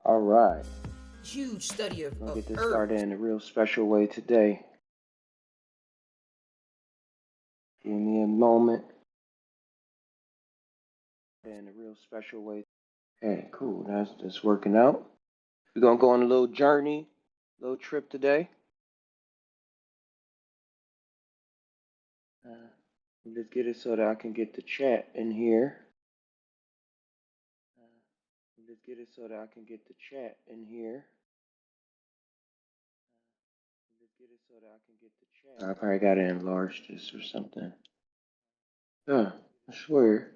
All right, Huge study of we'll get this herbs. started in a real special way today. Give me a moment. In a real special way. Okay, cool. That's working out. We're gonna go on a little journey, little trip today. Let's get it so that I can get the chat in here. Let's get it so that I can get the chat in here. Let's get it so that I can get the chat. I probably gotta enlarge this or something. I swear.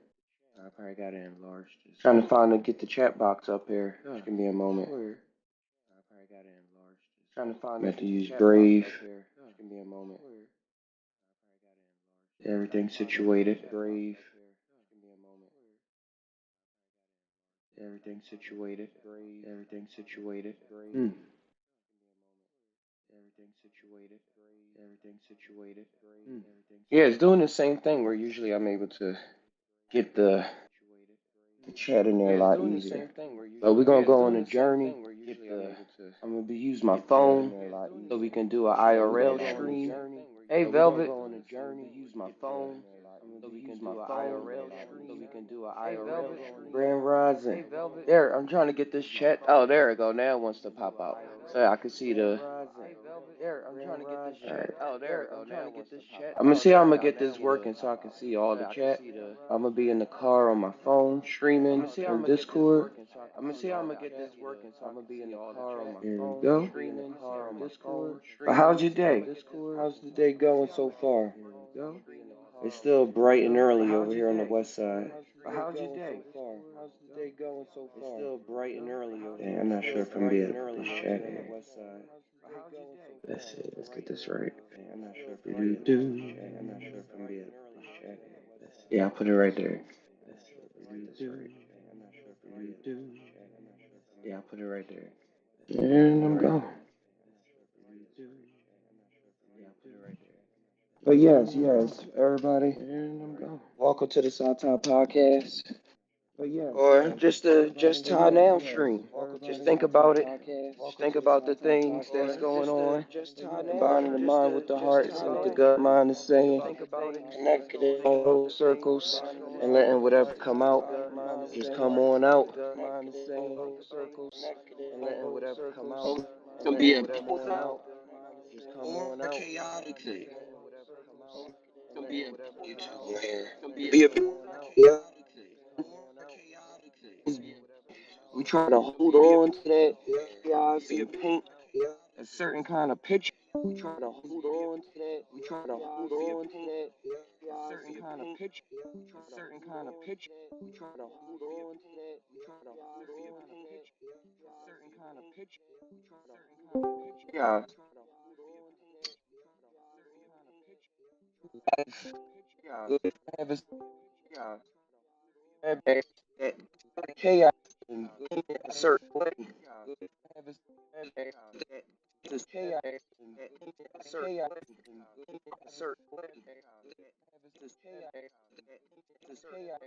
I probably gotta enlarge this. Trying to find get the chat box up here. Just give me a moment. I probably gotta enlarge this. Trying to find. I have to use Brave. Just give me a moment. Everything situated. Brave. Give me a moment. Everything situated. Everything situated. Everything situated. Everything situated. Yeah, it's doing the same thing where usually I'm able to get the chat in there a lot easier. But we're gonna go on a journey. I'm gonna be using my phone so we can do an IRL stream. Hey Velvet, use my phone so we can do an IRL stream. So we can do an IRL stream. Grand Rising. There, I'm trying to get this chat. Oh, there it go. Now it wants to pop out. So I can see the. There, I'm trying to get this chat. Oh, there it go. I'm trying to get this chat. I'm gonna see how I'm gonna get this working so I can see all the chat. I'm gonna be in the car on my phone streaming from Discord. I'm gonna see how I'm gonna get this working so I'm gonna be in the car on my phone. There we go. Streaming on Discord. But how's your day? How's the day going so far? Go. It's still bright and early over here on the west side. But how's your day? How's the day going so far? It's still bright and early over here. I'm not sure if I'm gonna be able to put this chat in. Let's see. Let's get this right. I'm not sure if we do. I'm not sure if I'm gonna be able to put this chat in. Yeah, I'll put it right there. Let's see. I'm not sure if we do. Yeah, I'll put it right there. And I'm gone. But yes, everybody. And I'm gone. Welcome to the Sci-Top Podcast. But yes, or just tie down stream. Just think about it. Just think about the things that's going on. Combining the mind with the heart, see what the gut mind is saying. Connecting in whole circles and letting whatever come out just come on out. And letting whatever come out. It can be a peaceful thing or a chaotic thing. It can be a YouTube where it be a chaotic thing. We try to hold on to that chaos and paint a certain kind of picture. We try to hold on to that. We try to hold on to that a certain kind of picture. A certain kind of picture. We try to hold on to that. We try to hold on to a certain kind of picture. Yeah. Good. Have that chaos and a certain way. This chaos and a certain way. This chaos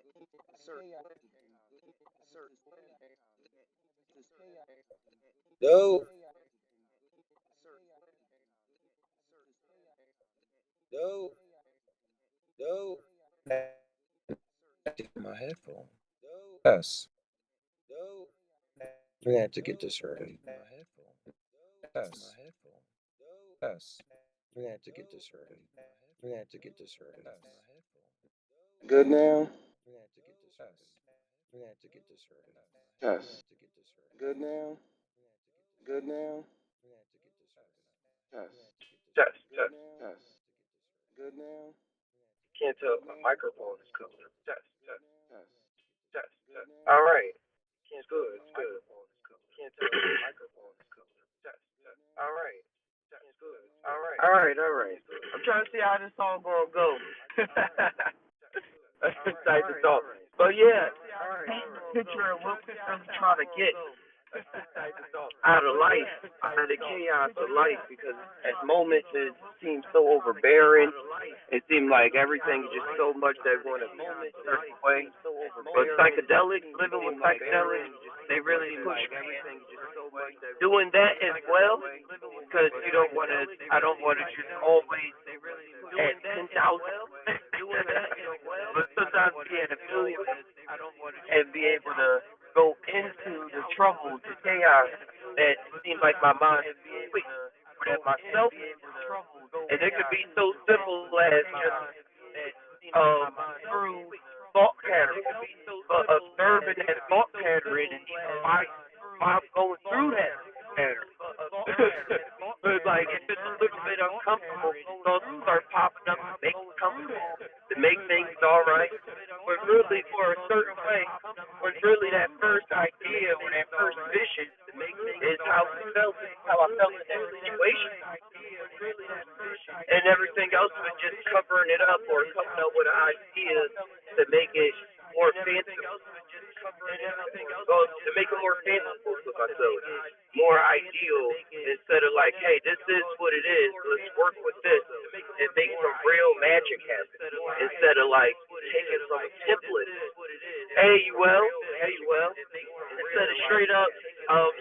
a certain No, no, no. My headphone. Yes. We're gonna have to get this ready. My headphone. Yes. Yes. We're gonna have to get this ready. We're gonna have to get this ready. good now. We're gonna have to get this ready. We're gonna have to get this ready. Test. Good now. Good now. Test. Test, test. Test. Good now. Can't tell if my microphone is covered. Test, test, Test. test, test. All right. It's good. It's good. Can't tell if my microphone is covered. Test, test. All right. It's good. All right. All right. All right. I'm trying to see how this song gonna go. That's the type of thought. But yeah, paint a picture of what we're really trying to get out of life, out of the chaos of life, because at moments it seems so overbearing. It seemed like everything is just so much that one is a certain way. But psychedelics, living with psychedelics, they really push me doing that as well, because you don't want to. I don't want to just always at 10,000 but sometimes be at a million and be able to go into the trouble, the chaos that seems like my mind is being quick at myself. And it could be so simple as just through thought pattern, observing that thought pattern and why I'm going through that pattern. But like if it's a little bit uncomfortable, thoughts start popping up to make it comfortable, to make things all right. But really for a certain way, when really that first idea or that first vision is how I felt in that situation. And everything else was just covering it up or coming up with an idea to make it more fanciful. Well, to make it more fanciful for myself, more ideal, instead of like, hey, this is what it is, let's work with this and make some real magic happen, instead of like taking from a template. Hey, you well, instead of straight up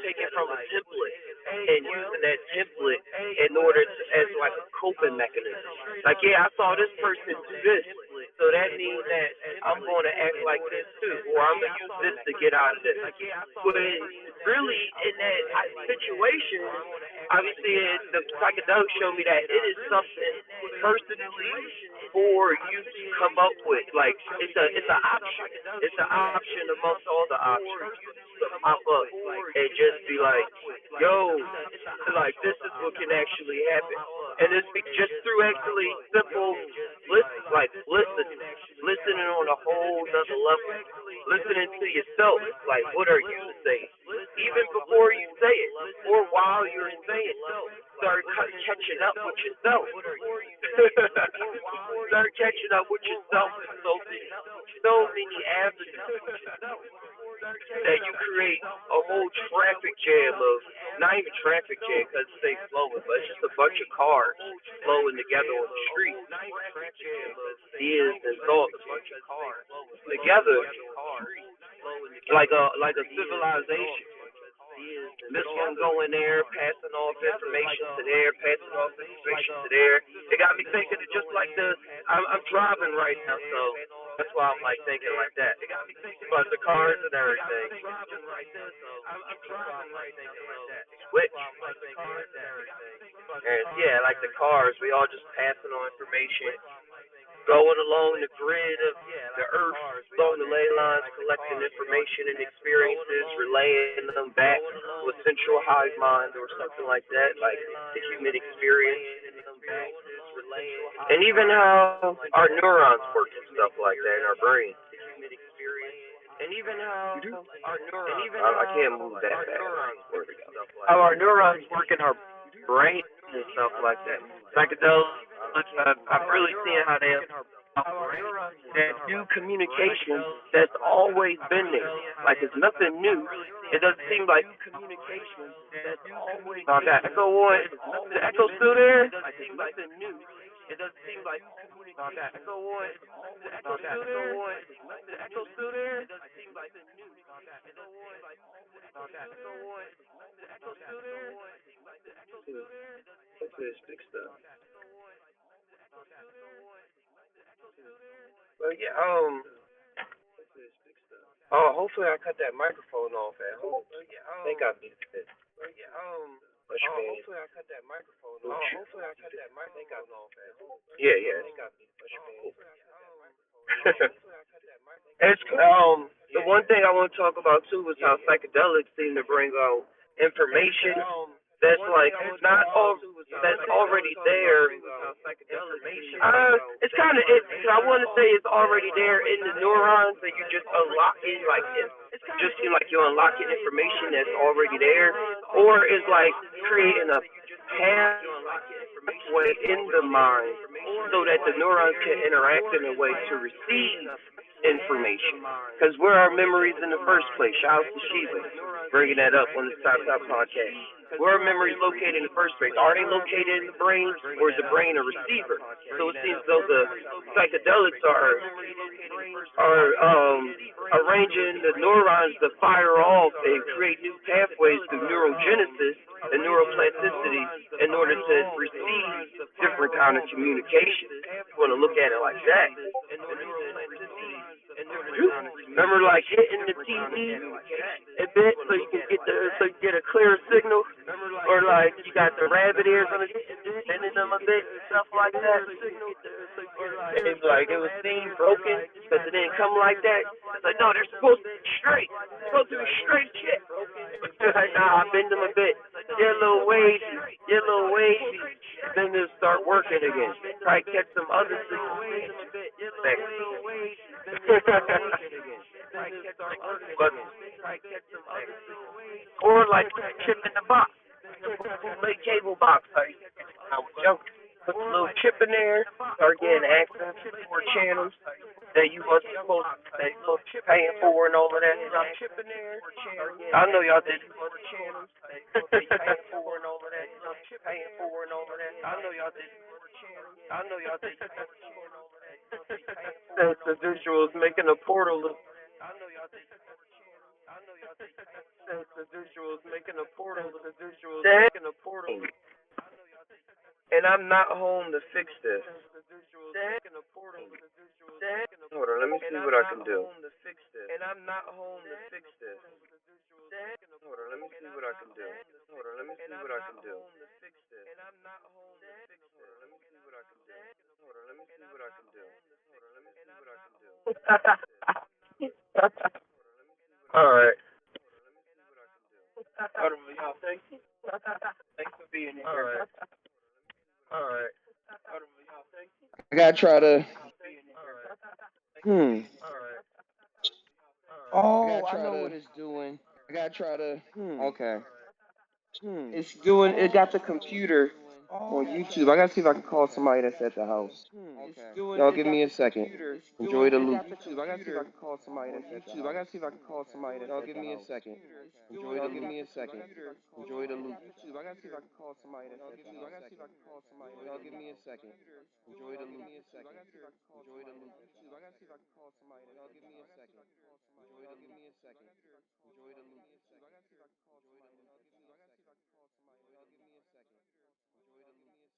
taking from a template and using that template in order to, as like a coping mechanism. Like, yeah, I saw this person do this, so that means that I'm going to act like this too, or I'm going to use this to get out of this. But really, in that situation, obviously the psychedelics show me that it is something personally for you to come up with. Like, it's an option. It's an option amongst all the options to pop up and just be like, yo, like this is what can actually happen. And it's just through actually simple listening on a whole nother level. Listening to yourself, like what are you saying? Even before you say it, or while you're saying it, start catching up with yourself. Start catching up with yourself in so many avenues that you create a whole traffic jam of, not even traffic jam because it stays flowing, but it's just a bunch of cars flowing together on the street. Ideas and thoughts together like a civilization. This one going there, passing off information to there, passing off information to there. It got me thinking of just like I'm driving right now, so that's why I'm like thinking like that. But the cars and everything. Switch. And yeah, like the cars, we all just passing on information, going along the grid of the earth, along the ley lines, collecting information and experiences, relaying them back to a central hive mind or something like that, like the human experience. And even how our neurons work and stuff like that in our brain. And even how our neurons, I can't move that fast. There we go. How our neurons work in our brain and stuff like that. Psychedelics, I'm really seeing how they that new communication that's always been there. Like it's nothing new. It doesn't seem like communication that's always been there. Echo on. The echo still there? I think nothing new. It doesn't seem like echo on. The echo still there? The echo still there? It doesn't seem like new. Echo on. The echo on. The echo still there? The echo still there? That's this big stuff. But yeah, hopefully I cut that microphone off at home. I think I beat it. Hopefully I cut that microphone off. Yeah. It's the one thing I want to talk about too was how psychedelics seem to bring out information that's like not all that's already there. It's kind of I want to say it's already there in the neurons that you just unlocking, like it just seems like you're unlocking information that's already there, or it's like creating a pathway in the mind so that the neurons can interact in a way to receive information. Because where are memories in the first place? Shout out to Shiva bringing that up on the Top podcast. Where are memories located in the first place? Are they located in the brain, or is the brain a receiver? So it seems though the psychedelics are arranging the neurons to fire off and create new pathways through neurogenesis and neuroplasticity in order to receive different kind of communication. You want to look at it like that. Remember, like hitting the TV a bit so you can get a clear signal, or like you got the rabbit ears on it, bending them a bit and stuff like that. And like it was seen broken because it didn't come like that. It's like no, they're supposed to be straight. They're supposed to be straight shit. Like nah, I bend them a bit. Get a little wavy, then they'll start working again. Try to catch some other signals. But, or like chip in the box, like cable box. Like, I was joking. Put the little chip in there, start getting access to more channels that you wasn't supposed to paying for and all of that stuff. I know y'all did. The visuals making a portal look. The visuals making a portal. And I'm not home to fix this. Hold on, let me see what I can do. And I'm not home to fix this. Hold on, let me see what I can do. Hold on, let me see what I can do. And I'm not home to fix this. Let me see what I can do. Hold on, let me see what I can do. Hold on, let me see what I can do. All right. Hold on, y'all. Thank you. Thanks for being here. All right. All right. Hold on, y'all. Thank you. I gotta try to. Hmm. Oh, I know what it's doing. I gotta try to. Okay. It's doing. It got the computer on YouTube. I gotta see if I can call somebody that's at the house. Y'all give me a second. Enjoy the loop. I gotta see if I can call somebody that's at YouTube. I gotta see if I can call somebody that's. Y'all give me a second. Enjoy the. Give me a second. Enjoy the loop. I gotta see if I can call somebody that's at the house. I gotta see if I can call somebody. Y'all give me a second. Enjoy the loop. Enjoy the loop. I gotta see if I can call somebody. Y'all give me a second. Enjoy the. Give me a second. Enjoy the loop. I gotta see if I can call somebody. I gotta see if I can call somebody. Y'all give me a second. Enjoy the loop.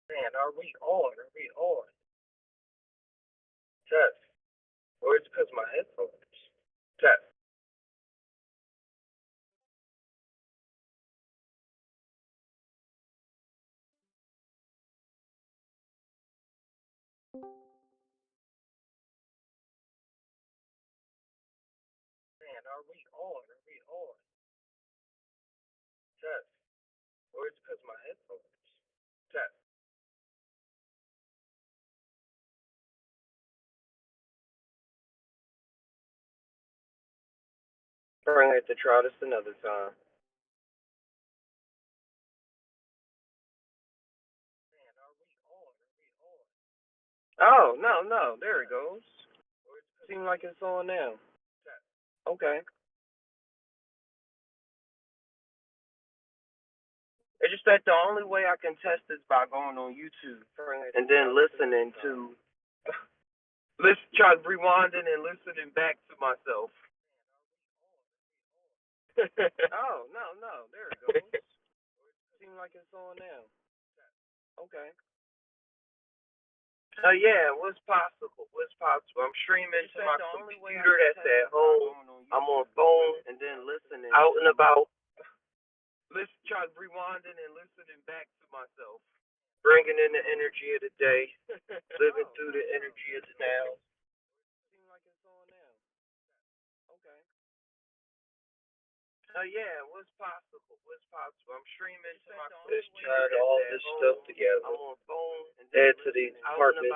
Man, are we on? Are we on? Test. Or it's because my headphones. Test. Man, are we on? Are we on? Test. Or it's because my headphones. Test. We're going to have to try this another time. Man, are we on? Are we on? Oh, no, no. There it goes. Seems like it's on now. Okay. It's just that the only way I can test is by going on YouTube and then listening to, try rewinding and listening back to myself. Oh, no, no. There it goes. Seems like it's on now. Okay. Yeah, what's possible? What's possible? I'm streaming to my computer that's at home. I'm on phone and then listening out and about. Let's try rewinding and listening back to myself. Bringing in the energy of the day, living through the energy of the now. Seems like it's on now. Okay. Yeah, what's possible? What's possible? I'm streaming to my computer. Let's try all this stuff together. I'm on phone and then add to these apartments.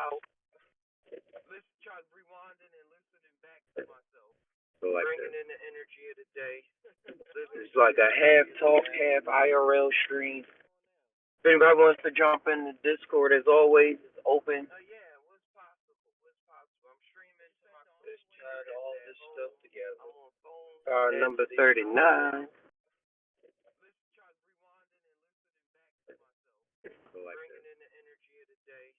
Let's try rewinding and listening back to myself. So like bringing in the energy of the day. It's like a half talk, half IRL stream. If anybody wants to jump in the Discord, as always, it's open. Yeah, what's possible? What's possible? I'm streaming to my computer. Let's try all this stuff together. I'm on phone. Number 39. Let's try rewinding and listening back to myself. So like bringing in the energy of the day.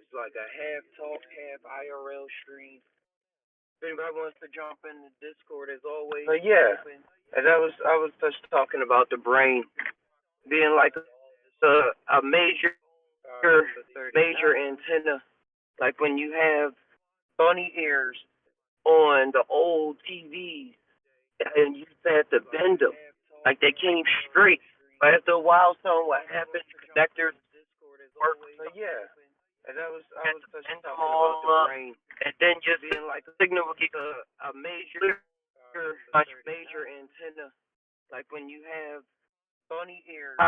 It's like a half talk, half IRL stream. If anybody wants to jump in the Discord, as always. But yeah, as I was just talking about the brain being like a major antenna, like when you have bunny ears on the old TVs, and you had to bend them, like they came straight. But after a while, what happened? Connectors work. But yeah. And I was just talking about the brain, and then just being like a signal will get a major antenna, like when you have bunny ears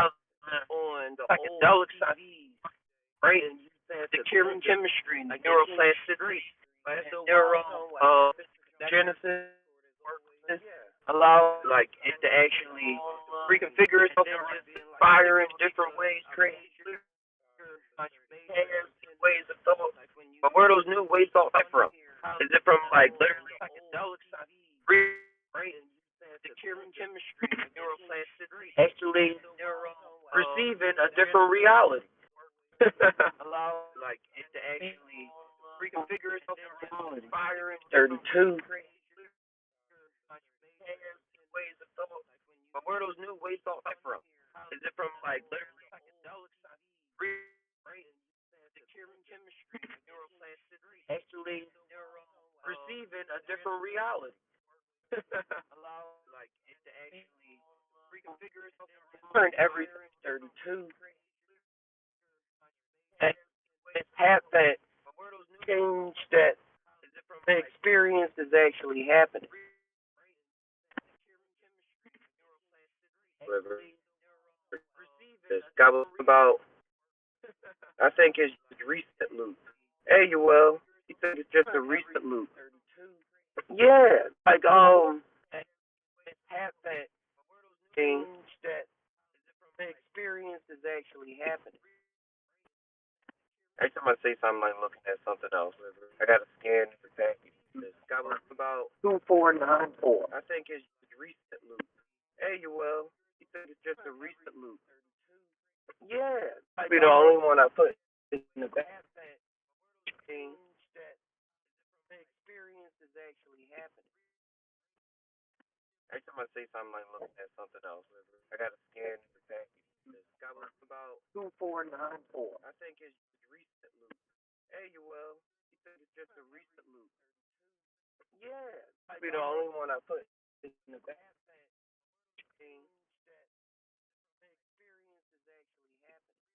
on the psychedelics TVs, right? And you said the chemistry, the neuroplasticity, neurogenesis allow like it to actually reconfigure itself and just fire in different ways, create ways of thought. But where are those new ways of thought like from? Is it from like literally psychedelics, right? The chemistry, the neuroplasticity, actually receiving a different reality. Allow like it to actually reconfigure itself in reality. Fire in 32 ways of thought. But where are those new ways of thought like from? Is it from like literally psychedelics, right? The chemistry, the neuroplasticity, actually receiving a different reality. Allow like it to actually reconfigure itself in reality. Turn everything 32. And it's half that change that the experience is actually happening. This got about, I think it's reset loop. Hey, you will. You think it's just a reset loop? Yeah, like have that thing that the experience is actually happening. Every time I say something, I'm looking at something else. I gotta scan the package. This got about 2494. I think it's reset loop. Hey, you will. You think it's just a reset loop? Yeah, be the only one I put in the back thing that the experience is actually happening. Every time I say something, I'm looking at something else. I gotta scan the package. This got about 2494. I think it's reset loop. Hey, you will. You think it's just a reset loop? Yeah, be the only one I put in the back thing that the experience is actually happening.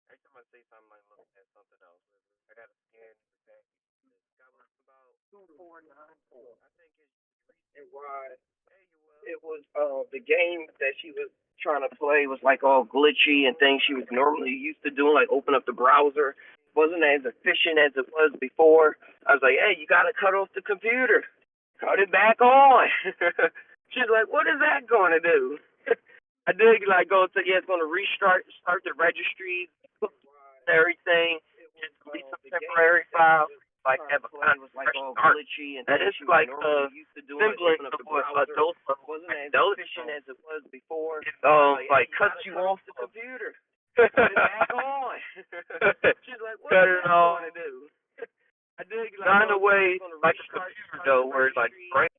Every time I say something, I'm looking at something else. I gotta scan the package. This got about 2494. I think it's reset. Why? It was the game that she was trying to play was like all glitchy and things she was normally used to doing, like open up the browser. Wasn't as efficient as it was before. I was like, hey, you gotta cut off the computer. Cut it back on. She's like, what is that going to do? I did like go to it's going to start the registry, everything, just delete some temporary files, like have a kind of fresh start. And it's like the semblance of what adults wasn't as efficient as it was before. Like cuts you off the computer. Put it back on. She's like, what is that going to do? I did like not in a way like a computer though, where it's like break,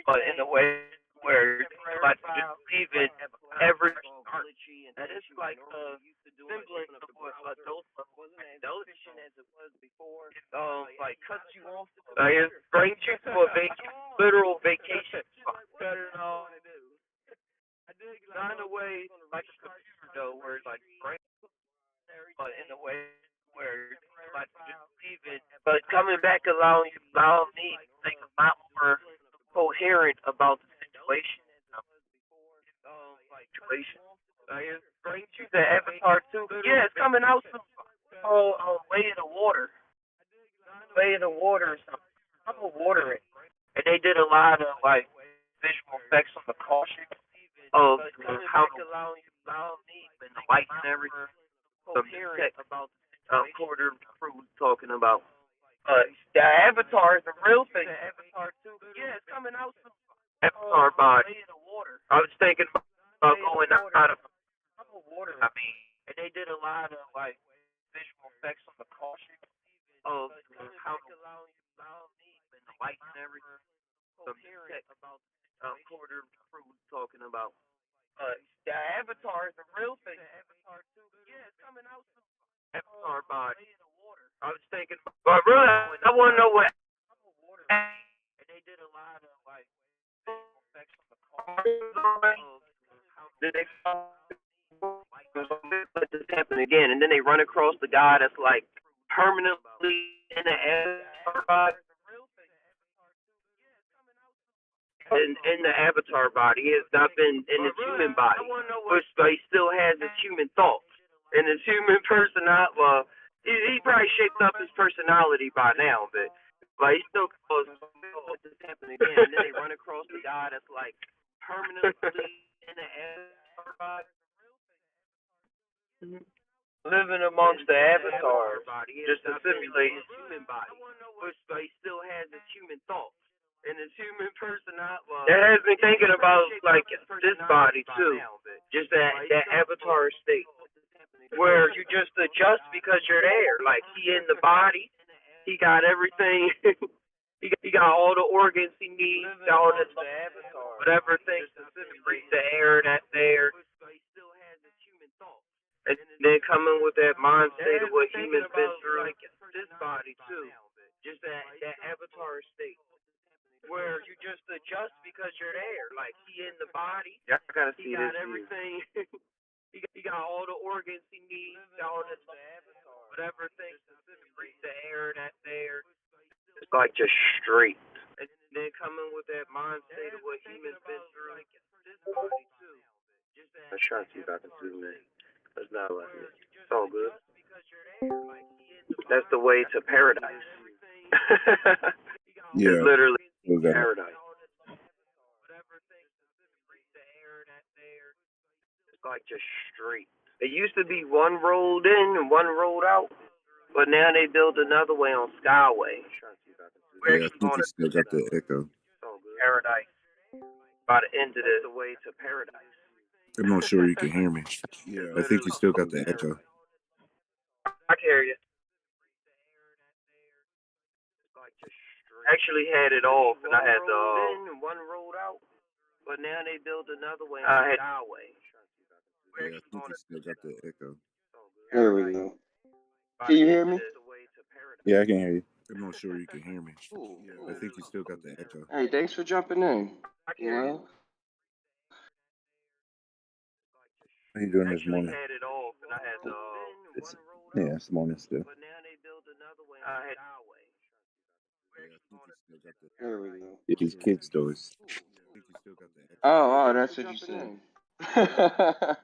but in a way where you like to just leave it every start. And it's like the semblance of what adults wasn't as efficient as it was before. Like cuts you off. It brings you to a literal vacation spot. Not in a way like a computer though, where it's like break, but in a way where you like to just leave it. But coming back allowing me to think a lot more coherent about the situation. Situation. It brings you to Avatar 2. Yeah, it's coming out soon. Oh, Way in the Water. Way in the Water or something. I'm a water it. And they did a lot of like visual effects on the caution of how to allow me and the lights and everything. Some tech about quarter crew talking about. The Avatar is a real thing. Avatar 2. Yeah, it's coming out soon. Avatar body. I was thinking about going out of. I'm a water. I mean, and they did a lot of like visual effects on the caution of how to allow me and the lights and everything. Some tech about quarter crew talking about. The Avatar is a real thing. Avatar 2. Yeah, it's coming out soon. Avatar body. I was thinking, but really, I want to know what. And they did a lot of like visual effects on the caution of how did they let this happen again, and then they run across the guy that's like permanently in the Avatar body. In the Avatar body, he has not been in his human body, but he still has his human thoughts and his human personality. Well, he probably shaped up his personality by now, but he still goes, let this happen again, and then they run across the guy that's like permanently in the Avatar body. Living amongst the Avatar just to simulate his human body, but he still has his human thoughts and his human personality. That has me thinking about like this body too, just that Avatar state where you just adjust because you're there. Like he in the body, he got everything. He got all the organs he needs, all the whatever things specifically the air that's there. And then coming with that mind state of what humans been through, like this body too, just that Avatar state where you just adjust because you're there. Like he in the body, yeah, I gotta see he got everything. He got all the organs he needs, got all this whatever thing to breathe the air that's there. It's like just straight. And then coming with that mind state of what humans been through. I'm trying to see if I can zoom in. That's not like it. It's all good. That's the way to paradise. It's Yeah, literally was that? paradise. It's like just straight. It used to be one road in and one road out, but now they build another way on Skyway. We're Yeah, I actually think going you to still got the echo. paradise by the end of this. The way to paradise. I'm not sure you can hear me. Yeah, I think you still got the echo. I can hear you. Actually had it off, and I had the one road out, but now they build another way on Skyway. Yeah, I think you still got the echo. There we go. Can you hear me? Yeah, I can hear you. I'm not sure you can hear me. Cool. I think you still got the echo. Hey, thanks for jumping in. You know? How you doing this Actually morning? had it off, and I had the Yeah, it's morning still. but now they build another way on Skyway. Yeah, I think you still got the There we go. Yeah, these kid stories. I think you still got the echo. Oh, that's what you said.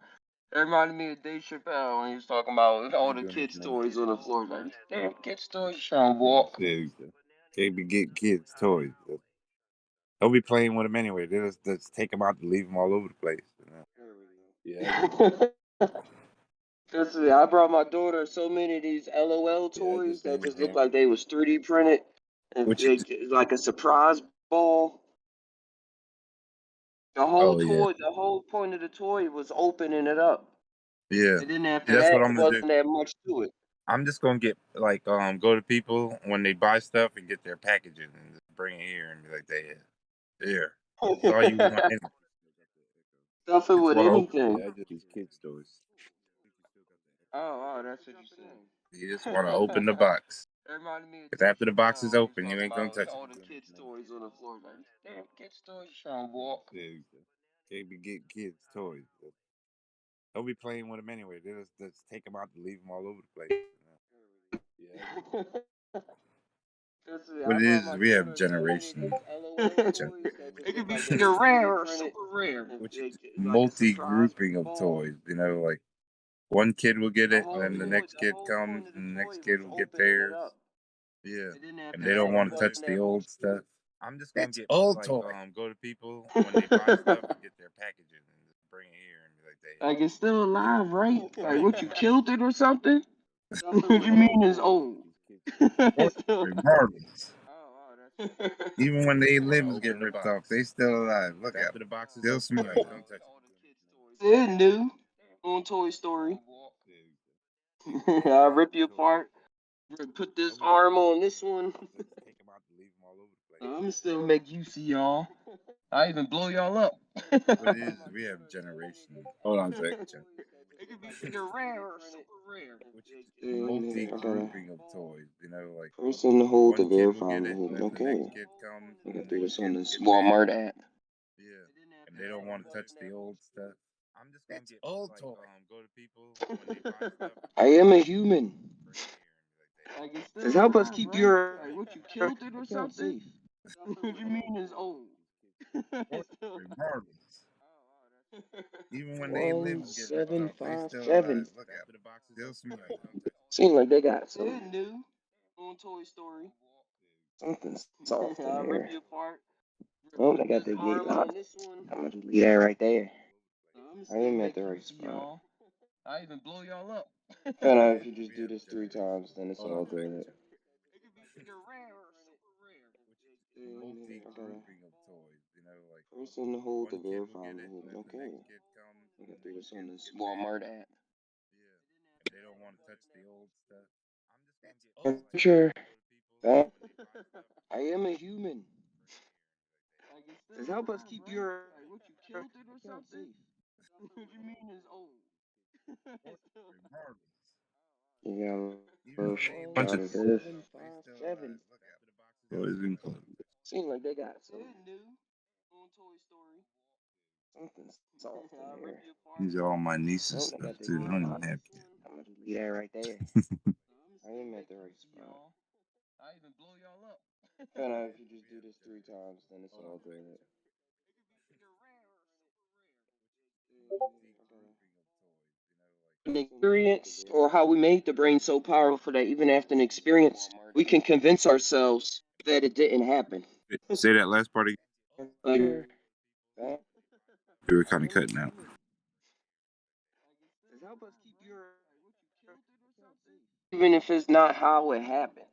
It reminded me of Dave Chappelle when he was talking about How all you the doing kid this morning? stories on the floor. Like, damn, kid stories trying to walk. Yeah, can't be getting kids toys. They'll be playing with them anyway. They just take them out and leave them all over the place. Yeah. I brought my daughter so many of these LOL Yeah, I toys just that been in just looked here. like they was 3D printed, and What you? like a surprise ball. Oh yeah, The whole point of the toy was opening it up, yeah. and then Yeah, after that's what that, I'm it gonna do. wasn't that much to it. I'm just gonna get like go to people when they buy stuff and get their packaging and just bring it here and be like, there. That's all you want. Stuff it Just with want to open. anything. Yeah, I just these kid stories. That's what you said. You just want to open the box. It reminded me of Because Dave after the box is Chappelle when he was open, you talking ain't gonna about touch all the it. kids' toys on the floor. Like, damn, kids' toys trying to walk. Yeah, can't be getting kids toys. They'll be playing with them anyway. They just take them out and leave them all over the place. Yeah. What I it brought is my we have daughter so many of generation. these LOL toys that just It could look be like they either was rare 3D or printed, super rare. and Which is like a multi surprise grouping of ball. toys. Like one kid will get it, and then the next kid whole comes, point of the and the toy next kid was will get opening it theirs. up, Yeah, and then and after they don't that, it want to touch wasn't the that much old to stuff. it. I'm just gonna get old toy. Go to people when they buy stuff and get their packaging and just bring it here and be like, Like it's still yeah. alive, right? Like what you killed it or something? What you mean it's old? It's still Regardless, alive. even when their limbs get ripped off, they still alive. Look at them, still smiling. It's new on Toy Story. I'll rip you apart. Put this arm on this one. I'm gonna still make you see y'all. I even blow y'all up. What it is we have generation. Hold on a sec. It could be either rare or super rare. Multi grouping of toys. Like Person to hold to one kid will verify get my it, hidden. and then the Okay. next kid comes, I and the gotta do next this kid on will this get Walmart theirs. app. Yeah, and they don't want to touch the old stuff. I'm just gonna get old toy. Go to people when they buy stuff. I am a human. Like it's still help us keep right? Your like what you killed it or something? Safe. What you mean is old? It's still Regardless, even when they limbs get ripped off, they still 1757. alive. Look at them, still smiling. Seems like they got some new on Toy Story. Something soft in I'll rip here. you apart. Oh, I got the gate locked. I'm gonna leave that right there. I am at the right spot. I even blow y'all up. And if you just do this 3 times, then it's all good. Multi grouping of toys. Like Person to hold to one kid will verify get my it, and hidden. then the Okay. next kid comes, I and gotta the do next this kid on will this get Walmart theirs. app. Yeah, and they don't want to touch the old stuff. I'm just gonna get old toy. Sure. Go to people when they buy stuff. I am a human. Like it's still help us keep right? Your like what you killed it or something? What you mean is old? Regardless, You got a even little when they shot bunch of of this. they still alive. Look at them. Seems like they got some new on Toy Story. Something soft in here. These are all my niece's Nope, I stuff got the too. I don't even bottom. have kids. I'm gonna leave that right there. I am at the right spot. And if you just do this 3 times, then it's all good. An experience or how we made the brain so powerful that even after an experience, we can convince ourselves that it didn't happen. Say that last part again. Like, You were kind of cutting out. help us keep your even if it's not how it happened.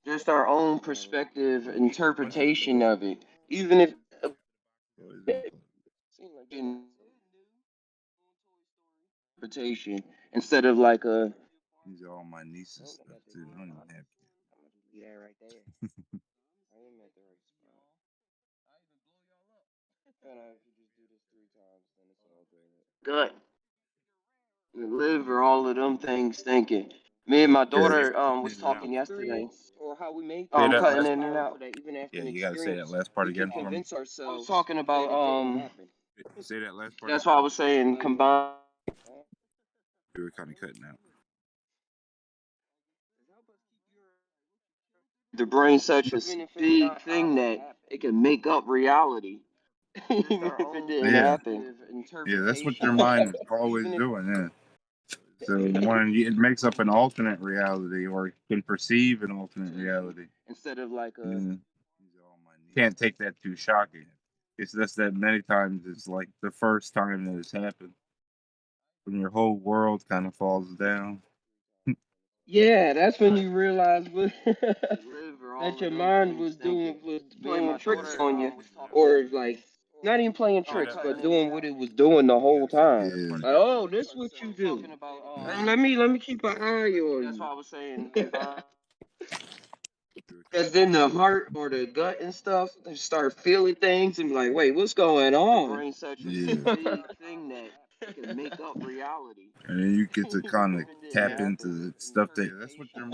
Just our own perspective, interpretation of it. Even if interpretation instead of like a These are all my niece's stuff too. I don't even have kids. yeah, right there. I am at the right spot. And if you just do this 3 times, then it's all good. Gut, the liver, all of them things thinking. Me and my Yeah, daughter in was and out. talking yesterday. Or how we made Say that cutting last. in and out. That even after Yeah, an you got to say that experience, last part we can again for me. convince ourselves. I was talking about Say that last part That's again. why I was saying combine. You were kind of cutting out. The brain such a big thing that it can make up reality, even if it didn't Yeah, happen. yeah, that's what your mind is always doing. Yeah. So when it makes up an alternate reality or can perceive an alternate reality, Instead of like a yeah, can't take that too shocking. It's just that many times it's like the first time that it's happened when your whole world kind of falls down. yeah, that's when you realize that your mind was playing tricks on you, or like not even playing tricks, but doing what it was doing the whole time. Yeah, Like, oh, this what you do. Let me keep an eye on you. Because then the heart or the gut and stuff, they start feeling things and be like, wait, what's going on? yeah. And then you get to kind of tap into the stuff that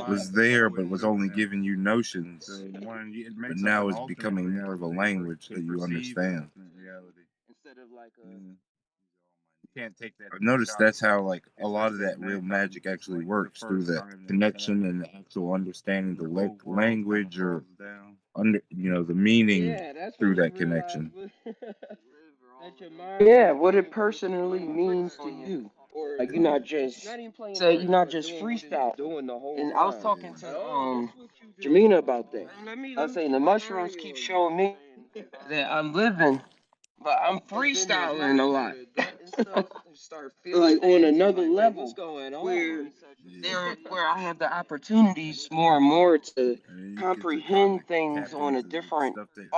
was there but was only giving you notions. But now it's becoming more of a language that you understand. Yeah. I've noticed that's how like a lot of that real magic actually works through that connection and the actual understanding the language or under the meaning Yeah, that's when through you that realize connection. yeah, what it personally means to you. Like you're not just freestyle doing the whole and I was talking to Jamina about that. I was saying the mushrooms keep showing me that I'm living, but I'm freestyling a lot. Like on another level where where I have the opportunities more and more to And then you get to kind of comprehend things tap on a into the different stuff that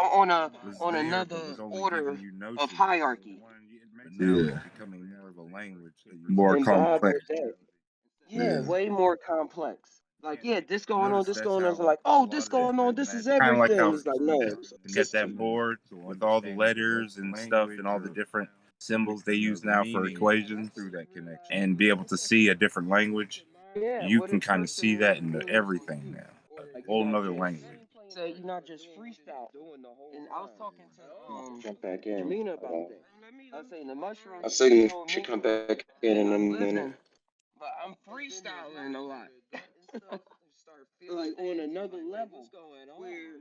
was on there but another was only order giving you of notions. hierarchy. But now it's becoming more of a language that more And vibe complex. with that. Yeah, Yeah. way more complex. Like, yeah, Notice this that's going on. It's how like, a oh, this lot of that going on. real This is magic kind of like everything. how It's like, no, it's you a get system. that board with all the letters and stuff and all the different symbols they use now for equations and be able to see a different language. Yeah, You what can it kind of see that personally in means to everything you. now. Like, A you're whole not nother just language. you're not just freestyle doing the whole. And I was talking to jump back in. Jamina about that. I was saying the mushrooms. I say you should come back in a minute. But I'm freestyling a lot. Like on another level where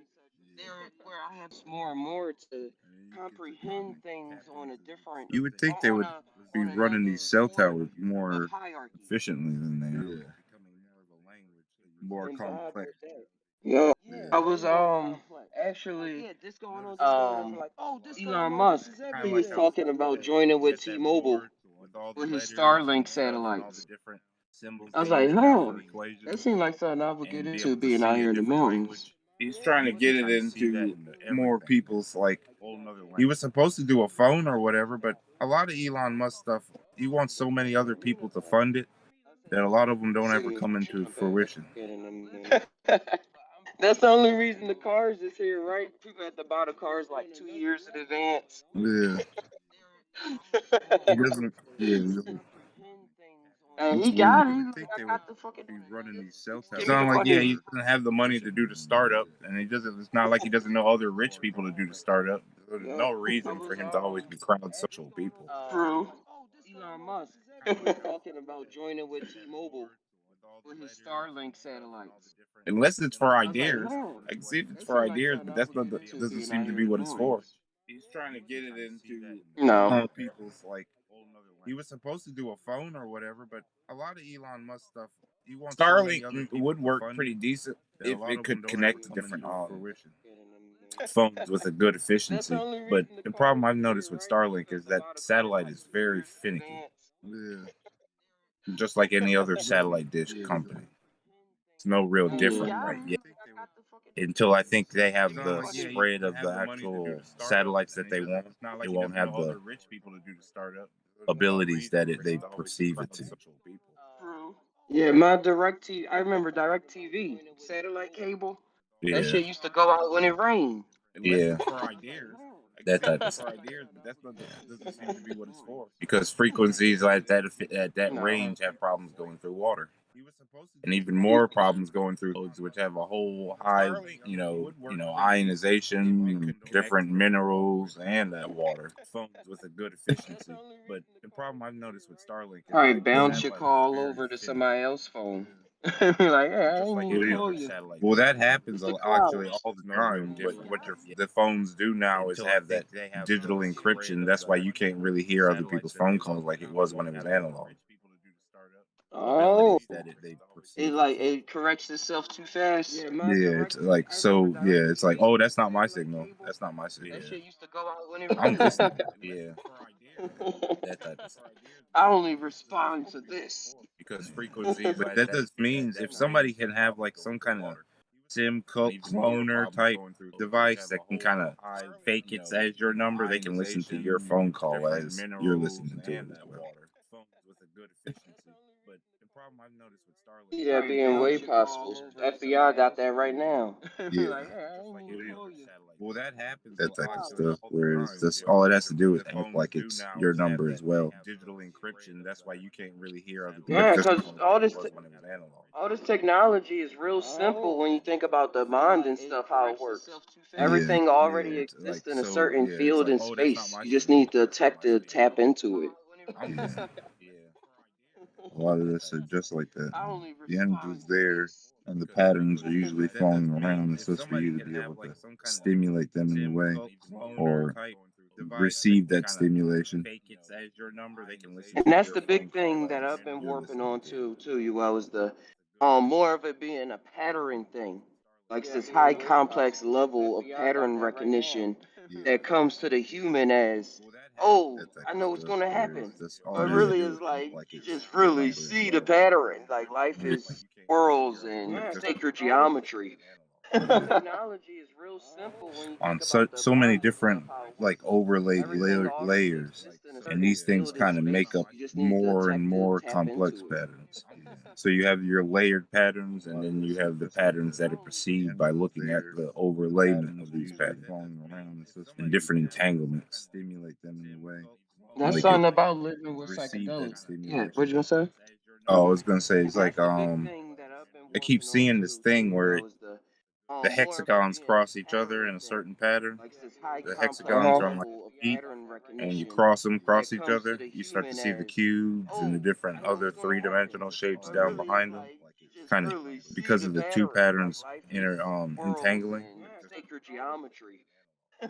where I have more and more to comprehend things on a different You would think they would be on running another these cell order towers of more hierarchy efficiently than they are. and More vibe complex. with that. Yo, I Yeah. was actually Elon Musk. He was talking about joining with T-Mobile with his Starlink satellites. I was like, huh, that seemed like something I would get into being out here in the mountains. He's trying to get it into more people's like he was supposed to do a phone or whatever, but a lot of Elon Musk stuff, he wants so many other people to fund it that a lot of them don't ever See, come should into come back fruition. in a minute. That's the only reason the cars is here, right? People have to buy the cars like 2 years in advance. Yeah. He doesn't. Yeah. He doesn't. And It's he weird. got it. He was like, I got the fucking Be money. running these cell Just towers. give It's me not the like money. he doesn't have the money to do the startup, and he doesn't. It's not like he doesn't know other rich people to do the startup. There's Yep. no I reason for was him to always be crowd social people. True. Elon Musk was talking about joining with T-Mobile with his Starlink satellites. Unless it's for I was like, ideas, huh. I can see if it's That for seemed like ideas, something but I that's would not. get into Doesn't being seem out to here be in the what it's for. boonies. He's trying to get it into No. people's like. He was supposed to do a phone or whatever, but a lot of Elon Musk stuff. He wants Starlink would work pretty decent if it could connect to different phones with a good That's the efficiency. only But reason the the car problem was I've weird, noticed with right? Starlink is Because a that lot of satellite is satellites are very weird in finicky, advance. just like any other satellite dish company. It's no real And he different got right it. He yet. was like, I got the fucking money. Until I think they Just have give me the the money. spread of the actual satellites that they want, it won't have the abilities that they perceive it to. True. Yeah, my direct TV. I remember direct TV satellite cable. That Yeah, shit used to go out when it rained. yeah, that type of stuff. Because frequencies like that at that No. range have problems going through water, and even more problems going through roads, which have a whole high, ionization, different minerals, and that water. Phones with a good efficiency, but the problem I've noticed with Starlink is Probably that the bounce your satellite is call very over to finicky. somebody else's phone. Like, hey, I Just didn't like mean to any call other you. satellite. Well, that happens It's the actually clouds. all the time. But what the phones do now is have that digital encryption. That's why you can't really hear other people's phone calls like it was when it was analog. Oh, They it perceive it like to. it corrects itself too fast. Yeah, my Yeah, it's direct. like I remember so. Yeah, direct it's like, TV oh, that's not my satellite signal. cable. That's not my signal. That Yeah, shit used to go out when it I'm rained. listening. Yeah, that type of stuff. I only respond to this. Because frequencies, but that just means if somebody can have like some kind of cloner type device that can kind of fake it as your number, they can listen to your phone call as you're listening to it as well. See that being way possible. FBI got that right now. Yeah. Like, hey, I didn't mean to call you. Well, that happens. It's the That type of clouds. stuff. Whereas that's all it has to do is act like it's your number as well. Digital encryption. That's why you can't really hear other Yeah, people's because calls like it was when it was analog. all this technology is real simple when you think about the mind and stuff, how it works. Yeah, Everything yeah. already It's like exists in a so. certain Yeah, it's field like, and oh, that's not space. my You just signal. need the tech to tap into it. Yeah. A lot of this are just like that. I only The respond energy's to there, this. and the patterns are usually flowing around. It's just for you to be able to stimulate them in a way, or receive that stimulation. And that's the big thing that I've been You're warping listening on to. too, you well, is the more of it being a pattern thing. Like this high complex level of pattern recognition Yeah. that comes to the human as, oh, That type I of know what's stuff. gonna Where happen. that's all But it has to really do is is act like like you it's just your really number as see the well. pattern. Like life Yeah. is swirls and Yeah, 'cause sacred geometry. yeah. Technology is real simple when you On think about the so many mind and stuff, different how it like works. overlaid Everything already layers, exists in a and certain these things field and kind of make space. up You just need the more and tech to more tap complex into it. patterns. So you have your layered patterns, and then you have the patterns that are perceived by looking at the overlayment of these patterns and different entanglements. Stimulate them in a way. That's Like it something about living with receive that psychedelics. Yeah, what stimulation. you gonna say? Oh, I was gonna say it's And that's like the big thing that I've been I keep warping on seeing this too, thing you where well, is the the more of it hexagons being a cross each other pattern in a thing. certain pattern. Like this high The complex hexagons are on like level of feet, pattern and you recognition cross them that cross each comes to other, the you start to human see the as, cubes and the oh, I different know what's other gonna happen. three-dimensional shapes But down really is behind them. like you just Kind of really see because the of the two pattern. Like patterns life is inter swirls entangling. and sacred geometry. Yeah.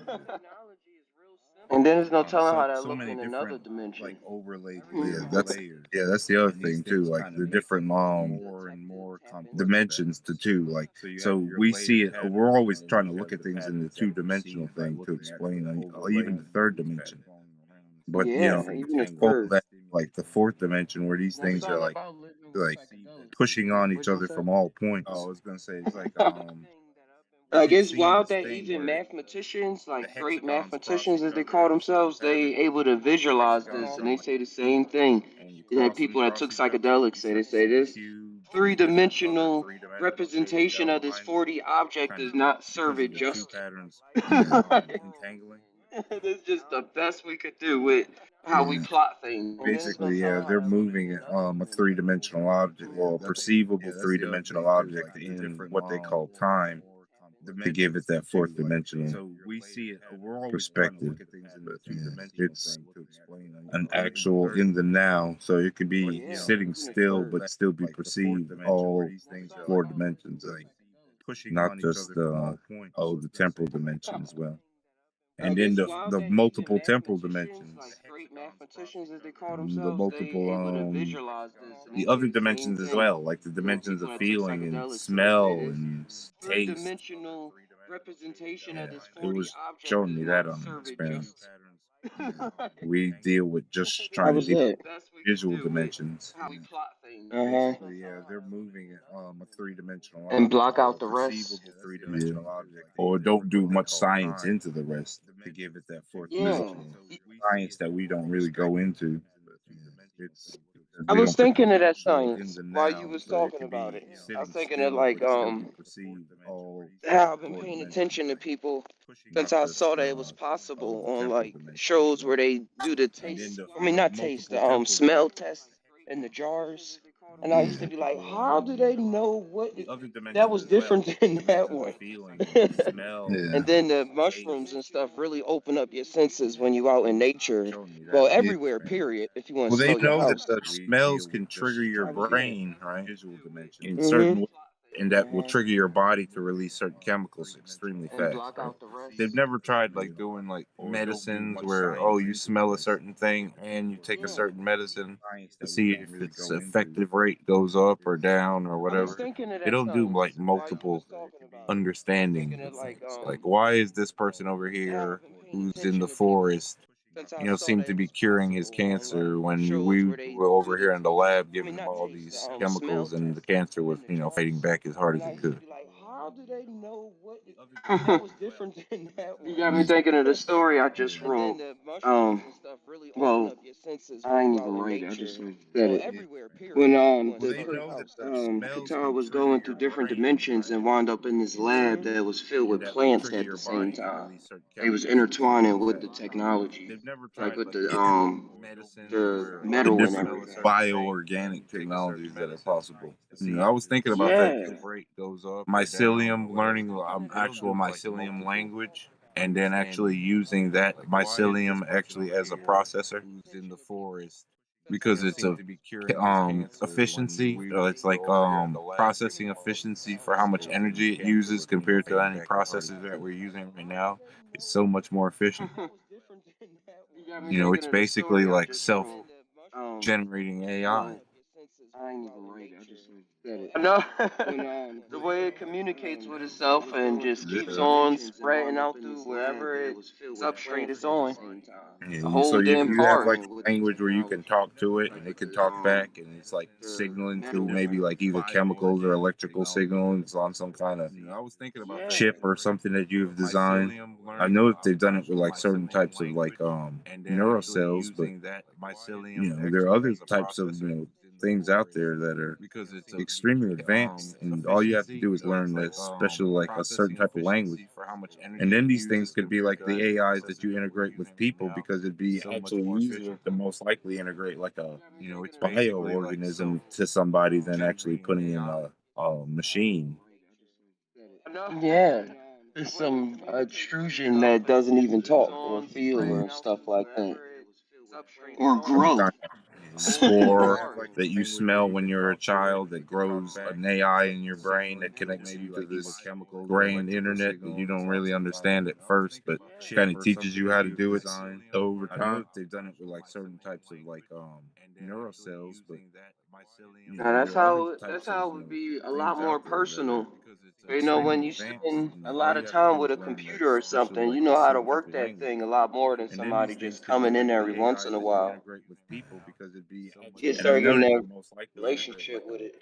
And then there's no telling how that So look many in another different dimension. overlaid Hmm. yeah, that's the other thing too, like the different dimensions to two, like so we see it, we're always trying to look at things in the two-dimensional thing to explain even the third dimension, but Yeah, even the all third. that, like the fourth dimension where these That's things are something about living with like psychedelics too. pushing on What each you gonna other say? from all points. Oh, I was gonna say it's like I Like keep it's seeing wild this that thing even where mathematicians, the like great hexagons cross mathematicians each as they other call in a certain themselves, they pattern. able to The visualize hexagons this, are and on they like say the same thing and you that cross them people that cross took each other, psychedelics you say. start They to say see the this cubes and the different other three-dimensional three-dimensional shapes representation down of this behind them, 4D object kind of does not serve because it of the two justice. patterns Yeah. entangling. That's just the best we could do with how we Yeah. plot things. And then Basically, sometimes yeah, I they're have to moving do another a thing. three-dimensional object, well, a perceivable three-dimensional object in what they call time, to give it that fourth dimensional perspective. But yeah, it's an actual in the now, so it could be Yeah, sitting in the still third. but still be perceived all four dimensions of it, not just the temporal dimension as well. I And in guess the wild that multiple even temporal mathematicians, like dimensions, great mathematicians as they call the themselves, they multiple able to visualize this and the they other say the same dimensions as thing. well, like the dimensions People of that took feeling and psychedelics, they'll say smell this and three taste. dimensional representation of Yeah, this it 4D was object showing does me that not on an serve it justice. experience. We deal with just How trying to was deal that? with visual dimensions. How we plot things. Uh huh. Basically, yeah, they're moving a three-dimensional And object, block or out a the rest. perceivable three-dimensional object, or don't do much science into the rest to give it that fourth Yeah. dimensional science that we don't really go into. But yeah, it's because I we was don't thinking of that actual in science the while you now, was so it talking could about be it. I was sitting thinking of still like but still be perceived all how I've been four paying dimensions attention of to it, people since not I just saw that it was possible the on temporal like dimension as shows well. where they do the And in taste. the I mean, not taste, multiple the temporal smell dimensions, test in the jars. And I used to yeah, be like, how do they know what the other that dimensions was as well, different like the than that dimensions of one? feeling and smell And and then the mushrooms taste. and stuff really open up your senses when you out It in was nature. showing me that Well, on the everywhere, experience. period. If you want to Well, they smell your know that house. the smells can trigger your How was that? brain, right? In Mm-hmm. certain ways, and that will trigger your body to release certain chemicals extremely And fast, block right? out the They've rest. never tried like doing like medicines where, oh, you smell a certain thing and you take a Yeah. certain medicine to see if its effective rate goes up or down or I was whatever. thinking of They that don't do like science while you was multiple talking about it. I was understanding thinking of of like things. Like, why is this person over how I've here been paying who's in attention the to people forest, since I saw seem that to it be was curing his possible on like cancer when shows we where they were do over the here in the taste. lab I mean, giving him not all taste, these smell chemicals and the test cancer was, in the fading jars. back as hard And as I it used to could. be like, how do they know what that was different than that You one? got me thinking of the story I just Yeah. and then wrote. the mushrooms Um, and stuff really open Well, up your senses I when ain't you even out in write it. I nature. just said Well, it. everywhere, When period. If you want to the smell your house. smells Qatar can was trigger going through your different brain, dimensions right? and wound up in this In lab certain that was filled and with that will plants trigger at your the same body to time. release certain They was chemicals extremely intertwining with the fast, right? technology, They've never like tried with like the doing the the metal and different everything. bioorganic technologies that are possible. I was thinking about that Yeah. too. Mycelium, learning actual mycelium language, and then actually using that mycelium actually as a processor because it's a efficiency. It's like processing efficiency for how much energy it uses compared to any processors that we're using right now. It's so much more efficient. You got me thinking It's of the basically story I like just wrote. self-generating AI. Well, I ain't even right. I just said it. I know. The way it communicates with itself and just keeps Yeah. on spreading out through wherever it substrate is on. The Yeah, so whole if damn you have park. like a language where you can talk to it and it can talk back and it's like signaling through maybe like either chemicals or electrical signals on some kind of Yeah. chip or something that you've designed. I know that they've done it with like certain types of like neurocells, but there are other types of things out there that are extremely advanced, and all you have to do is learn a special like a certain type of language. And then these things could be like the AIs that you integrate with people because it'd be actually easier to most likely integrate like a bioorganism to somebody than actually putting in a machine. Yeah. There's some extrusion that doesn't even talk or feel Yeah. or stuff like that. Or Some grow. kind of spore that you smell when you're a child that grows an AI in your brain that connects you to this grand internet that you don't really understand at first, but kind of teaches you how to do it over time. Like certain types of like neurocells, but Now there are other that's types of how it would be a lot things more out there that personal. are When extremely you advanced. spend a All lot of you have to time do with is a learn that computer or special something, you like a know how to certain type work of that language. thing a lot more than And then these somebody things just could be coming in like every the once AIs in a that you while. integrate with people because it'd be You and I start know getting that that relationship with it.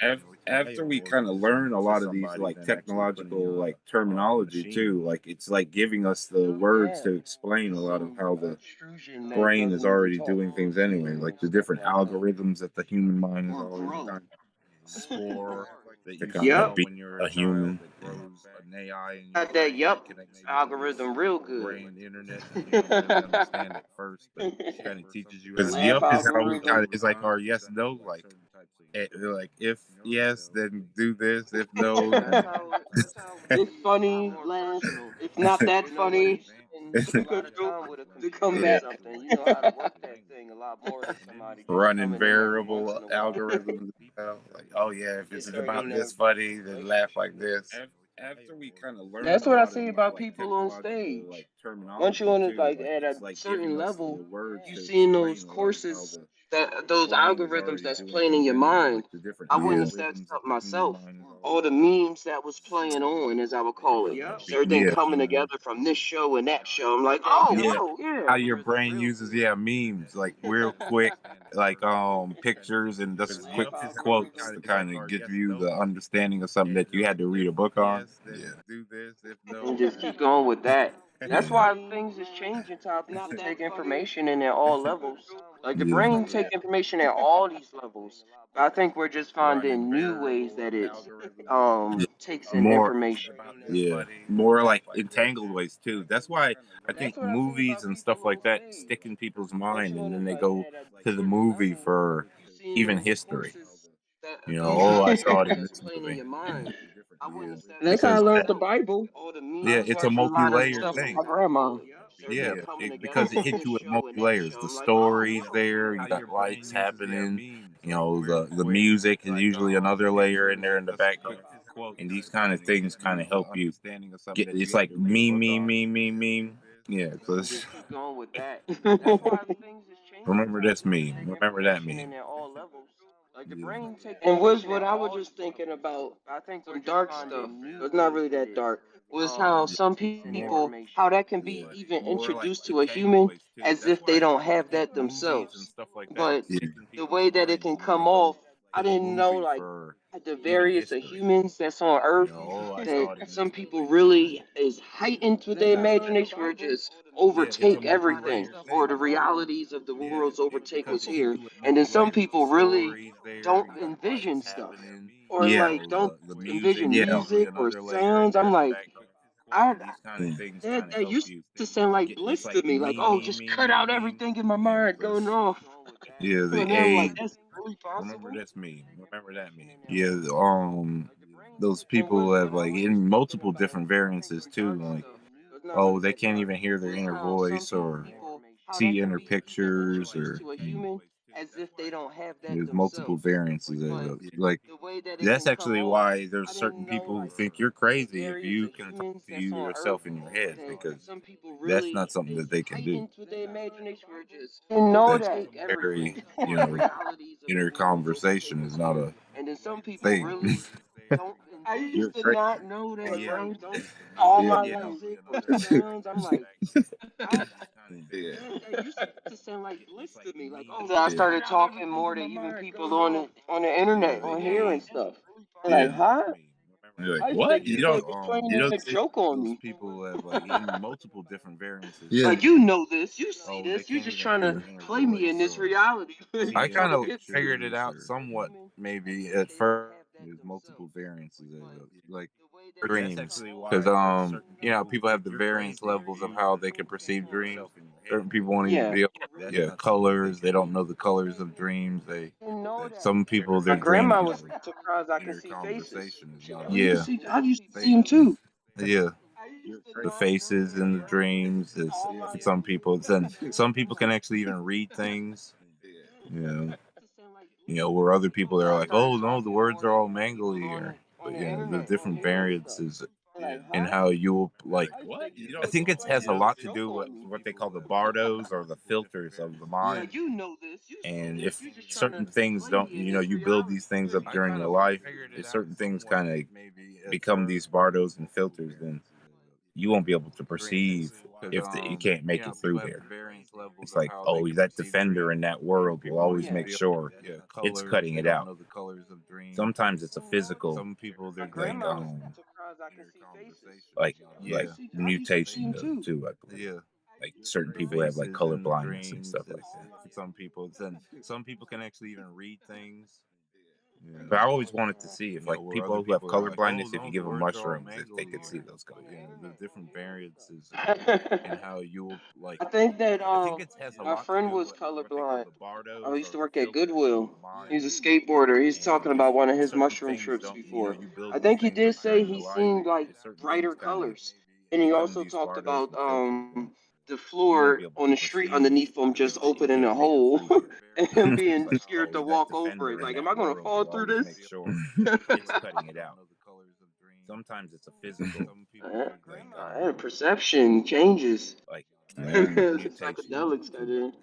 after we kind of learn a lot of these like technological like terminology too, like it's like giving us the words Yeah. to explain a There's lot of some how the extrusion that brain is doesn't even already talk doing or things anyway, feel like or the stuff different like that. algorithms that the human mind is Or already grow. trying to explore. to kind Yep. of be a human. Got that, yup, algorithm real good. Because Laugh yup is how we algorithm. kind of is like our yes no like if yes then do this, if no That's then how it. If funny, laugh. If not that funny, then go to yeah, combat something. You know how to work that thing a lot more than somebody just running coming in every once variable in a while. algorithms. Like oh yeah, if It it's turn about into. this funny, then laugh like this. That's what I say about people on stage. Once you on it, like at a certain level, you seeing those courses, that those algorithms that's playing in your mind. I Yeah, witnessed that stuff myself. All the memes that was playing on, as I would call it, Yep. just everything yeah, coming together from this show and that show. I'm like, oh, yeah. whoa, How yeah. your brain uses memes like real quick, like pictures and just quick Laugh quotes algorithm. to kind of give you the understanding of something that you had to read a book on. Yeah, And just keep going with that. That's yeah, why things is changing to how people take information in at all levels. Like the yeah. brain take information at all these levels. But I think we're just finding new ways that it Yeah. takes in More, information. yeah, more like entangled ways too. That's why I That's think what I say movies about and people stuff on like that stage. stick in people's Once mind, you're and on then it they like go at a to the certain movie level, for you seeing even those history. courses, that those Oh, I saw it in that's this playing in movie. your mind. I Yeah, witnessed that That's how I because stuff learned the myself. Bible. All the yeah, memes, it's a watching a lot of the multi-layered stuff with thing. my grandma. Yeah, Everything coming together because it from hits this you with show and multi that layers. show. The I'm like, oh, stories whoa, there, you got lights happening. The music is usually another layer in there in the background, and these kind of things kind of help you get. It's like meme. Yeah, and because just keep going with that. That's why things is changing to remember how this people meme. take Remember that information meme. in at all levels. Like the Yeah. brain take and was what I was just thinking about. I think some dark stuff. It's not really that dark. Was how some More. people how that can be Yeah. even introduced to a human as if they don't have that themselves. But Yeah. the way that it can come off, I didn't know like the various of humans that's on Earth that some people really is heightened with their imagination or just overtake everything or the realities of the worlds overtake what's here. And then some people really don't envision stuff or Yeah. like don't envision Yeah. music or sounds. I'm like, I Yeah. that used to sound like bliss to me. Like, oh, just cut out everything in my mind going off. Yeah. The And then I'm like, age. that's really possible. Yeah. Those people have like in multiple different variances too. Like, oh, they can't even hear their inner voice or see inner pictures or As if they don't have that there's multiple themselves. variances of But it. Like the way that it that's can come actually off, why there's I certain didn't know people who like think you're the crazy if various you of can talk humans to that's you on Earth yourself in your head that because some people that's really not something is that they can do. heightened with their imagination or just didn't know That's that everything very, or the realities of the inner worlds overtake conversation is what's not here. a And then some people thing. really don't I You're used to crazy. not know that, bro. All Yeah. my music or sounds, I'm like, I Yeah. that used to sound like bliss to me. Like, oh, I started talking more to even people on the internet The on here and age. stuff. They're like, Yeah. huh? You're like, I used to what? think You you don't might be playing you a don't think joke on those me. people have like in multiple different variances. Yeah. Like, you know this, you see this, you just trying to play me in this reality. I Try kind to of get to figured me. it out somewhat maybe at first. There's multiple variances of it, like dreams, because people have the variance levels of how they can perceive dreams. Certain people won't even Yeah. be able, yeah, colors. They don't know the colors of dreams. Didn't know that. Some people My their dreams grandma can was surprised I can see faces. She like, oh, you can yeah, see, I used to see him too. yeah, the faces in the dreams is for some people. Then some people can actually even read things. You know, where other people are like, oh no, the words are all mangly, or but the different variances in how you'll like. I think it has a lot to do with what they call the bardos or the filters of the mind. Like, you know this, you see And this, if you just trying certain to things play don't, me in this you build reality. these things up during your life, if certain things kind of become these bardos and filters, then you won't be able to perceive if you can't make it through there. It's like, oh, that defender in that world will always Yeah. make sure it's cutting it out. Sometimes it's a You know that. physical, My like grandma was surprised I can see faces. like She like, oh, you can see, I used to see mutation him too. too, I believe. Like certain people have like color blindness and stuff like that. Some people can actually even read things. But I always wanted to see if like people who have color blindness, if you give them mushrooms, if they could see those colors. The different variances and how you'll like. I think that I think it has a my lot to friend do was with what they call colorblind. the I bardos used to or work at filters in Goodwill. your mind. He's a skateboarder. He's And talking if about one of his certain mushroom things trips don't, before. you build I these think he things did that say turn the he light, seen like certain things brighter kind of colors, and he become also these talked bardos about and filters, and the you got to floor be able on to the street perceive underneath him if just you opening a can't make them hole, through here. and him It's being like, scared to oh, that walk over it. defender in Like, am that I gonna world fall will through always this? make sure it's cutting it out. Sometimes it's a physical, like Perception changes. like The mutation psychedelics to that where in.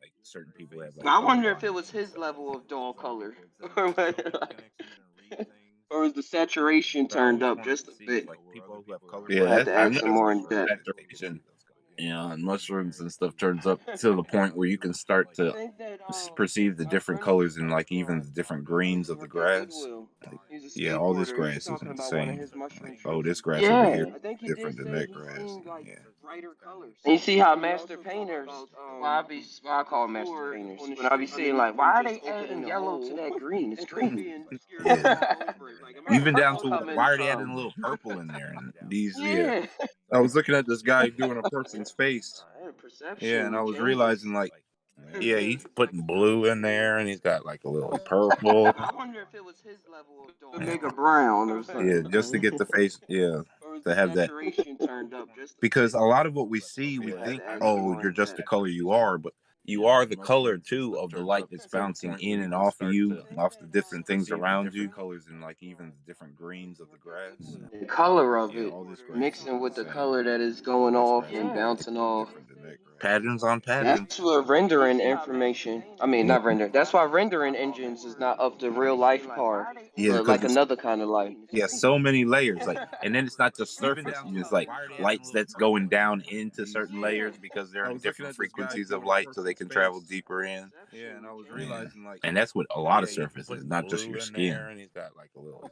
like certain people have But like I color wonder if it was blindness and his stuff like level that. of dull color, Like, or was the saturation but I turned always up wanted just to a see if bit? like people who have color I had blindness, to I've ask him noticed more like in depth. saturation, on mushrooms and stuff turns up to the point where you can start I to think that perceive the my different friend was colors and like even colorblind. the different I greens used to of the work at grass. Goodwill. Like, He's a yeah, all this skateboarder. He's grass talking isn't the about one of same. his mushroom Like, oh, trips this before. grass over here Yeah, is I think he did different than say that he grass. seen like Yeah. brighter colors. And you see how master painters, why I call them master painters, when I be saying like, why are they adding yellow to that green? It's green. Yeah. Even down I'll to come in why are they adding a some. little purple in there? And these, yeah. Yeah. I was looking at this guy doing a person's face. Yeah, and I Perception was changes. realizing like, yeah, he's putting blue in there, and he's got like a little purple. I wonder if it was his level of dull. Make a brown or Yeah, just to something. get the face. Yeah, Or was the to have that, saturation turned up just a because bit? a lot of what we see, we I had think, to ask him oh, more you're in just the depth. color you are, but you are the color too of the light that's bouncing in and off of you, off the different things around you. Colors and like even the different greens of the grass. The color of Yeah, it all this grass mixing isn't the with the same. color that is going This off grass and over here is bouncing off. different than that grass. Patterns on That's patterns. what rendering information. I mean, Yeah, not render. That's why rendering engines is not up to real life par, yeah, but because like it's, another kind of light. yeah, so many layers. Like, and then it's not just surface. It's like lights that's going down into certain Yeah. layers because they're in different frequencies of light, so they can travel deeper in. Perception Yeah, changes. and that's what a lot of surfaces, not just your skin.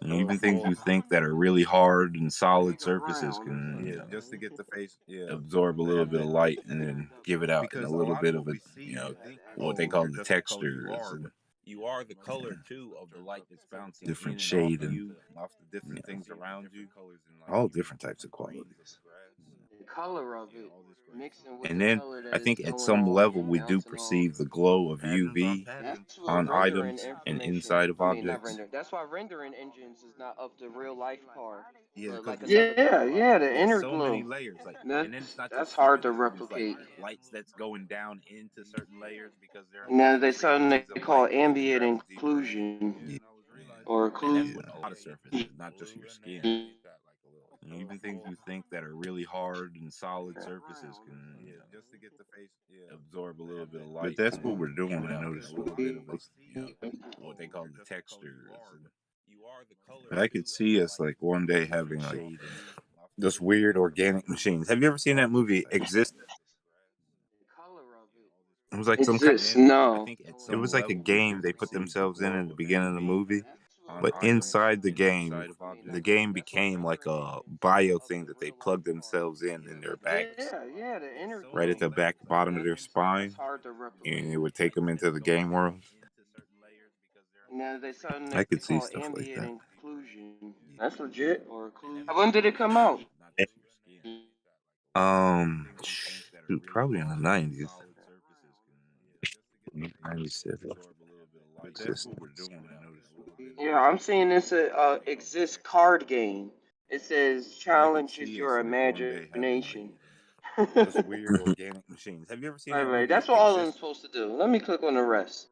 And even things you think that are really hard and solid Make a surfaces brown or can, something. absorb a little bit of light and then give it out in a little bit of a, I had to ask what him they more call in the depth. textures and different shade and all different types of qualities. The color of it mixing with And the then color I that is think at going some off level and we do bouncing off. perceive the glow of UV That's what on rendering items and information. inside of I mean, not objects. render. That's why rendering engines is not up to real life par, Yeah, but because like it's, another kind of light. Yeah, the yeah, inner so many glow. layers. Like, and then it's not That's just hard to surface. It's like replicate. lights that's going down into certain layers because they're in And then different there's something they frequencies of call light, so they can ambient travel deeper in. inclusion Yeah, or and that's occlusion. what a lot of surfaces, not just your skin. And even things you think that are really hard and solid surfaces can, absorb a little bit of light. But that's what we're doing. I noticed with most, what they call the textures. But I could see us like one day having like those weird organic machines. Have you ever seen that movie Exist? It was like some kind. Exists? No. It was like a game they put themselves in the beginning of the movie, but inside the game became like a bio thing that they plugged themselves in their backs, Yeah, the inner right at glow. the back bottom of their That's spine, hard to and it replicate. would take them into the game world. And then there's something I they could see call stuff like ambient that. inclusion. That's legit. Or occlusion. When did it come out? Shoot, probably in the 90s, 97. Existence. Yeah, I'm seeing this exist card game. It says But I could challenges see your us like one day having like imagination. those weird organic machines. Have you ever seen that Right. movie That's what all of them Exist? supposed to do. Let me click on the rest.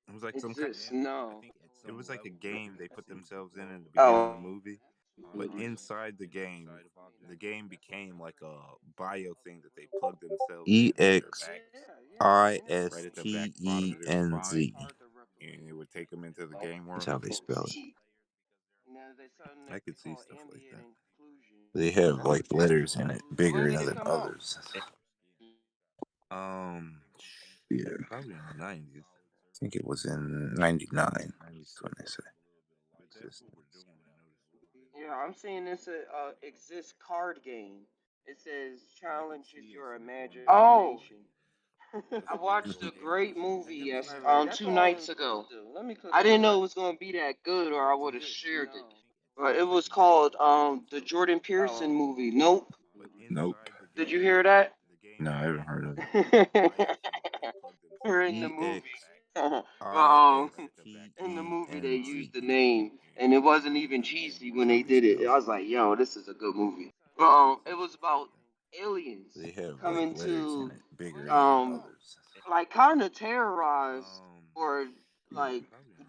It was like some kind. Exists. No. It was like a game they put themselves in the beginning of Oh. the movie, but inside the game became like a bio thing that they plugged themselves in their backs, right at the back bottom of their spine, and it would take them into the game That's world. how they spell it. I could see stuff like that. They have like letters in it bigger than others. Um, yeah, probably in the 90s. I think it was in 99. That's when they say existence. Yeah, I'm seeing this exist card game. It says challenges your imagination. Oh. I watched a great movie 2 nights ago. I didn't know it was gonna be that good, or I would have shared it. But it was called the Jordan Pearson movie. Nope. Nope. Did you hear that? No, I haven't heard of it. We're in the E movie. X But I S T in the E movie they N T. used the name, and it wasn't even cheesy when they did it. I was like, yo, this is a good movie. But it was about aliens They have like coming letters in to it bigger than um others. like kind of terrorize or like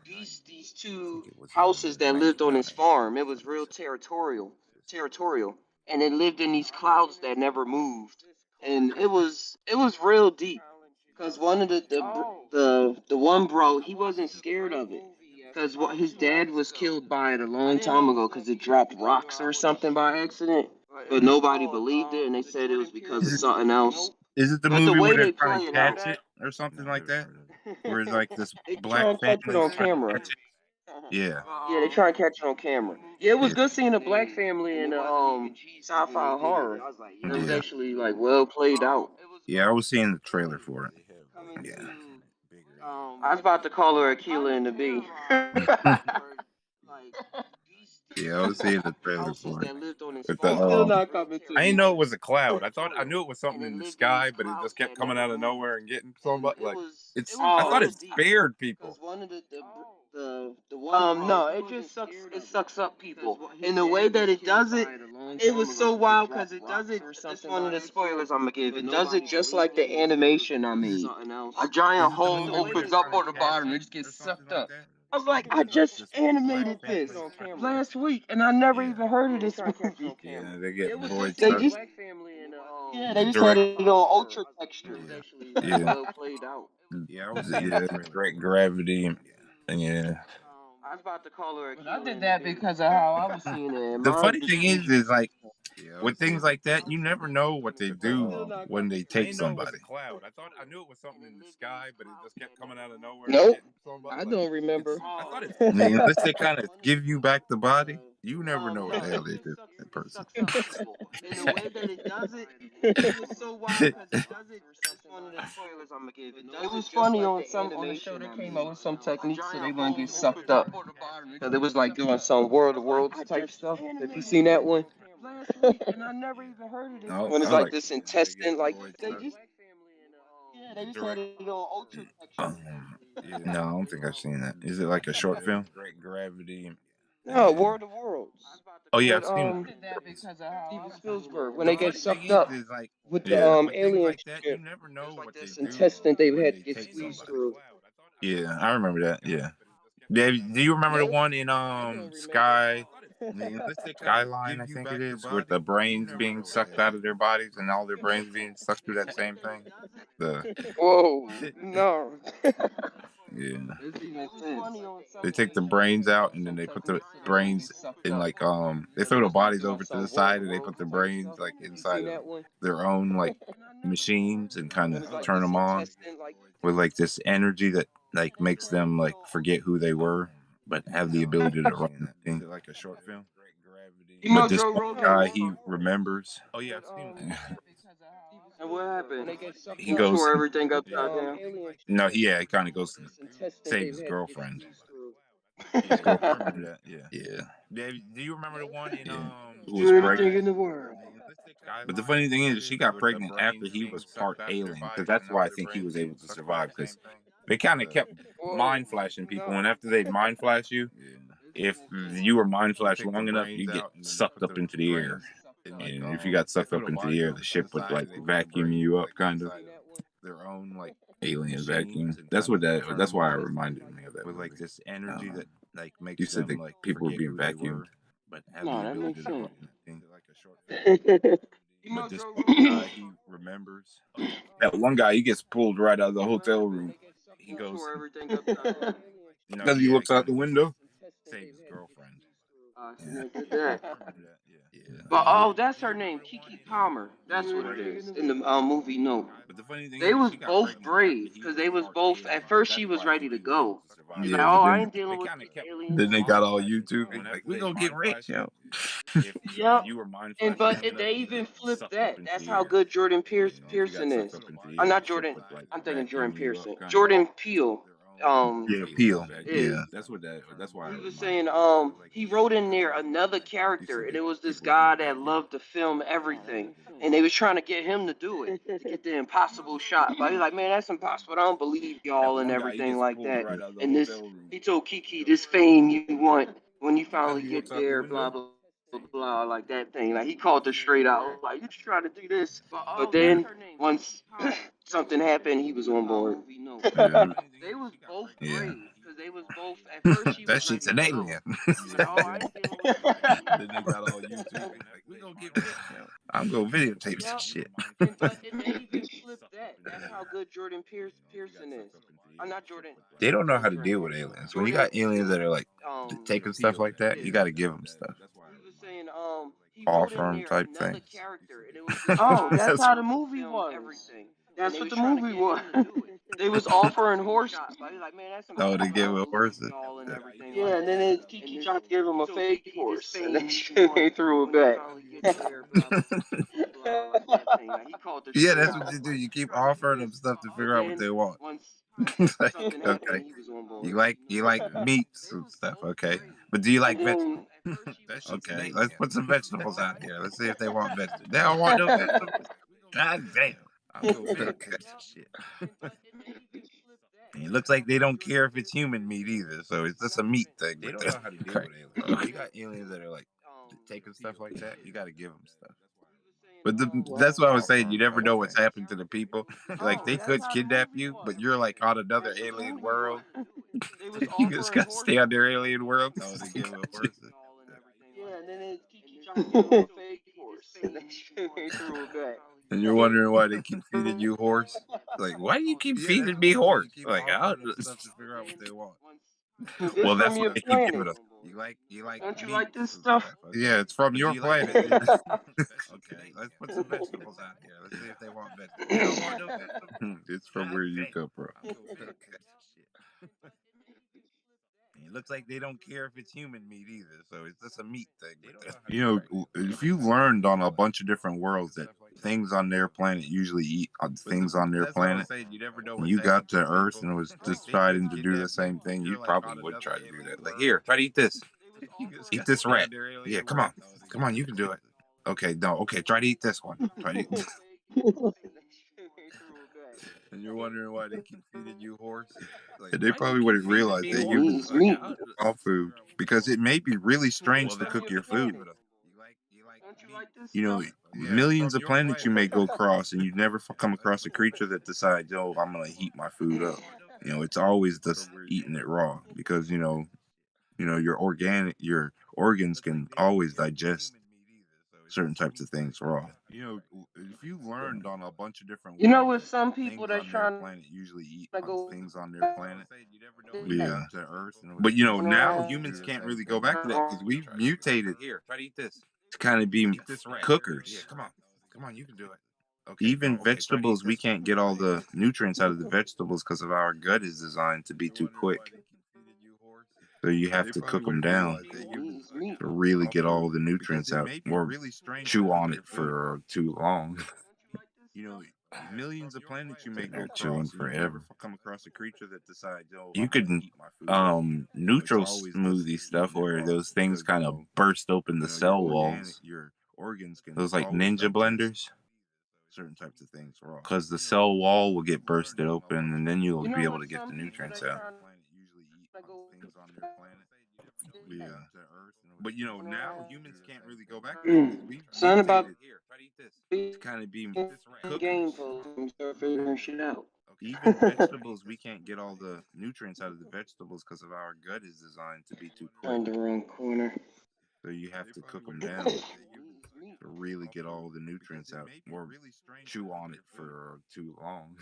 these I two think it was houses that lived on 99 this farm. It for was real this. territorial, and it lived in these clouds that never moved, and it was real deep. Cause one of the one bro, he wasn't scared of it. Cause what his dad was killed by it a long time ago. Cause it dropped rocks or something by accident. But nobody believed it, and they said it was because of Is it something else. is it the But the movie where way they're they trying play to it out, catch it or no, something I like haven't that? heard of Where it's like this it. They black try and catch it family's on trying to camera. catch it? Yeah. Yeah, they try and catch it on camera. Yeah, it was Yeah. good seeing a black family in a sci-fi horror. It was Yeah. actually like well played out. Yeah, I was seeing the trailer for it. Yeah. I was about to call her Aquila and the Bee. Yeah, I was seeing the trailer for it. With It's the still not coming to I me. didn't know it was a cloud. I knew it was something in the sky, but it just kept coming out of nowhere and getting somebody like I thought it spared people. Because one of the one no, it just sucks up people. And the way that it does it, it was so wild because it does it. It's one of the spoilers I'm gonna give. It does it just like the animation I made. A Is giant it the hole movie where they're opens up trying to on the catch bottom. it It just or gets something sucked like up. that? I was like, Where I it's like just this black animated this family trying to last week, and I never Yeah. even heard of this movie. Yeah, they get void They sucked. just yeah, they The just had direct it on ultra texture. It was Yeah. actually like Yeah. well played out. Yeah, direct gravity. Yeah. I was about to call her. But I did that because of how I was seeing it. And The mine funny just thing visual. is like with things like that, you never know what they do when they I take didn't know it was somebody. a cloud. I knew it was something in the sky, but it just kept coming out of nowhere and Nope. getting somebody. I don't remember. I mean, unless they kind of give you back the body, you never know what the hell they did to that It person. sucks up people. And the way that it does it, it was so wild because it does it. It's one of the spoilers I'm gonna give. It was funny on the show. They came up with some techniques so they wouldn't get sucked up. Cause it was like doing some World of Worlds type stuff. Have you seen that one? Last week, and I never even heard of this. No, When it's I like like this intestine, like they stuff. just yeah, they just had Direct. it on ultra texture. No, I don't think I've seen that. Is it like a short film? Great gravity. No, World of Worlds. Oh yeah, With I've seen. Steven Spielberg when The they get funny thing sucked up is like with the yeah, alien you ship. never know Like what they this do intestine they when had they to get take squeezed somebody. through. Yeah, I remember that. Yeah. Do you remember the Nope. one in Sky? Skyline, I think it is, with the brains being sucked out of their bodies and all their brains being sucked through that same thing. The Whoa, no. yeah, This even sense. they take the brains out and then they put the brains in like they throw the bodies over to the side and they put the brains like inside of their own like machines and kind of turn them on with like this energy that like makes them like forget who they were but have the ability to run anything. You But know this Joe one Rogan guy, one he remembers. with and what happened? He He goes, tore everything upside down. no, yeah, he kind of goes to This intestine save they his had to get girlfriend. squeezed through. His girlfriend, yeah, yeah, who was Do everything pregnant. in the world. But the funny thing is, she got pregnant after he was part alien, because that's why I think he was able to survive. Because they kind of kept Whoa, mind flashing people, and no. after they mind flash you, if you were mind flashed long enough, you get sucked up into the air. And if you got sucked up into the air, the ship would like vacuum you up, kind of alien vacuum. That's why I reminded me of that movie. Um, you said that people were being vacuumed. No, that makes sense. But this one guy, he remembers. That one guy, he gets pulled right out of the hotel room. He He goes, tore everything upside down. because he looks out the window. Shouldn't have did that. But oh, that's her name, Kiki Palmer. That's what it is in the movie. No, But the funny thing they is, was she got both pregnant after brave he because was they was part both. At alien. first, she That's was why I ready think to he was able go. to survive. She's like, Yeah, "Oh, but I then ain't dealing they with kind of this kept. alien Then they got all bullshit." YouTube and like, we gonna get rich, yo. If Yep. you were mind And flaying, but you end up they getting even flipped sucked up that. into That's the how air. good Jordan If you got Pearson sucked is. up into the I'm air, not the ship Jordan. would like I'm thinking Jordan vacuum you up, Pearson. kind of. Jordan Peele. Yeah, peel. Yeah, Is that's what that. That's why I he was remind saying you. he wrote in there another You character, said and that it was this people get guy that vacuumed. loved to film everything, and they was trying to get him to do it to get the impossible shot. But he's like, man, that's impossible. I don't believe That y'all and one guy, he everything gets like pulled that. right out of the And this, hotel room. he told Kiki, this fame you want when you As finally he get looks out the there, blah window. blah blah, like that thing. Like he called her straight out, like you trying to do this. But then once something happened, he was on board. Yeah, They was both yeah. brave because they was both. At first, she That was shit's ready to an go. alien. She's like, "Oh, I ain't dealing with this Then alien they got all bullshit." YouTube and like, we gonna get rich, yo. I'm gonna videotape this Yep. shit. And but they even flipped that. That's how good Jordan Pearson is. I'm not Jordan. They don't know how to Jordan deal with Pearson. aliens. When you Jordan got aliens Peele. that are like taking stuff like that, you Is got to give them stuff. he was saying he wrote Offer in them there type another things. character, and it was this oh, guy That's that's how the movie was. Everything. That's what the movie was. They was offering horses. But he's like, man, that's oh, they impossible. I give don't a believe horse. y'all and everything. Yeah, and then Kiki tried to give him a fake horse, and then he threw it back. Blah, like that thing. Like he called her Yeah, straight that's out. what you do. Like You you keep trying to do offering them this. stuff to But figure out what then they want. once Like, something happened, okay, he was on board. you like meats and stuff. Okay, but do you And like vegetables? then Okay, let's put some vegetables out here. Let's see if they want vegetables. They don't want no vegetables. God damn. I'm going okay. Shit. And it looks like they don't care if it's human meat either, so it's just a meat thing. They don't know how to deal with aliens. Okay. You got aliens that are like taking stuff like that. You got to give them stuff. But that's what I was saying. You never know what's happened to the people. Like they could kidnap you, but you're like on another alien world. You just gotta stay on their alien world. Oh, they give them horses. yeah, and then Kiki tried to give him a fake horse, and then he threw it back. And you're wondering why they keep feeding you horse. Like, why do you keep feeding me horse? Like, I don't stuff to figure out what they want. This Well, from that's what your they keep planet. giving us. You like Don't you meats like this and stuff? stuff. Okay? Yeah, it's from your planet. Okay, let's put some vegetables out here. Let's see if they want vegetables. They don't want no vegetables. It's from where you come from. Okay. And it looks like they don't care if it's human meat either, so it's just a meat thing. If you learned on a bunch of different worlds that things on their planet usually eat things on their planet, and you got to Earth and was just trying to do the same thing, you probably would try to do that. Like, here, try to eat this. Eat this rat. Yeah, come on, you can do it. Okay, no, okay, try to eat this one. Try to eat. And you're wondering why they keep feeding you horse. And they probably wouldn't realize that humans It's like meat. all food because it may be really strange to From cook your your food. planet. Don't you like this You know, stuff? millions of planets you may go across, and you never come across a creature that decides, "Oh, I'm gonna heat my food up." It's always just eating it raw because your organs can always digest certain types of things raw. If you learned on a bunch of different You know, worlds with that some people things that's on their trying planet usually eat to on go things on their planet, that, yeah. But now around, humans can't really go back to that because we've mutated to kind of be cookers. Come on, you can do it. Even vegetables, we can't get all the nutrients out of the vegetables because of our gut is designed to be too quick. So you have to cook them down it's meat. to really get all the nutrients out or chew on it for too long. Millions of planets you may go chewing forever. Come across a creature that decides, oh, you could neutral smoothie stuff where those things kind of burst open the cell walls. Those like ninja blenders, certain types of things raw. Because the cell wall will get bursted open, and then you'll You be know, able with to get some the people nutrients that's out. trying to go Yeah. But now around. humans can't really go back to that because we've Son about mutated to kind of be game cookers. post and start figuring shit out. Even vegetables, we can't get all the nutrients out of the vegetables because of our gut is designed to be too Turned quick. the wrong corner. So you have to cook them down to really get all the nutrients out or chew on it for too long.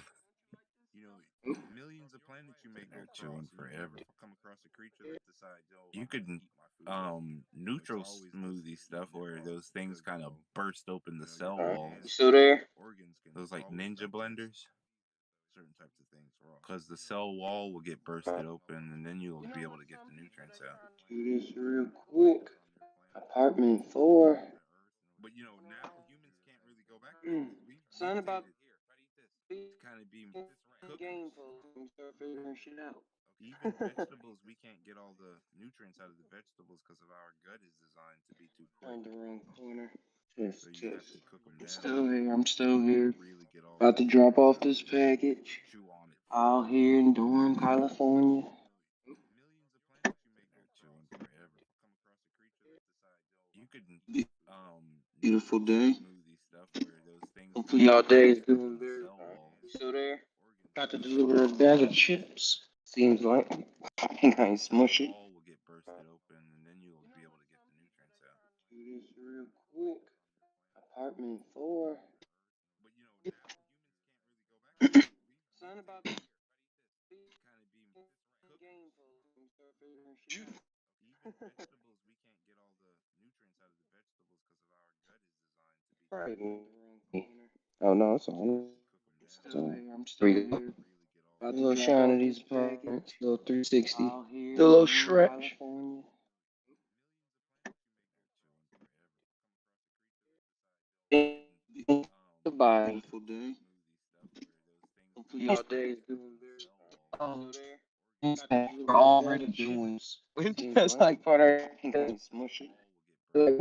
Millions of planets you may go chilling forever. You could neutral smoothie stuff where those things kind of burst open the cell walls. You still there? Those like ninja blenders. Because the cell wall will get bursted open and then you'll be able to get the nutrients out. Do this real quick. Apartment 4. But now humans can't really go back there because we've Son about dictated to kind of be cookers. game for we start figuring shit out. Even vegetables, we can't get all the nutrients out of the vegetables because of our gut is designed to be too quick. Turned the wrong corner. Test, So you have test. to cook them I'm down. still here. I'm still here. Really get all About to drop off this package. chew on it. Out here in Durham, California. Millions of planets you may go chilling forever. You could Beautiful day. smoothie stuff where those things Hopefully y'all day is doing the better. cell wall. You still there? Got to deliver a bag of chips. Seems like. I think I ain't smush it. Wall will get bursted open and then you'll be able to get the nutrients out. Do this real quick. Apartment 4. But now humans can't really go back there. Son about Kind of be game cookers. for we start figuring shit out. Even vegetables, we can't get all the nutrients out of the vegetables because of our gut is designed to be Right. too quick. Oh no, it's on. Still here. I'm still here. About to little shine of these apartments. Little 360. The little stretch. Goodbye. Day. Hopefully y'all day is doing better. Oh, we're already doing. That's like part of everything. Smush it. Like,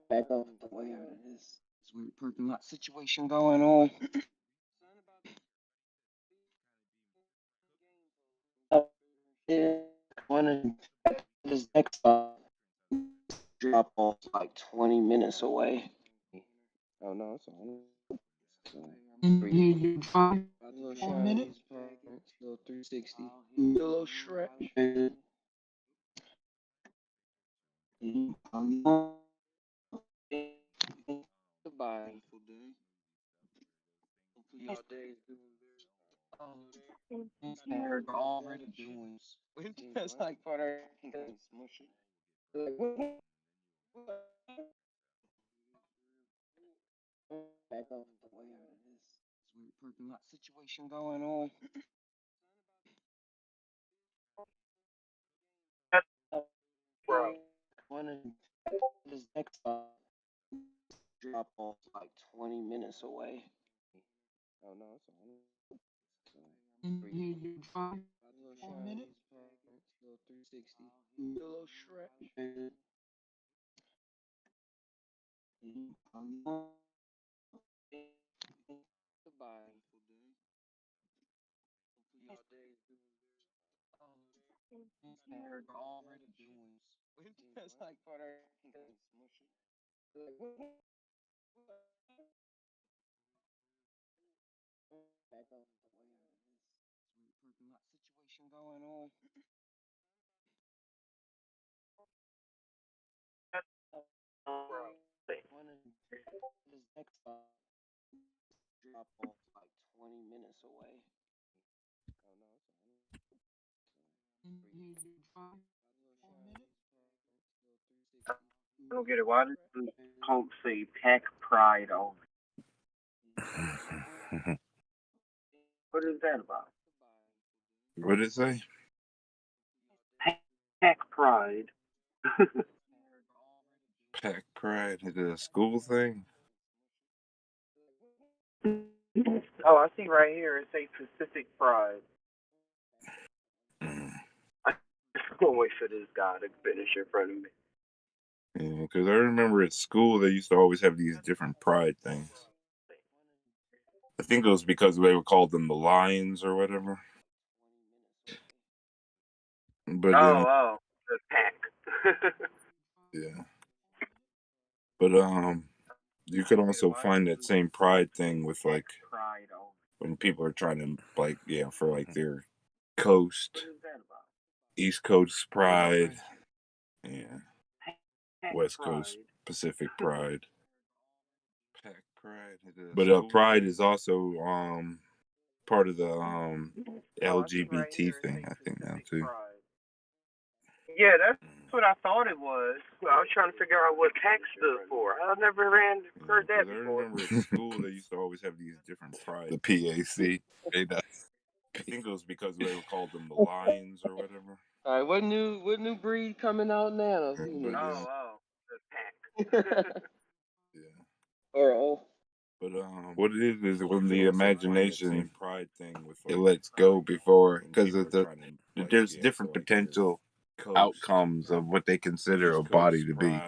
back up the way out of this. This weird parking lot situation going on. One of this next stop drop off like 20 minutes away. Oh no, it's on. You find a little shine, little 360, a little stretch. Goodbye. Hopefully y'all day is doing better. We're already doing. That's like part of everything. Smush it. Like, back up the way out of this. This weird parking lot situation going on. One of this next stop drop off like 20 minutes away. Oh no, it's on. You find a little shine, little 360, a little stretch. Goodbye. Y'all day is doing better. We're already doing. That's like part of everything. Smush it. Like, back up the way out of this. This weird parking lot situation going on. One of this next stop drop off like 20 minutes away. Oh no, it's on. You find I don't get it. Why does the Pope say pack pride only? What is that about? What did it say? Pack pride. Pack pride. Is it a school thing? Oh, I see right here. It says Pacific Pride. Mm. I'm gonna wait for this guy to finish in front of me. Yeah, because I remember at school they used to always have these different pride things. I think it was because they would call them the Lions or whatever. But Oh, the pack. yeah. But you could also find that same pride thing with like Pride only. when people are trying to like for like their coast, What is that about? East Coast pride, yeah, Pack West pride. Coast Pacific pride. Pack pride. But Pride is also part of the LGBT thing, I think now too. Yeah, that's what I thought it was. I was trying to figure out what PAC stood for. I never heard that I before. remember at school they used to always have these different pride. The PAC. I think it was because they were called them the Lions or whatever. All right, what new breed coming out now? But The PAC. yeah. Or oh, But what it is when the imagination pride thing with it lets go before because of there's different potential outcomes of what they consider a body to be,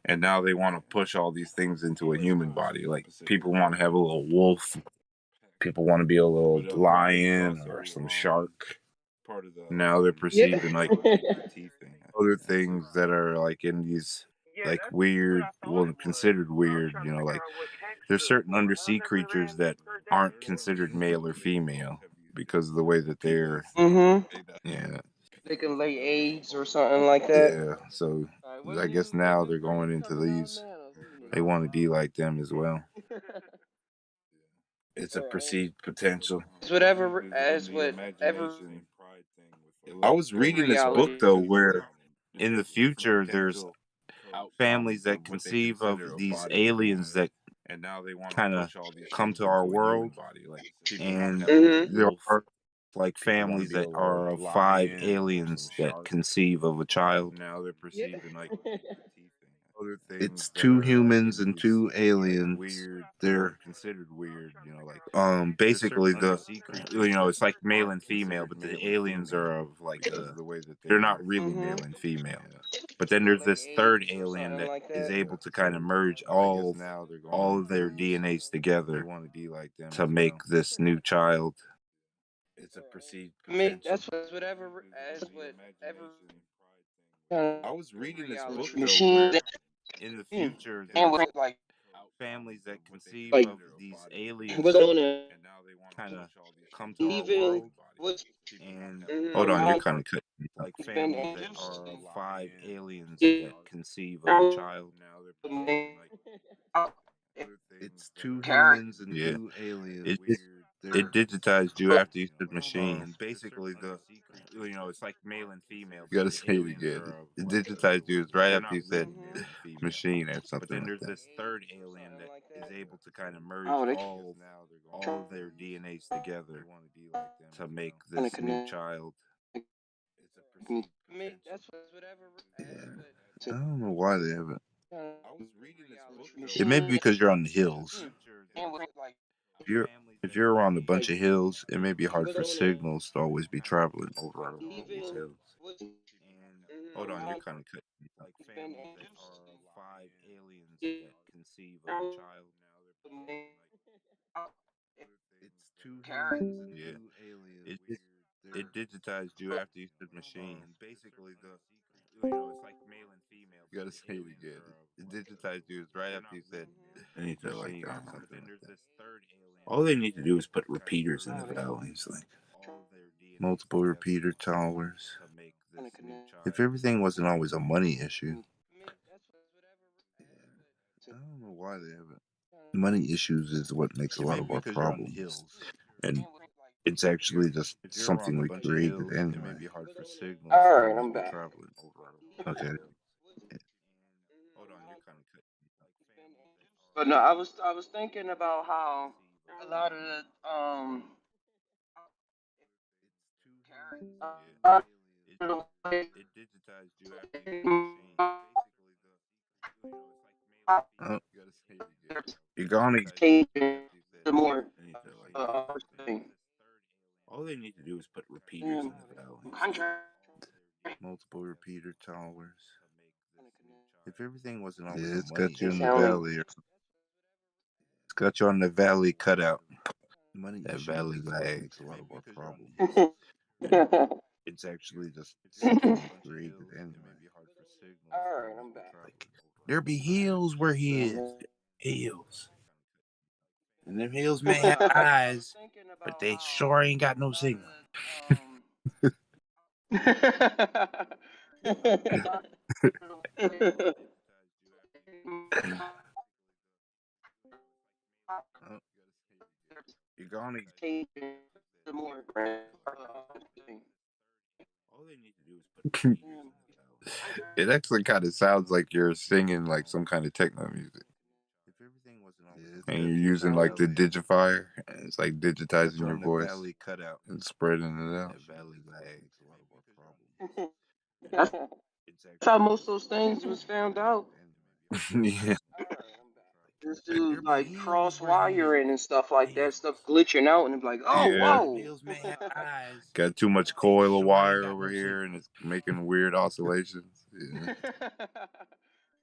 and now they want to push all these things into a human body. Like people want to have a little wolf, people want to be a little lion or some shark. Now they're yeah. perceiving like other things that are like in these Yeah, like that's what weird, I thought well, it was. considered I was weird, trying you to know, figure like out what PAC there's stood certain for. I undersea never creatures that heard that aren't before. considered male or female because of the way that they're, Mhm. yeah, They can lay eggs or something like that. yeah. So All right, I guess what now new they're going breed into coming out these. now? They want to be like them as well. It's a Or oh, perceived potential. as whatever I was reading this book reality. though where in the future there's families that conceive of these aliens that kind of come to our world, and Mhm. there are like families that are of 5 aliens that conceive of a child. Now they're Yeah. perceiving like other things. It's 2 humans and 2 aliens. They're considered weird, you know, like basically it's like male and female, but the aliens are of like they're not really Mhm. male and female. But then there's Lay this third eggs or alien something that like is that. able to kind of merge all of their DNAs together to make this new child. It's a perceived I mean, potential. as whatever kind I was reading this book of though machine where in the mm, future and there's we're like families that conceive like of these aliens what's that on a kind of come to our even world, what's and hold on, you're around kind of cutting me off. has been Families that angels. are 5 aliens Yeah, that conceive of a around child. the main out It's two character. humans and 2 aliens. It digitized you after you said machine. Basically, it's like male and female. You gotta say it again. It digitized you right after you said machine or something. But then there's this third alien that is able to kind of merge Oh, they all of their DNAs together to make trying to this new connect child. It's a me. perceived I mean, potential. that's whatever Yeah. to I don't know why they haven't. kind I was reading this book of though. It may be machine. because you're on the hills. Mm, and we're like If you're around a bunch like of hills, it may be hard what's for on a signals to always be traveling over all these even hills. what's And hold on, you're around kind of cutting me off. has been angels. 5 aliens Yeah, that conceive of a around child. the main out It's two character. humans and 2 aliens. It digitized you after you said machine. Basically, it's like male and female. You gotta say it again. It digitized you right after you said I need to like that. Something like that. All they need to do is put repeaters in Oh, the they valleys, like trying multiple repeater towers. to connect If everything wasn't always a money issue, me. I mean, that's I whatever don't know why they haven't. kind Money issues is what makes a lot of our problems, and it's actually just something we created anyway. of. All right, I'm back. Okay. But no, I was thinking about how a lot of the a lot of the ways Oh, you're gone again. changing the more thing. All they need to do is put repeaters Um, in the valleys, like contract. multiple repeater towers. If everything wasn't always Yeah, a it's money got you in the issue, valley. it's got you on the valley cutout. Money That issues valley is what lag. makes a lot of our problems. And it's actually just something we created anyway. All right, I'm back. Like there be hills where he Yeah, is. man. Hills. And them hills may But have no, I was eyes, thinking but about they how sure ain't got a no lot signal. of the You're gonna. changing the more thing. It actually kind of sounds like you're singing like some kind of techno music, and you're using like the digifier, and it's like digitizing your voice and spreading it out. That's how most of those things was found out. Yeah, This dude like cross wiring and stuff like that, stuff glitching out, and it's like, oh, yeah. whoa. Got too much coil of wire over here, and it's making weird oscillations. Yeah.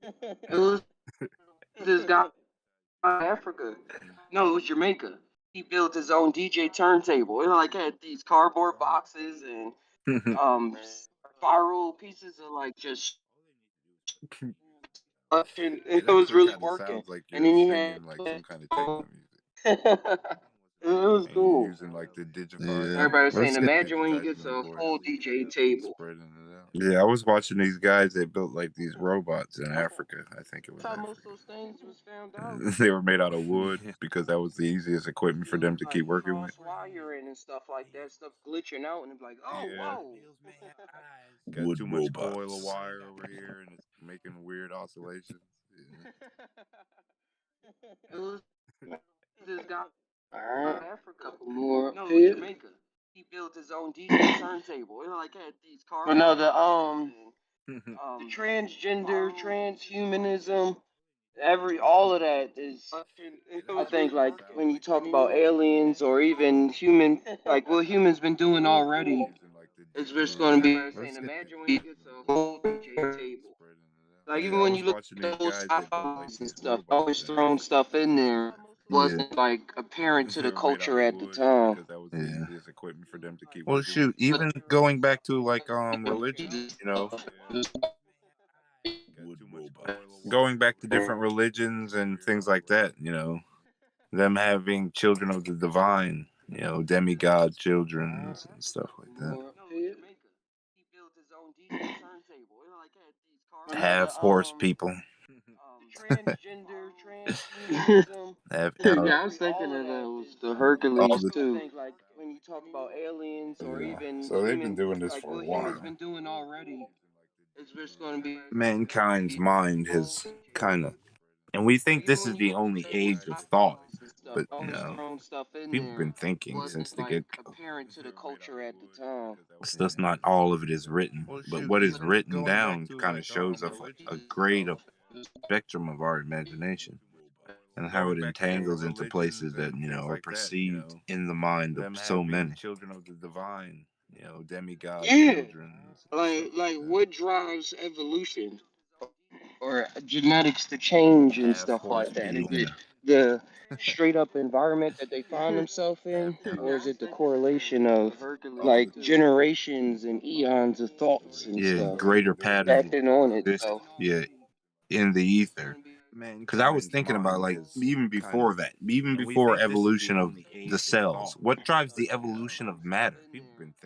It was this guy in Africa. No, it was Jamaica. He built his own DJ turntable. It like had these cardboard boxes and spiral pieces of like just and It it was actually really kind of working. sounds like And you're then he had singing like some kind of techno music, it was and you're cool. using like the digifier. Yeah, Everybody was saying, let's get imagine when he digitizing gets your a voice full DJ and table. spreading it out. Yeah, I was watching these guys. They built like these robots in Africa. I think it was That's how most of Africa. those things was found out. They were made out of wood because that was the easiest This equipment for them dude to keep like working with. cross wiring and stuff like that, stuff glitching out, and it's like, oh, Yeah. whoa. Got too much coil of wire over here, and it's making weird oscillations. Yeah. It was this guy in Africa. Couple more. No, it was Jamaica. He built his own DJ turntable. It like had these cars. But no, the transgender, transhumanism, all of that is. I think like when you talk about aliens or even human, like what humans been doing already, it's just going to be. Let's get Imagine when you get a whole DJ table. Like even Yeah, I when was you look watching at the these old guys. They built sci-fi like movies and these stuff, robots always in throwing Africa. stuff in there Yeah, wasn't like apparent to they the were made out culture of at the wood time. because that was the easiest equipment for them to keep well, working shoot, with. Even going back to like religions, going back to different religions and things like that, them having children of the divine, demigod children and stuff like that. He built his own DJ turntable. It like had these cars. Half horse people. Transgender, transhumanism. Have Yeah, I was thinking of those, the all Hercules the too. I think like when you talk about aliens or yeah. even So they've been human, doing this like for a what humans while. been doing already, it's just going to be. Mankind's mind has kind of, and we Like think even this when is you the look only at the old age of sci-fi thought, movies and stuff, but always throwing stuff in people have there been thinking wasn't since the like get go. apparent to the culture at the time. Stuff's not all of it is written, but what is written down kind of shows us a great spectrum of our imagination and how it entangles into places that are perceived in the mind of so many children of the divine, demigod Yeah, children and stuff like like that. what drives evolution or genetics to change and Half stuff horse like that? Is people, it the straight up environment that they find themselves half in, or is elves. it the correlation of like generations and eons of thoughts and Yeah, stuff greater patterns acting on exist. itself? Yeah, in the ether. Because I was thinking about like even before that, even before evolution of the cells, what drives the evolution of matter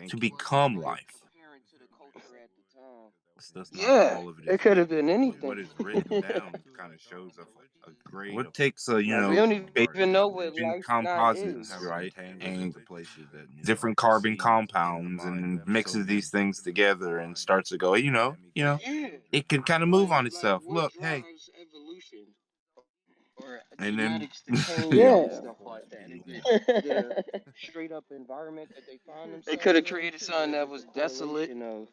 to become life? Apparent to the culture at the time. That's not Yeah, all of it it is could have written, been but anything. what is written down kind of shows us a great. What takes Like we don't even know what in life not composites, is. right? And different carbon compounds and mixes these things together and starts to go, Yeah, it can kind of move on like itself. what Look, hey, drives evolution or and then genetics to change and yeah, stuff like that? Is it the straight up environment that they find themselves? They could have created something that was desolate of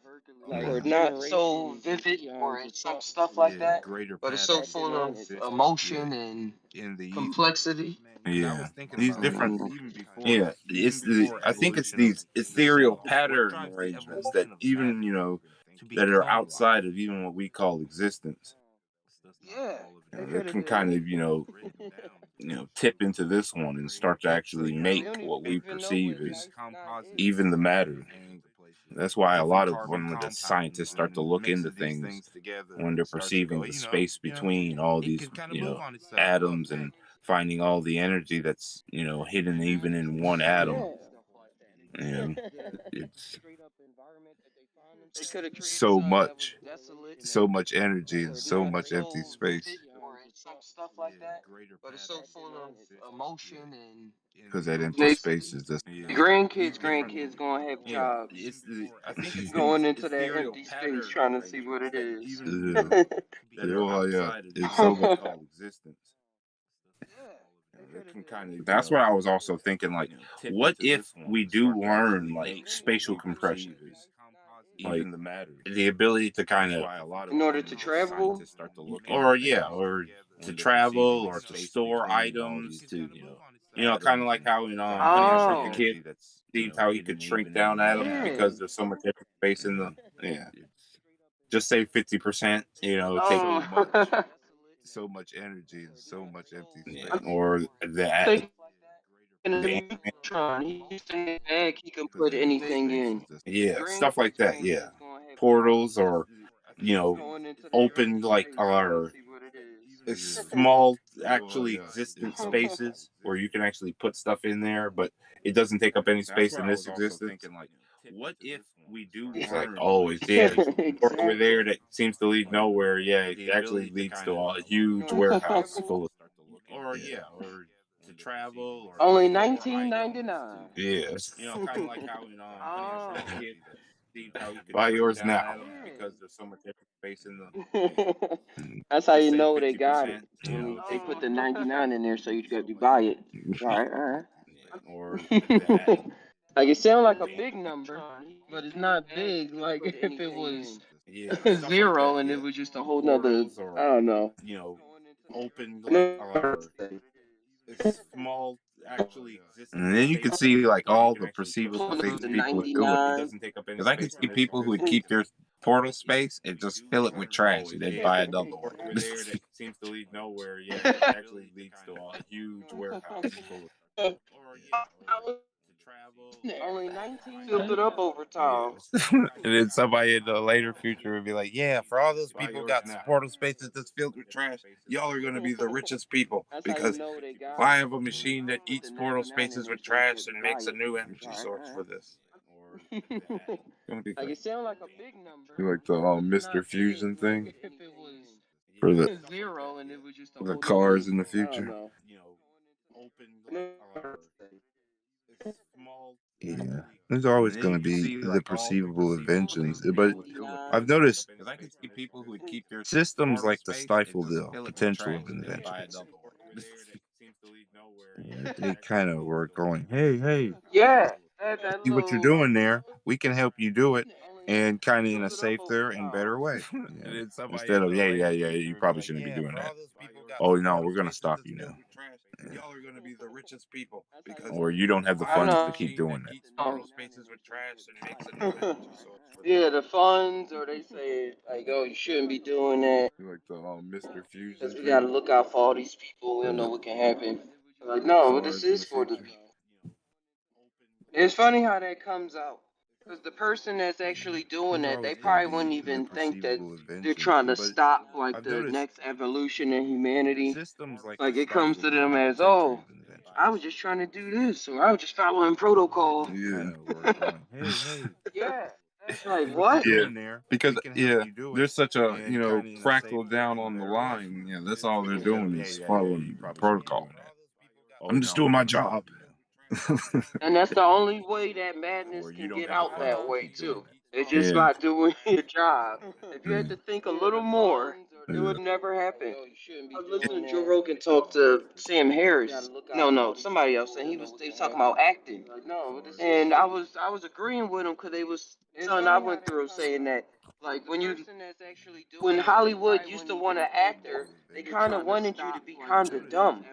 or not so vivid or some stuff like yeah, that, greater but it's so patterns full of exist. Yeah, emotion and in the ether. complexity. Yeah, these different. Mm. Yeah, I think it's these ethereal pattern arrangements that even that are outside of even what we call existence. Yeah, it could That have can been kind of anything. tip into this one and start to actually Like we make don't what we even know perceive what as life not is. even the matter. That's why a lot of when the scientists start to look into things, when they're perceiving the space between all these, atoms and finding all the energy that's, hidden even in one atom, Yeah. and it's Straight up environment that they find themselves. They could have created so something that was much, desolate so much energy and or so not much empty so vivid space. or some stuff like that, but it's so full of emotion and because that empty makes space is just grandkids gonna have yeah. jobs I think it's going these into that ethereal empty space pattern trying to see what arrangements it that is. even that are outside of it's so much called existence. It can kind of. That's what I was also thinking. Like, what if we do learn like spatial compression, like the ability to kind of, In order to travel, or yeah, or to travel, or to store items, to kind of like how in Honey I Shrunk the oh Kid, Steve, how he could shrink down atoms yeah, because there's so much empty space in the yeah. Just say 50%. Take oh, so much energy and so much empty I'm space, or that thinking of the Neutron. He used to have a bag he can put anything in. yeah, stuff like that. Yeah, portals or you know Going into that open empty like space trying to our see what it small actually existent spaces where you can actually put stuff in there, but it doesn't take up any space in this existence. What if we do is. like always, yeah, or over Exactly. there that seems to lead nowhere. Yeah, it actually leads to a huge warehouse full of yeah, or to travel or to Only store 19.99. yes. Kind of like how in Honey I Shrunk the Oh. Kid, Steve, how he could buy yours now Yeah. because there's so much extra space in the That's how just you say know they got it. 50%. When they put the 99 in there, so you got to buy it. All right, all Or right. Like it sounds like a big number, but it's not big. Like if it was yeah, stuff like zero that. and it Yeah, was just a whole nother. portals I or don't know. open I like know what to our say. small actually existent. And then you can see like all the perceivable Put things the people would do with it. 99. Because I could see people who would keep their portal space and just fill it with trash and then buy another one. Over there that seems to lead nowhere. Yeah, it actually leads to a huge warehouse full of to travel or Only 19 filled it up over time. yes. And then somebody in the later future would be like, yeah, for all those people who got portal spaces that's filled with trash, y'all are going to be the richest people That's how you because know they if got I it. have a machine that Put the eats portal 99 in spaces there with so you trash got to and buy makes a it. new energy All source for right, this. all right. It's going to be Like great. it sounds like a big number, You like the but it's Mr. not big. Fusion Like thing if it was for the zero and it was just a the whole nother. cars in the I don't future. know. Open I like know what to our say. small yeah. There's always going to be the perceivable inventions, but I've 99. noticed systems like to stifle the potential of inventions. Yeah, they kind of were going, hey, Yeah, that see what you're little. doing there. We can help you do it, and kind of in Build a it up over safer and time. better way. Yeah. Instead of yeah, you probably shouldn't be doing that. Oh no, we're gonna stop you now. Yeah. Or you don't have the I funds to know. keep doing that. Yeah, the funds, or they say like, oh, you shouldn't be doing that You like the Mr. because Fusion we got to thing look out for all these people. We for don't know what can happen. Like, the no, this cars in is the for the future. people. It's funny how that comes out. Because the person that's actually doing There's that, they always going to probably be wouldn't the even think that perceivable they're inventions, trying to but stop like I've the noticed next evolution in humanity. systems like to Like it comes stifle to the them as, potential oh, of I inventions. was just trying to do this, or I was just following protocol. Yeah. Kind of were going, hey, Yeah, like see what you're what? doing there. Because yeah, there's such a fractal down on the line. Yeah, that's all they're doing is following protocol. I'm just doing my job. And that's the only way that madness can get out that way too. It's just Yeah. by doing your job. If you had Yeah. to think a little more, it Yeah. would never happen. I was listening to Joe Rogan talk to Sam Harris. No, somebody else, and they was talking about acting. And I was agreeing with him because they was something I went through saying that like when Hollywood used to want an actor, they kind of wanted you to be kind of dumb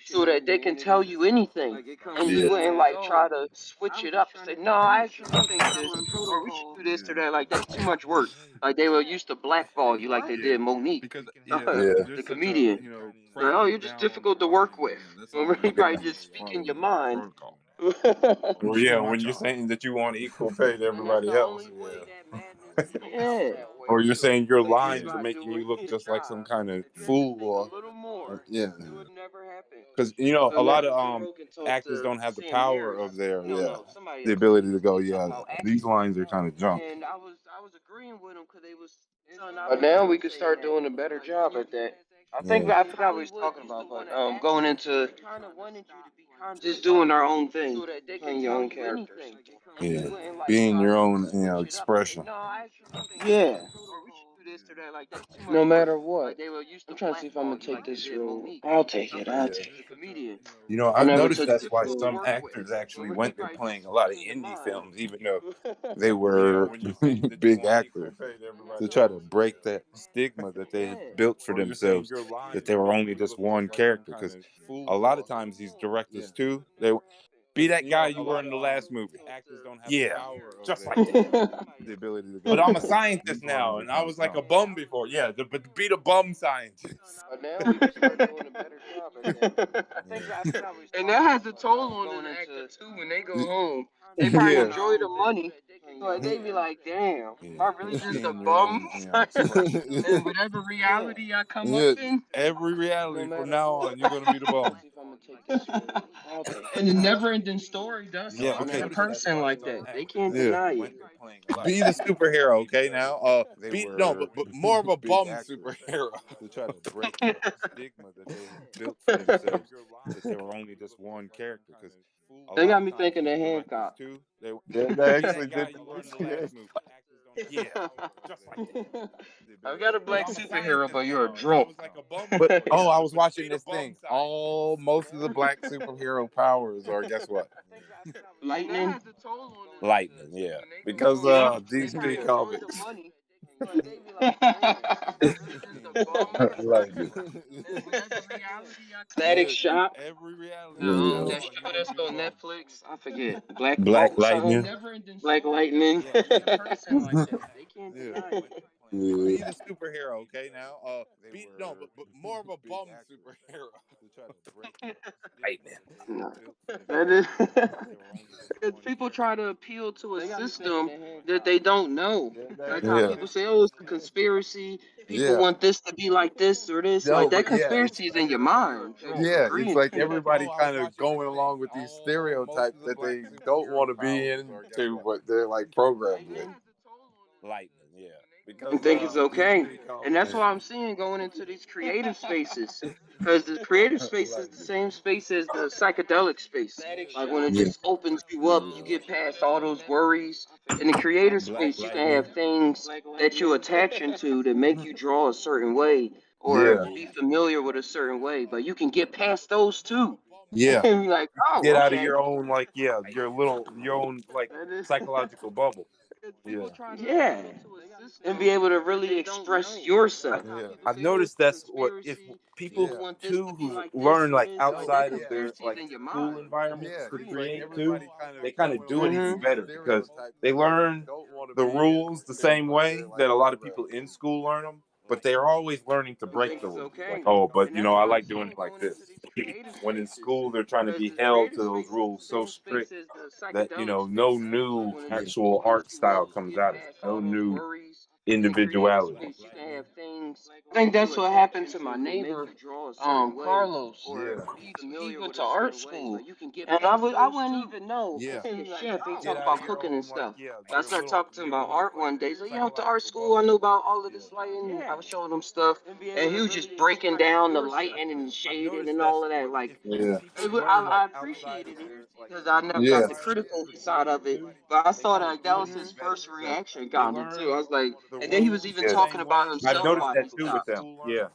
so that they can tell you anything, and you Yeah. wouldn't like try to switch it up and say, no, I actually think this, or we should do this or that. Like that's too much work. Like they were used to blackball you, like they did Monique, Yeah. the comedian. Like, oh, you're just difficult to work with. When you probably just speaking your mind. Well, yeah, when you're saying that you want equal pay to And that's the everybody else, only way that yeah. madness can get out that way Or you're too. saying your It's just lines are by making doing you look your just like some job. kind of If you had to fool, think a or little more, yeah, it would never happen. because So a lot man, of Joe Rogan talked actors to don't have the Sam power Harris. of their Somebody the else, and ability to they go, was talking yeah, about these acting. lines are kind of junk. And I was agreeing with him because they was. But now we could start doing a better job at that. I think Yeah, I forgot what he's talking about, but going into just doing our own thing, playing your own characters. yeah. Being your own, expression. Yeah, no matter what. I'm trying to see if I'm gonna take this role. I'll take it. I'll Yeah. take it. I I've never noticed took that's this why role. some actors actually went to playing a lot of indie films, even though they were big actors, to try to break that stigma that they had built for themselves, that they were only this one character. Because a lot of times these directors too, they be that guy you were in the last movie. Yeah, just like that. But I'm a scientist now, and I was like a bum before. Yeah, but to be the bum scientist. But now we can start doing a better job at that. And that has a toll on the actor too when they go home. They probably Yeah. enjoy the money. Like they be like, damn, am I really just a bum? And whatever reality I come up Yeah, in, every no reality from matter now what. on, you're gonna be the I'm trying to bum. see if I'm gonna take this role. I'll take it. And the never ending story does Yeah, something to okay. a person like that. They can't Yeah, deny it. be the superhero. Okay, now, be no, but more of a bum superhero. To try to break that stigma that they had built for themselves, that they were only this one character. Because a They lot got of me times thinking these of directors Hancock. too, they actually did. Yeah, just like that. I've got a But black I'm a superhero, scientist but you're a now, and I drunk. was like a bum. But I was watching this thing. All most of the black superhero powers are, guess what? Lightning. Lightning. Yeah, because Yep. DC Comics. Lightning. Static Yeah, Shock. yeah. That show that's on Netflix. I forget. Black Black Bolt something. Lightning. Black Lightning. Yeah. Be the superhero, okay? Now, be no, but more of a bum superhero. To try to break that stigma that they No. had built for That themselves, is. that they were only this Because one people character. try to appeal to a system that they don't know. Like how Yeah, people say, "Oh, it's a conspiracy. People yeah. want this to be like this or this." No, Like that but yeah, it's conspiracy is in your mind. People yeah, it's agreeing like to it. everybody kind of going along with these stereotypes that they don't want to be into, but they're like programmed with. Lightning, yeah, And because think it's okay. DC And Comics. that's what I'm seeing going into these creative spaces. Because the creative space is the same space as the psychedelic space. Like when it Yeah, just opens you up, you get past all those worries. In the creative space, you can have things that you attach into that make you draw a certain way or yeah, be familiar with a certain way. But you can get past those too. yeah. And be like, Get oh, out of okay. your own like your own like That is- psychological bubble. Yeah. Yeah. And be able to really express yourself. Yeah, I've noticed that's what if people too who learn like outside of their like school environment to create too, they kind of do it even Mm-hmm. better because they learn the rules the same way that a lot of people in school learn them, but they are always learning to And break think the it's rules. okay. Like, oh, but And that's I what I'm like doing seeing it like going this. into these creative When in spaces. school they're trying to Because be the held creative to those space is rules the so same space strict as the that psychedelic no space. Like new when it just actual opens art you up, style you comes get out of it. past No all those new worries. In the creative individuality. space, you can have things. I think that's what happened to my neighbor, Carlos. Yeah. He went to art school, and I wouldn't even know Yeah. because he a chef. He Get talk out of about your cooking and own stuff. But I your started little talking to him about art one day. He's like, "Yeah, I went to art school. I knew about all of this lighting." I was showing him stuff, and he was just breaking down the lighting and I've shading noticed and that's all of that. what Like, if it, people learn like I outside appreciated of it their like because I never school got the environment critical to side create of it. too, But I they saw kind of that do that it was even his better first because reaction, they kind of too. I learn was like, the and then he rules was even the talking same about way. I've himself noticed why that he too with stopped. them. Yeah.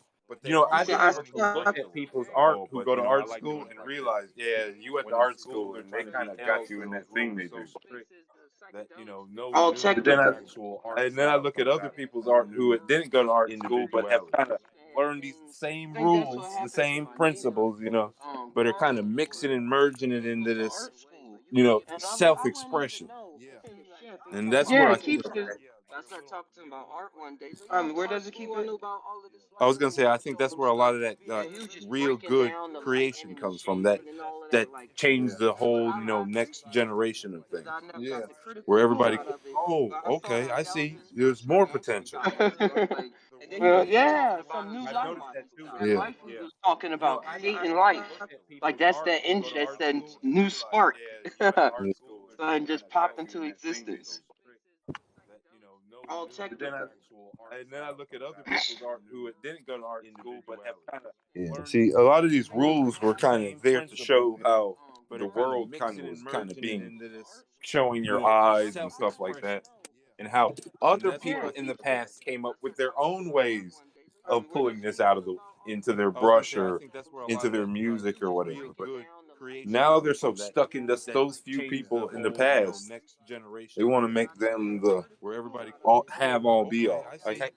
He I've said, been "I able to look stopped." at people's art who go to art school and realize, yeah, you went to art school and they kind of got you in that thing they do. That no All new but then technical. I look at other people's art who didn't go to art school but have kind of learned these same rules, the same principles, but are kind of mixing and merging it into this, self-expression. And that's Yeah, where I it think keeps his. Where does it keep it? I was gonna say I think that's where a lot of that real good creation comes from. That changed the whole next generation of things. Where everybody goes, oh, okay, I see. There's more potential. Yeah, some new life. That Yeah. life we was talking about, creating life. Like that's that new spark. Something just popped into existence. All But then technical. I look at other people's art who didn't go to art school but have kind of see a lot of these rules were kind of there to show how the world kind of was kind of being showing your eyes and stuff like that, and how other people Yeah. in the past came up with their own ways of pulling this out of the into their brush or into their music or whatever. But now they're so stuck in just those few people in the past. They want to make them the all have all be all.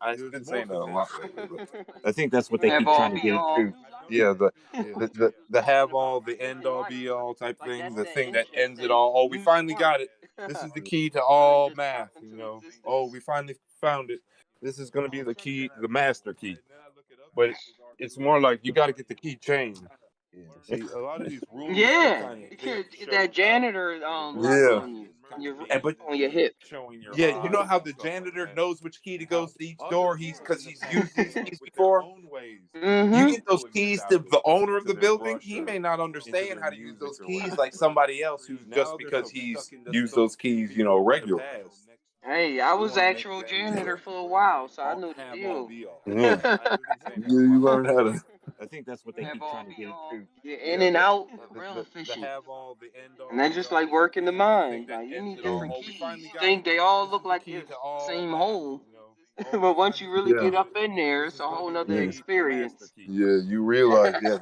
I've been saying that a lot lately, but I think that's what they Have keep all trying to be get all. into. Yeah, the have all, the end all be all type thing, the thing that ends it all. Oh, we finally got it. This is the key to all math. Oh, we finally found it. This is going to be the key, the master key. But it's more like you got to get the key changed. See, a lot of these rules were Yeah. kind of You there can't to get show that how janitor the locked world on you. and but On your hip. yeah, you know how the janitor knows which key to goes to each door. He's because he's used these keys before. You Mm-hmm. get those keys to the owner of the building. He may not understand how to use those keys like somebody else who's just because he's used those keys, regularly. Hey, I was actual janitor for a while, so I knew the deal. Yeah, you learn how to. I think that's what they Have keep all trying to be get all. into. You're in Yeah, and out, real the efficient. have all, the end And all, that's be just all like type working the thing, the thing mind. that Like you ends need it all. different Oh, we keys. finally You got it. think they all This look is the like key the to all same math. hole. Oh, we But once finally you really yeah. get up in there, This it's is a going to whole be nother the master experience. key. Yeah, you realize yeah,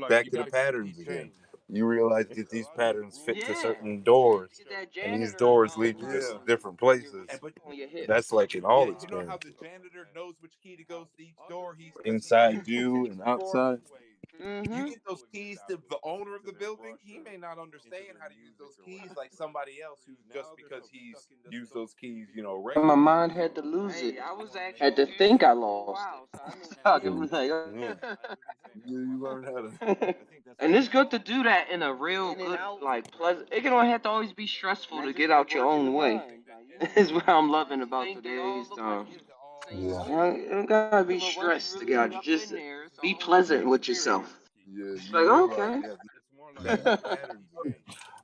back to the patterns again. You realize that these patterns fit to Yeah. certain doors, Get that and these janitor doors lead you to different places. on your hip. That's like in all experiences. Janitor knows which key to goes to each door. He's inside you and outside. You Mm-hmm. get those keys to the owner of the building. He may not understand how to use those keys like somebody else who's just because he's used those keys, And my regularly. mind had to lose it. Had to think I lost it. I was Yeah. like, Yeah. You learn how to. and it's good to do that in a real good, like pleasant. It don't have to always be stressful to get out your own way. Is what I'm loving about today's time. Yeah. You don't gotta be stressed to get out. You just be pleasant with yourself. Yeah, It's you like realize, okay. yeah,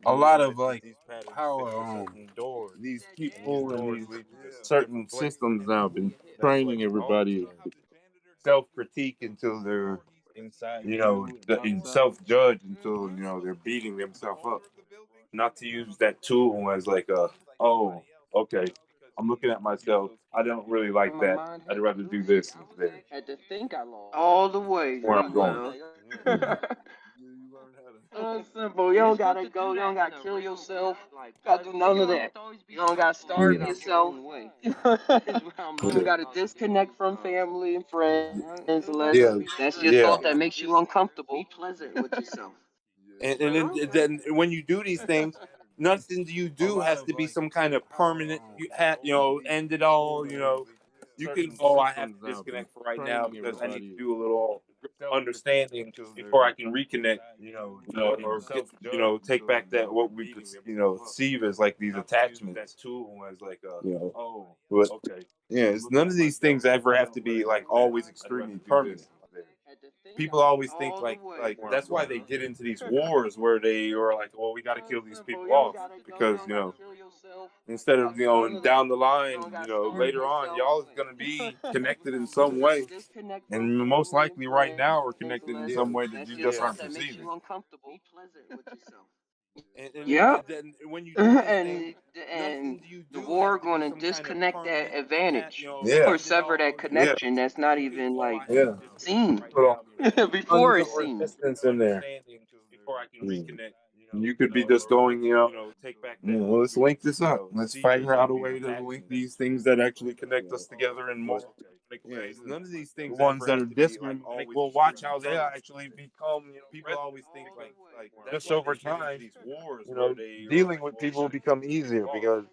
a lot of like how these people and these certain systems now have been training everybody to self-critique until they're self-judge until they're beating themselves up. Not to use that tool as like oh, okay, I'm looking at myself, I don't really like My that, mind I'd had to rather do lose it. this instead. Had to think I lost all the way. Where I'm going. Well. Yeah. Simple. You don't gotta go. You don't gotta kill yourself. You gotta do none of that. You don't gotta starve Yeah. yourself. You don't gotta disconnect from family and friends unless Yeah. that's your Yeah. thought that makes you uncomfortable. Be pleasant with yourself. And then when you do these things, nothing you do has to be some kind of permanent. End it all. You can. Oh, I have to disconnect for right now because I need to do a little understanding before I can reconnect. Or get, take back that what we could, see as like these attachments. But yeah, it's none of these things ever have to be like always extremely permanent. People always think like that's why they get into these wars where they are like, well, we got to kill these people off because instead of down the line, later on, y'all is gonna be connected in some way, and most likely right now we're connected in some way that you just aren't perceiving. Yeah. And then when you do these things, And nothing you the do has war to be going to some kind of disconnect that permanent. advantage Yeah, or sever that yeah, connection that's not even like yeah. seen Put all before tons of it's seen. resistance in there. Mm. You could be just going, well, let's link this up. Let's figure out a way to link these things that actually connect us together in more organic ways. None of these things, the ones that are distant, like, we'll watch how they actually become, people always think like just over time, dealing with people become easier because,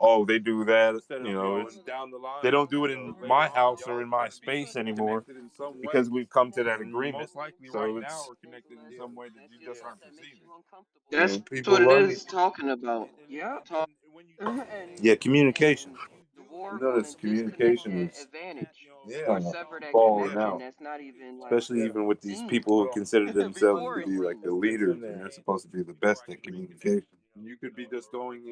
oh, they do that, they don't do it in my house or in my space anymore because we've come to that agreement. So it's some way that you just aren't perceiving. That's People what it run the is talking about. Yeah. yeah communication. You notice communication is kind of falling out, especially even with these people who consider themselves to be like the leaders, and they're supposed to be the best at communication. You could be just going,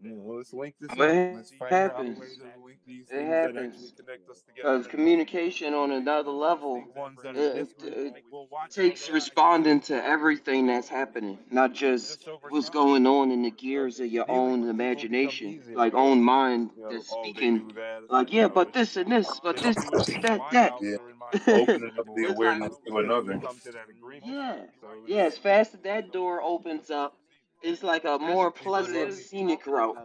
let's link this up. What Let's figure out a way happens? to link these It things that actually happens connect us together. because communication on another level The ones that are it, disparate, it we'll watch all takes those. responding to everything that's happening, not just Just over what's time, going on in the gears of your dealing own with people become imagination, easier like because own mind that's oh, they speaking. do that. It's Like, like, yeah, but it's this and this, but they this, don't do it this, in that, my that. mouth or in my face it's anymore like, the awareness to because another. we Come to that agreement. yeah, So yeah. As fast as that door opens up, it's like a more pleasant scenic route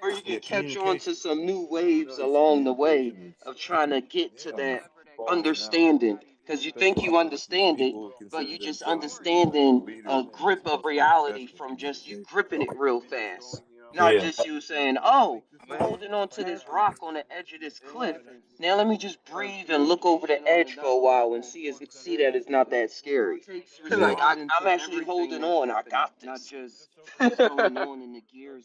where you can yeah, catch on communication to some new waves is along the way of trying to get to um, that falling out, understanding. Because you think especially you with these understand it, people who but consider you just themselves understanding a leaders and grip of supposed to be reality professional from just you communicators. gripping it real fast. Not Yeah. just you saying, "Oh, I'm holding on to this rock on the edge of this cliff. Now let me just breathe and look over the edge for a while and see that it's not that scary." Yeah. Like I'm actually holding on. I got this.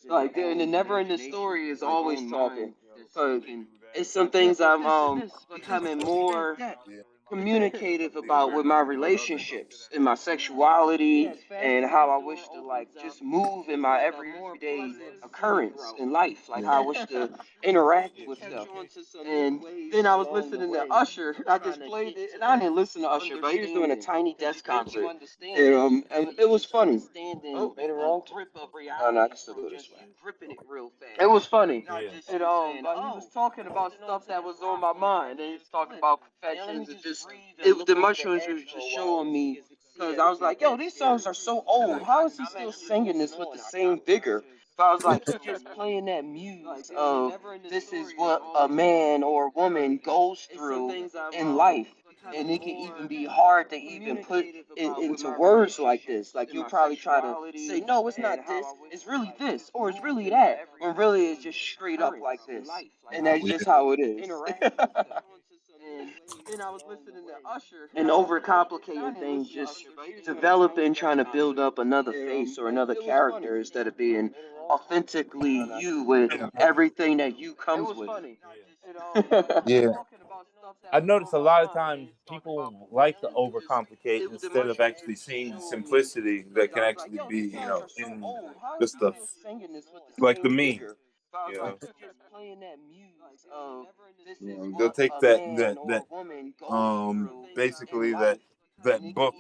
Like and the never ending story is always talking. Cause it's some things I'm becoming more Yeah. communicative about with my relationships and my sexuality and how I wish to like just move in my everyday occurrence in life, like how I wish to interact with stuff. And then I was listening to Usher. I just played it, and I didn't listen to Usher, but he was doing a Tiny Desk concert, and it was funny. Oh, made it wrong. Oh no, I can still go this way. It was funny. Yeah. But he was talking about stuff that was on my mind, and he was talking about confessions and just the mushrooms was just showing me because I was like, yo, these songs are so old. How is he still singing this with the same vigor? But I was like, he just playing that muse of this is what a man or a woman goes through in life. And it can even be hard to even put it into words like this. Like you'll probably try to say, no, it's not this. It's really this, or it's really that. When really it's just straight up like this. And that's Yeah. just how it is. And overcomplicating things, just developing, trying to build up another face or another character instead of being authentically you with everything that you comes with. Yeah. I've noticed a lot of times people like to overcomplicate instead of actually seeing the simplicity that can actually be, in the stuff like the me. You know, they'll take basically that book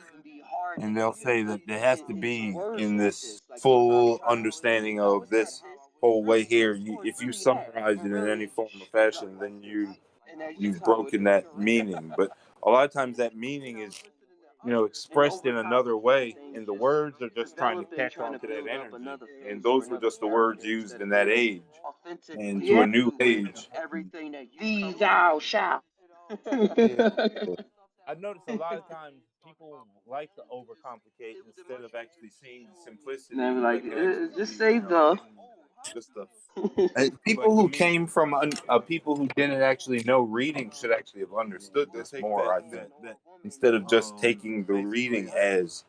and they'll say that there has to be in this full understanding of this whole way here. If you summarize it in any form or fashion, then you've broken that meaning. But a lot of times that meaning is expressed in another way, and the words are just trying to catch on to that energy. And those were just the words used in that age. And to Yeah. a new age, Thee thou shalt. yeah, I've noticed a lot of times people like to overcomplicate instead of actually seeing the And they simplicity were like, that can actually be, just say the. in the stuff. People who came from people who didn't actually know reading should actually have understood this more. I think instead of just taking the reading as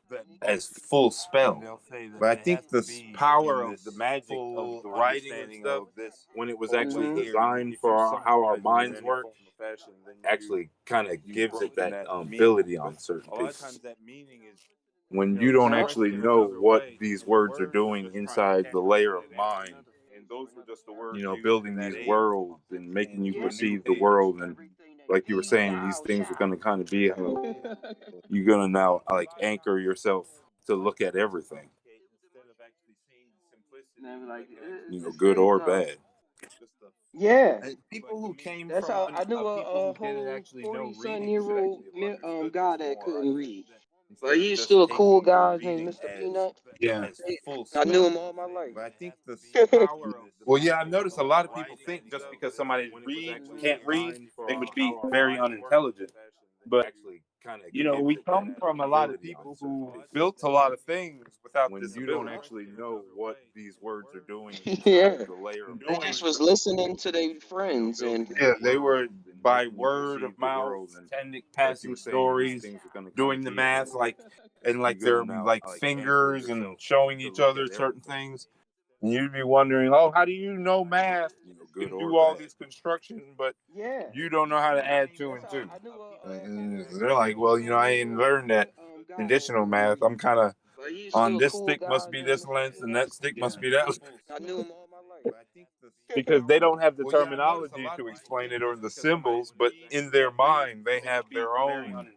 full spell. But I think the power of the magic of the writing and stuff when it was actually Mhm. designed for how our minds work actually kind of gives it that ability on certain cases when you don't Yep. actually know what these words are doing inside the layer of mind, building these worlds and making you perceive the world. And like you were saying, these things are going to kind of be how you're going to now like anchor yourself to look at everything, And they were like, just good say or the. bad. Yeah. People who came That's from how I knew people a who didn't whole actually know 40 something reading year should old actually have understood guy this that more, I couldn't think, read. But instead of he's just still a cool taking the guy. His name reading Mr. Peanut. as full I knew him spell. all my life. But I think well, yeah, I've noticed a lot of people think just because somebody can't read, they would be very unintelligent. But we come from a lot of people who built a lot of things without this When ability. Actually know what these words are doing inside Yeah. the layer of They mind. just was listening to their friends and Yeah, they were by word of mouth, passing stories, doing the math, and like their like fingers and showing each other certain things. And you'd be wondering, oh, how do you know math? You can do all these construction, but yeah. you don't know how to add two That's and how two. I knew And they're like, well, I ain't learned that conditional math. I'm kind of on this stick must be this length and that stick must be that length. I knew him all my life. Because they don't have the terminology to explain it or the symbols, but in their mind they have their own.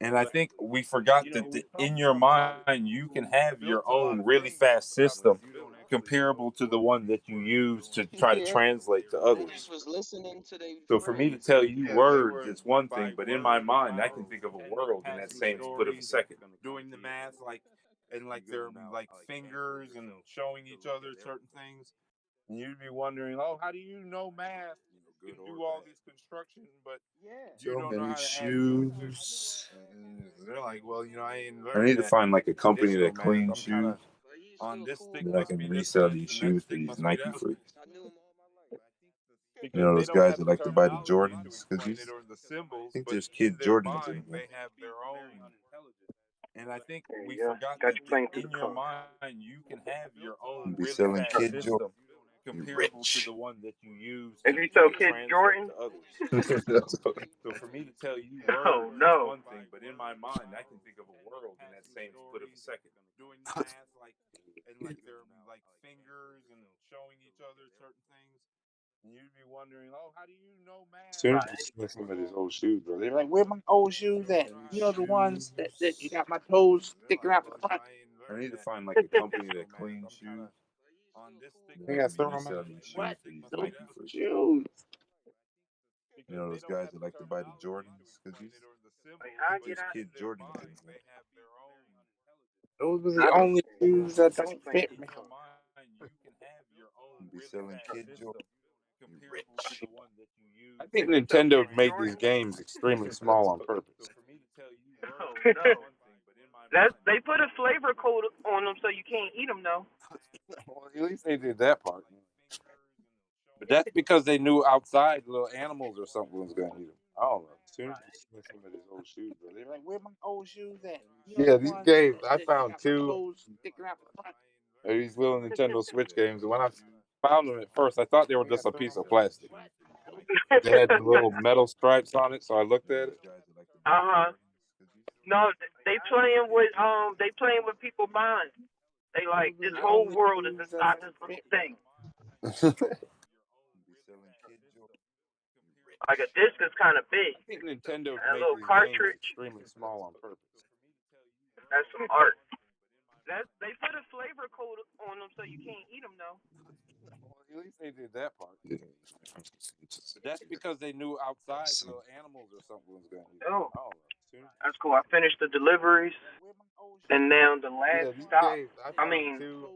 And I think we forgot that in your mind you can have your own really fast system comparable to the one that you use to try to translate to They just others. was listening to their So for me to friends. tell you words, it's one thing, but in my mind, I can think of a world in that same split of a second. Doing the math, like their like fingers and showing each other certain things, and you'd be wondering, oh, how do you know math? You can do all these construction, but you don't know how to add shoes. And they're like, well, I ain't learned. I need to find like a company that cleans shoes. On this stick, then I can resell these shoes for these Nike freaks. I knew him all my life. Those guys that like to buy the Jordans, because I think there's Kid Jordans in here. And I think There you we go. forgot Got that you playing through in the your car. mind you can have your own really selling fast Kid system comparable to the one that you use If to you try sell to Kids translate Jordan, to others. So for me to tell you oh words, it's no. one thing, but in my mind I can think of a world in that same split of a second. Doing the math, like their like fingers and showing each other certain things. And you'd be wondering, oh, how do you know math? As soon as you see some of his old shoes, bro, they're like, where my old shoes at? The ones that you got my toes sticking out the front. I need to find like a company that cleans shoes. I got throw them out. What? Those shoes. Those guys that like to buy the Jordans, because Like, how I get there's out of Kid here? Jordans in here. Those are the I don't only care, man. shoes that Got you don't playing fit through me. the car. Be selling Kid Jordan. Rich. I If think you sell Nintendo Kids made these Jordan, games extremely small on purpose. oh no. That's they put a flavor code on them so you can't eat them though. Well, at least they did that part. But that's because they knew outside little animals or something was going to eat them. I don't know. As soon as you see some of his old shoes, bro, they're like, where my old shoes at? Yeah, these games, I found two of these little Nintendo Switch games. And when I found them at first, I thought they were just a piece of plastic. They had the little metal stripes on it, so I looked at it. Uh-huh. No, they playing with people's minds. They like this whole world is inside this little thing. Like a disc is kind of big. I think Nintendo And a made little these games cartridge. extremely small on purpose. That's some art. They put a flavor code on them so you can't eat them though. Well, at least they did that part. Yeah. But that's because they knew outside little animals or something was going to eat them. Oh, I don't know. that's cool. I finished the deliveries, and now the last Yeah, these stop. games, I I found mean, two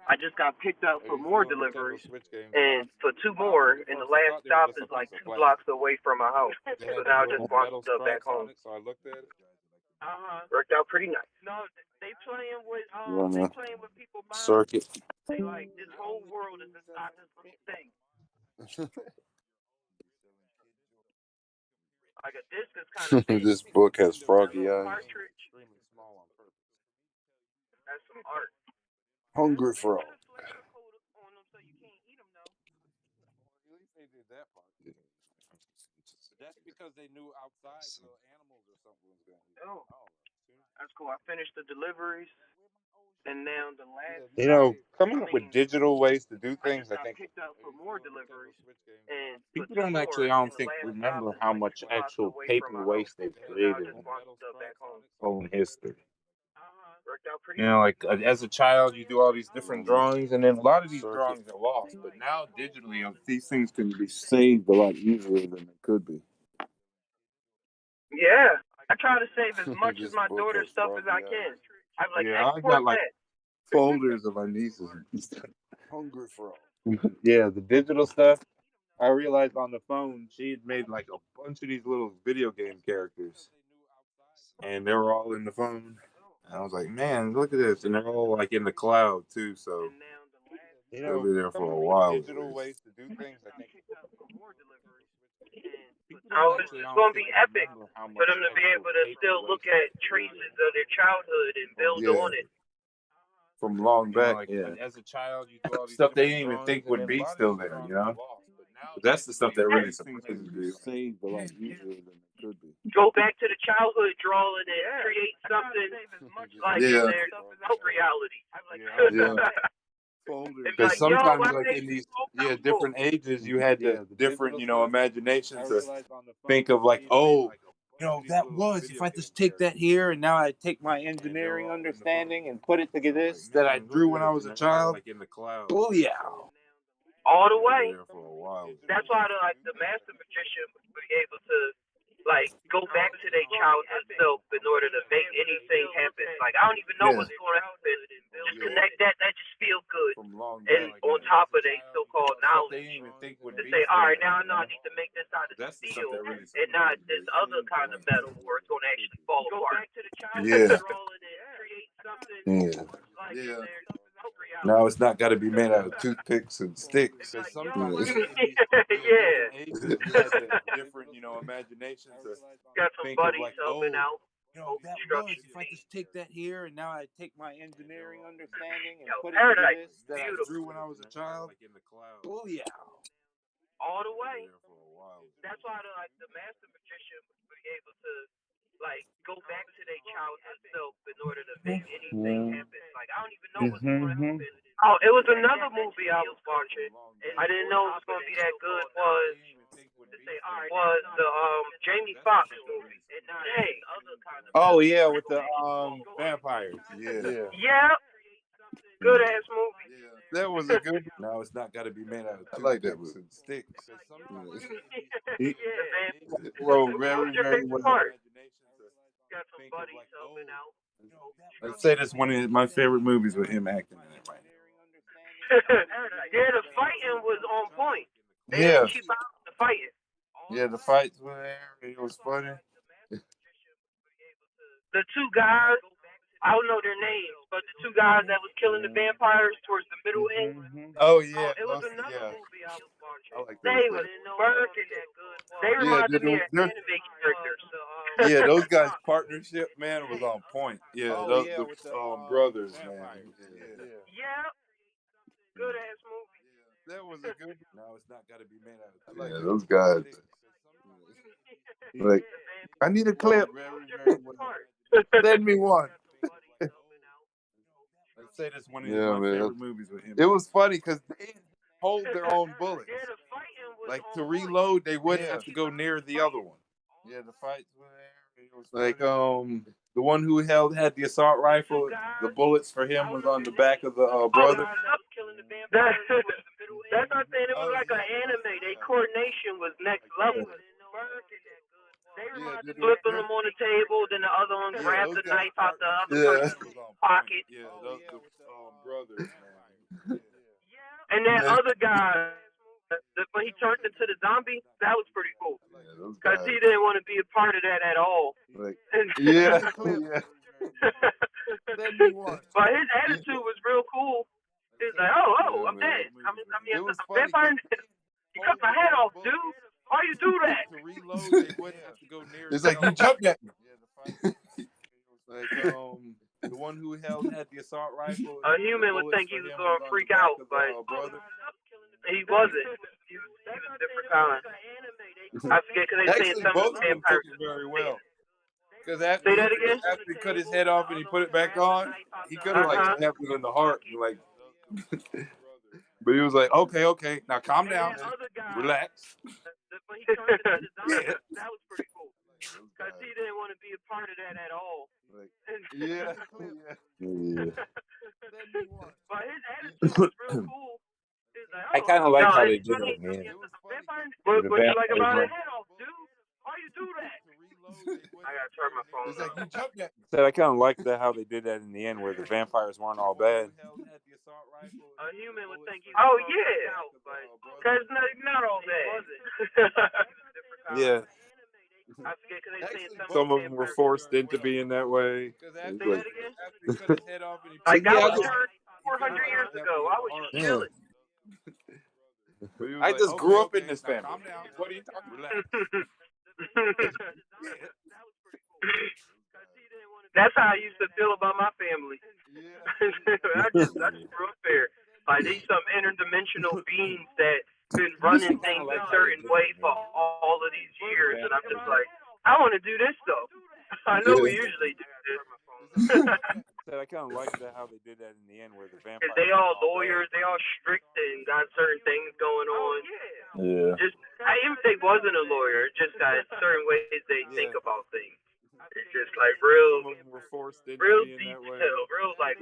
I just got picked up of for these more little Nintendo deliveries, Switch games. And when I and for two found them more, at and the first, I last thought they were stop just is a like piece of 2 plastic. blocks away from my house. They So had the now I just little brought metal stuff back stripes home. on it, so I looked at it. Worked out pretty nice. No, they playing with Run they a playing with people's minds. circuit. They like this whole world is inside this little thing. Like a disc is kind of big. This book has A froggy little eyes. cartridge. That's some art. Hungry They frog. put a flavor code on them so you can't eat them though. At least they did that part. Yeah. But that's because they knew outside little animals or something was going to eat them. Oh, that's cool. I finished the deliveries, and now the last Coming I up with mean, digital ways to do I just things, I got think picked up for more deliveries, and for people two don't actually, more, I and don't the think, last stop remember is how like much 2 blocks actual away from paper my house. waste they've So now I created just in brought stuff back home. own history. Worked out pretty nice. Like as a child, you do all these different drawings, and then a lot of these drawings are lost. But now, digitally, these things can be saved a lot easier than they could be. Yeah, I try to save as much as This my book daughter's has stuff as I froggy can. eyes. I'm like, Yeah, I got export like that. folders of my nieces and stuff. Hungry frog. Yeah, the digital stuff. I realized on the phone she had made like a bunch of these little video game characters, and they were all in the phone. And I was like, man, look at this, and they're all like in the cloud too, so And now the last they'll be there for a while. Digital ways to do things, I think. picked up for more deliveries, and People oh, don't it's actually, I just don't gonna think, be epic remember how for much them to be actual able to paper still look waste at they created traces of their childhood and build on it. from long back. As a child, you do all these stuff they didn't even think would be still there. That's the stuff that really Things surprises can be me. saved a lot easier than it could be. Go back to the childhood drawing and create something like in Yeah, their reality. Yeah. yeah. Folders. And be Because like, yo, sometimes, I like made in this these, so different ages, you had the The different, digital stuff. imagination I to realized on the phone, think of like, you know, oh, that was, if I just take that here and now I take my engineering understanding and put it together this that I drew when I was a child. Booyah. all the way. there for a while. That's why the master magician would be able to like go back to their childhood self in order to make anything happen. Like I don't even know Yeah. what's going to happen. Just connect that. That just feel good. From long And back. on top of their so-called Stuff they knowledge, didn't even think would to be say, all right, fake. now I know I need to make this out of That's the stuff steel that really and not surprises this me. other kind of metal where it's going to actually fall apart. Yeah. Create something Yeah. like Yeah. in their reality. Now it's not got to be made out of toothpicks and sticks. Because sometimes, like in these Yeah. different ages, you had the different, imagination to Got some think of buddies like, helping oh, out. that was, if I just take that here and now I take my engineering understanding and Yo, put it to paradise this is that I beautiful. drew when I was a child. Booyah. All the way. There for a while. That's why the master magician would be able to like go back to their childhood self in order to make anything happen. Like I don't even know what's going to happen. Oh, it was another movie I was watching. I didn't know it was going to be that good. Was the Jamie Foxx movie? Hey. Oh yeah, with the vampires. Yeah. Yeah. Good ass movie. That was a good. Now it's not got to be made out of I like that toothpicks movie. and sticks. Yeah, He man. wrote What very, was your very favorite well. part? Got some buddies helping out. I'd say that's one of my favorite movies with him acting in it right Yeah, the fighting was on point. They Yeah. didn't cheap out the fighting. Yeah, the fights were there. It was funny. The two guys, I don't know their names, but the two guys that was killing the vampires towards the middle end. Oh yeah, It was another movie I was watching. I like They those was guys. working it. They Yeah, reminded me of they're, anime characters. yeah, those guys' partnership, man, was on point. Yeah, Oh, those yeah, with the brothers, man. vampires. Yeah, good ass movie. That was a good. Now it's not got to be made out of. Yeah, those guys. Like, I need a clip. Very well. Send me one. I'd say that's one of Yeah, my man. favorite movies with him. It was funny because they hold their own bullets. Yeah, the fighting was Like on to point. reload, they wouldn't have to go near the other one. Yeah, the fights were there. It was like the one who had the assault rifle. The bullets for him was on the back of the brother. That's what I'm saying. It was like an anime. Their coordination was next level. They reminded me flipping them on the table, then the other one grabbed the knife out the other person's pocket. Yeah, those brothers, man. And that other guy, when he turned into the zombie, that was pretty cool. Yeah, Because he didn't want to be a part of that at all. Like, Yeah, But his attitude was real cool. He was like, oh, I'm dead. I'm vampire. You cut my head off, dude. Why you do that? To reload, they wouldn't have to go near. It's like you jumped at me. Like the one who had the assault rifle. A human would think he was gonna freak out, but he wasn't. He was a different kind. I forget because they saying some both of them took vampires. it very well. Because Say that again. after he cut his head off and he put it back on, he could have like snapped it in the heart, and, like. But he was like, okay, now calm down, relax. Yeah. That was pretty cool. Because he didn't want to be a part of that at all. Yeah. But his attitude was real cool. I kind of like how they did it, man. What you like about it? Head off, dude. Why you do that? I gotta turn my phone It's like you off. jumped at me. So I kind of like how they did that in the end, where the vampires weren't all bad. A human would think he's because not all bad. Yeah. I forget because they saying Some of them were forced into being that way. Say that again? Like I was 400 years ago. I was chilling. I just grew up in this family. What are you talking about? That's how I used to feel about my family. I just grew up there. Like these some interdimensional beings that been running things a certain way for all of these years, and I'm just like, I want to do this though. I know we usually do this. I kind of like that how they did that in the end, where the vampire. Cause they all lawyers, they all strict and got certain things going on. Yeah. Just, even if they wasn't a lawyer, it just got certain ways they think about things. It's just like real detail, real like.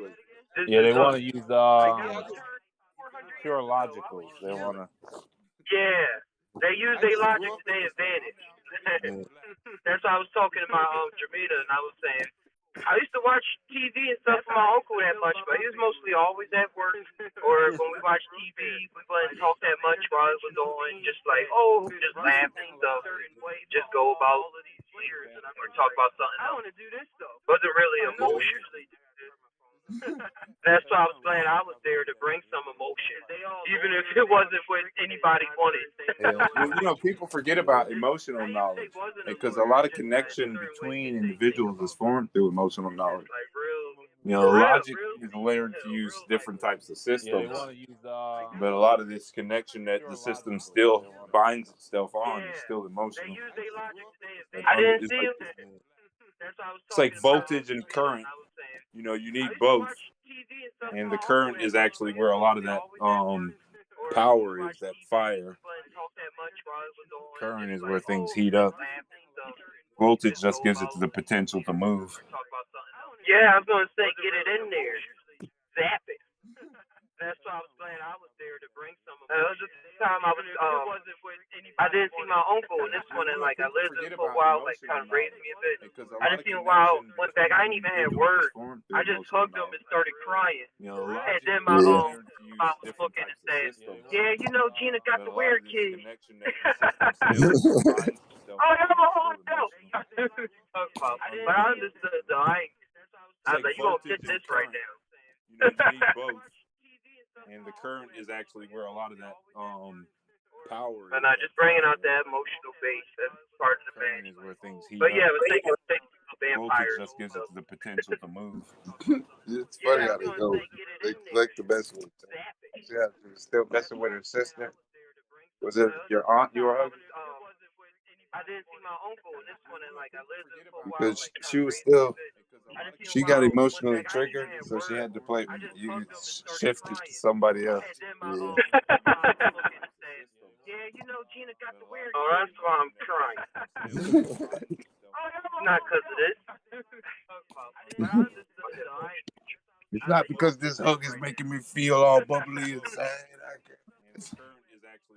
Yeah, they want to use pure logicals. They want to. Yeah, they use their logic to their advantage. That's why I was talking to my Jamita, and I was saying I used to watch TV and stuff with my uncle that much, but he was mostly always at work. Or when we watched TV, we wouldn't talk that much while it was on, just like, just laughing stuff, just go about or talk about something else. Wasn't really emotion. That's why I was glad I was there to bring some emotion, even if it wasn't what anybody wanted. Well, people forget about emotional knowledge because a lot of connection between individuals is formed through emotional knowledge. Logic is learned to use different types of systems, but a lot of this connection that the system still binds itself on is still emotional. I didn't see him. It's like voltage and current. You need both, and the current is actually where a lot of that power is. That fire. Current is where things heat up. Voltage just gives it the potential to move. Yeah, I was gonna say, get it in there, zap it. That's why I was glad I was there to bring some. That was the time I was. I didn't see my uncle in this one, and like I lived with him for a while, like kind of raised me a bit. I didn't see him a while. Went back. I ain't even had words. I just hugged him and started crying. And then my mom was looking and saying, "Yeah, Gina got the weird kid." Oh, I have a whole adult. But I understood though. I was like, you gonna fit this right now. You need both. And the current is actually where a lot of that power is. And just bringing out that emotional base. That's part of the band. Is where things heat but yeah, up. I was thinking vampires. Voltage just gives it the potential to move. It's funny how they go. They like the best one. Yeah, still messing with her sister. Was it your aunt you were hugging? I didn't see my uncle in this one, and like I lived with him for a while. Because she was still. She got emotionally triggered, so she had to play. You shifted to somebody else. Yeah. Gina got the weird. Oh, that's why I'm crying. Not because of this. It's not because this hug is making me feel all bubbly inside.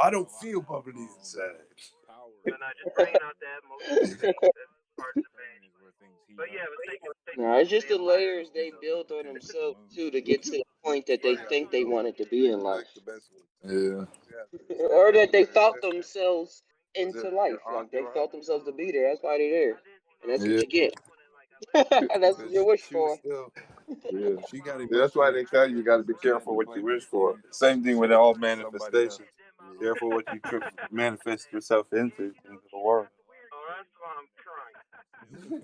I don't feel bubbly inside. And I just bringing out that emotion. But yeah, I was thinking. No, it's just the layers they build on themselves too to get to the point that they think they wanted to be in life. Yeah. Or that they thought themselves into life. Like they felt themselves to be there. That's why they're there. And that's what you get. That's what you wish for. Yeah. That's why they tell you got to be careful what you wish for. Same thing with all manifestation. Careful what you manifest yourself into the world. Oh, that's why I'm crying.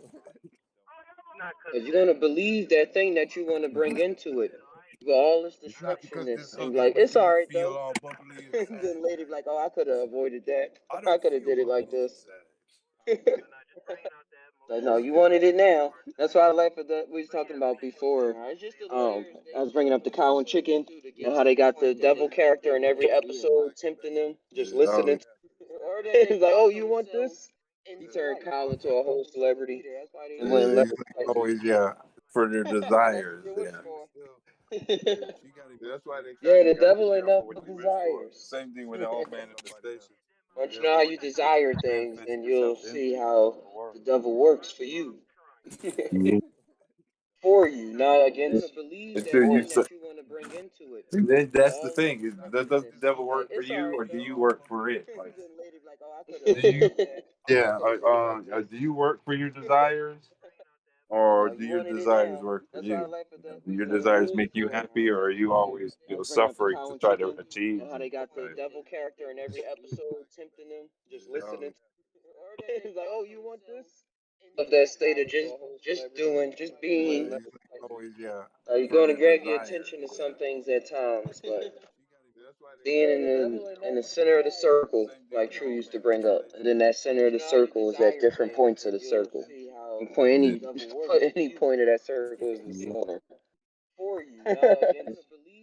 Because you're going to believe that thing that you want to bring into it. With all this destructionness. And like, it's all right, though. Then later, like, oh, I could have avoided that. I could have did it like this. Like, no, you wanted it now. That's why I laugh at that we was talking about before. I was bringing up the cow and chicken and how they got the devil character in every episode tempting them, just listening. It's like, oh, you want this? He turned Kyle into a whole celebrity. And wouldn't let Always, for their desires. That's why they yeah, the devil ain't nothing but desires. Same thing with all manifestation. Once you know how you desire things, then you'll see how the devil works for you. For you, not against Until you that you want to bring into it. that's the thing. Does the devil work for you, or do you work for it? Like, do you? Yeah. Do you work for your desires, or do your desires work for you? Do your desires make you happy, or are you always suffering to try to achieve? How they got the devil character in every episode tempting them, just listening. It's like, oh, you want this? Of that state of just doing, just being. Always, You're going to grab your attention to some things at times, but Being in the center of the circle, like True used to bring up, and then that center of the circle is at different points of the circle. And point any put any point of that circle is the center.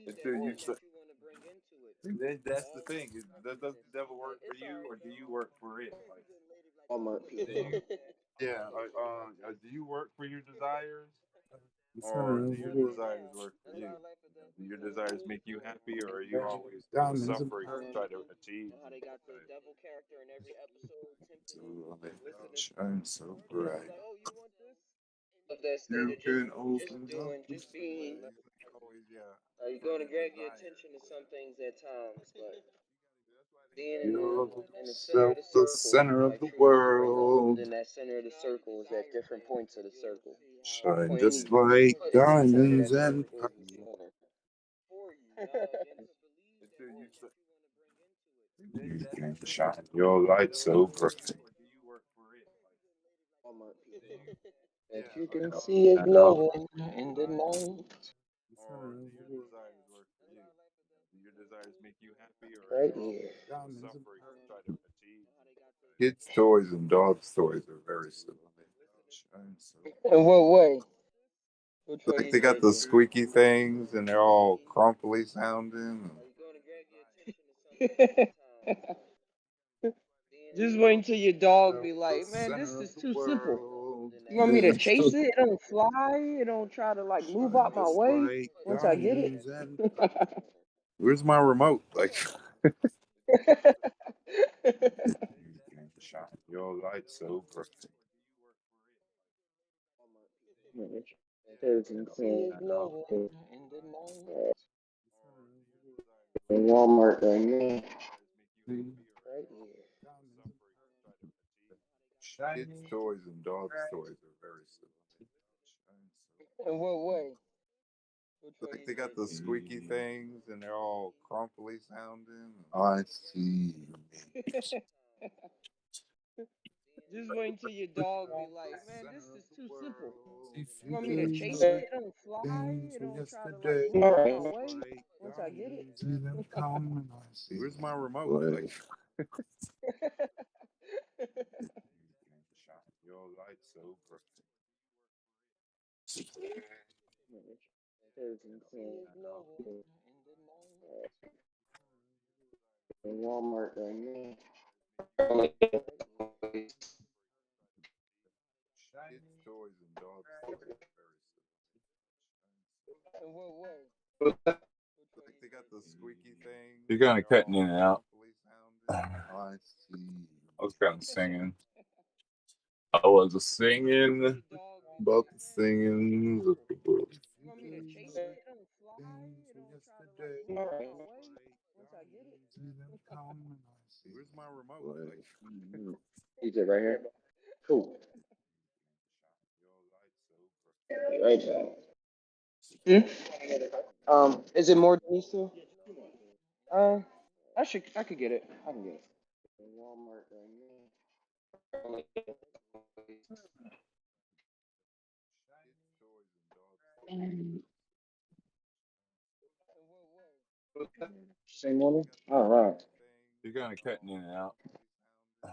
Until you start, that's the thing. Does the devil work for you, or do you work for it? Like, Walmart do people. you, yeah, do you work for your desires, or do your desires work for you? Do your desires make you happy, or are you always suffering to try to achieve? Shine so bright. Of that state You of just can open up doing, the just being. Always, yeah, You're for going to your grab your desires. attention to some things at times, but being in the center of yourself the the circle, center of like the True used to bring up, and world. then that center of the circle is at different points of the circle. And Shine point just any like put any point of diamonds that and circle is the center. Until you start, you that's the can thing. shine Do your your light desires so work for bright. you, or do you work for it? Like, Walmart do people. you, That yeah, you can And see it all glowing for your in the desires, night. or do your desires work for you? Do your desires make you happy, or are Right you here. always suffering to try to achieve? kids' toys and dogs' toys are very similar. Shine so In what way? Which way like you they got the thinking? squeaky things and they're all crumply sounding. Just wait until your dog Yourself be the like, man, this center of is the too simple. world. You want me to chase it? It don't fly. It don't try to like move Shine out my just way like once I get it. diamonds and where's my remote? Like you can shine your light so bright. There's insane. In the night. In Walmart right now. Right here. Kids' toys and dogs' toys are very similar. Shine In what way? Which so way like you they got the thinking? squeaky things and they're all crumply sounding. I see. Just wait until your dog be like, man, this Center of is the too simple. world. You want me to chase Just it? like It don't fly. things It from don't try to like yesterday. move out my way Like once I get it. diamonds see them come and I see. Where's my remote? Like shine your light so bright. There's insane. In Walmart right now. Kids' toys and dogs' toys are very In what way? similar. Like they got the squeaky things. You're kind of They're cutting all in and out. crumply sounding. I see. I was kind of singing. I was singing. About the singing of the bird. You want me to chase it? It don't fly. Things It from don't try to like yesterday. move out my way once I get it. See them come and I see. Where's my remote? Like Is it right here? Cool. your light so bright. Right back. Is it more than these two? Uh, I could get it. I can get it. Walmart right now. Same one? All right. You're kind of cutting in and out. I I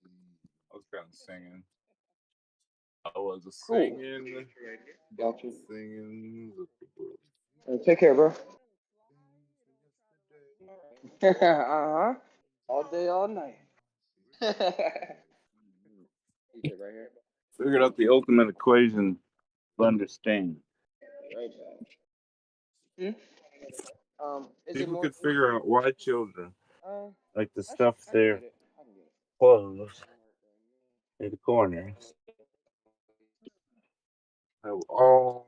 see. was kind of singing. I was Cool. singing. About Got the you. singing of the bird. Take care, bro. Things from yesterday. Uh-huh. All day, all night. Is it right here? Figured out the ultimate equation of understanding. Right back. Is it People more could than these figure two? out why children Uh, like the stuff I can their get it. I can get it. clothes in the corners. Oh,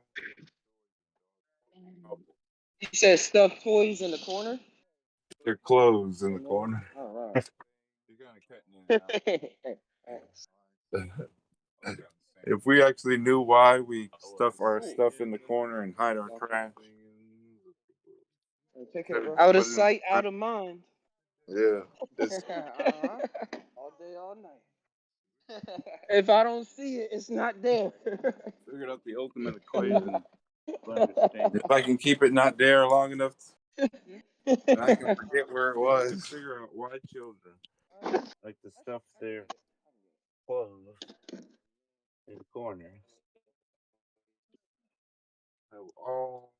You said stuffed toys in the corner? their clothes in the Right now? corner. All right. You're kind of cutting Thanks. in and out. If we actually knew why we I stuff was our Cool. stuff in the corner and hide our trash, Take care, instead of bro. just Out of putting it in sight, the out trash, of mind. yeah, it's Uh-huh. All day, all night. If I don't see it, it's not there. figured out the ultimate equation of understanding. if I can keep it not there long enough, and I can forget where it was. Figure out why children like the stuff there clothes in corners have all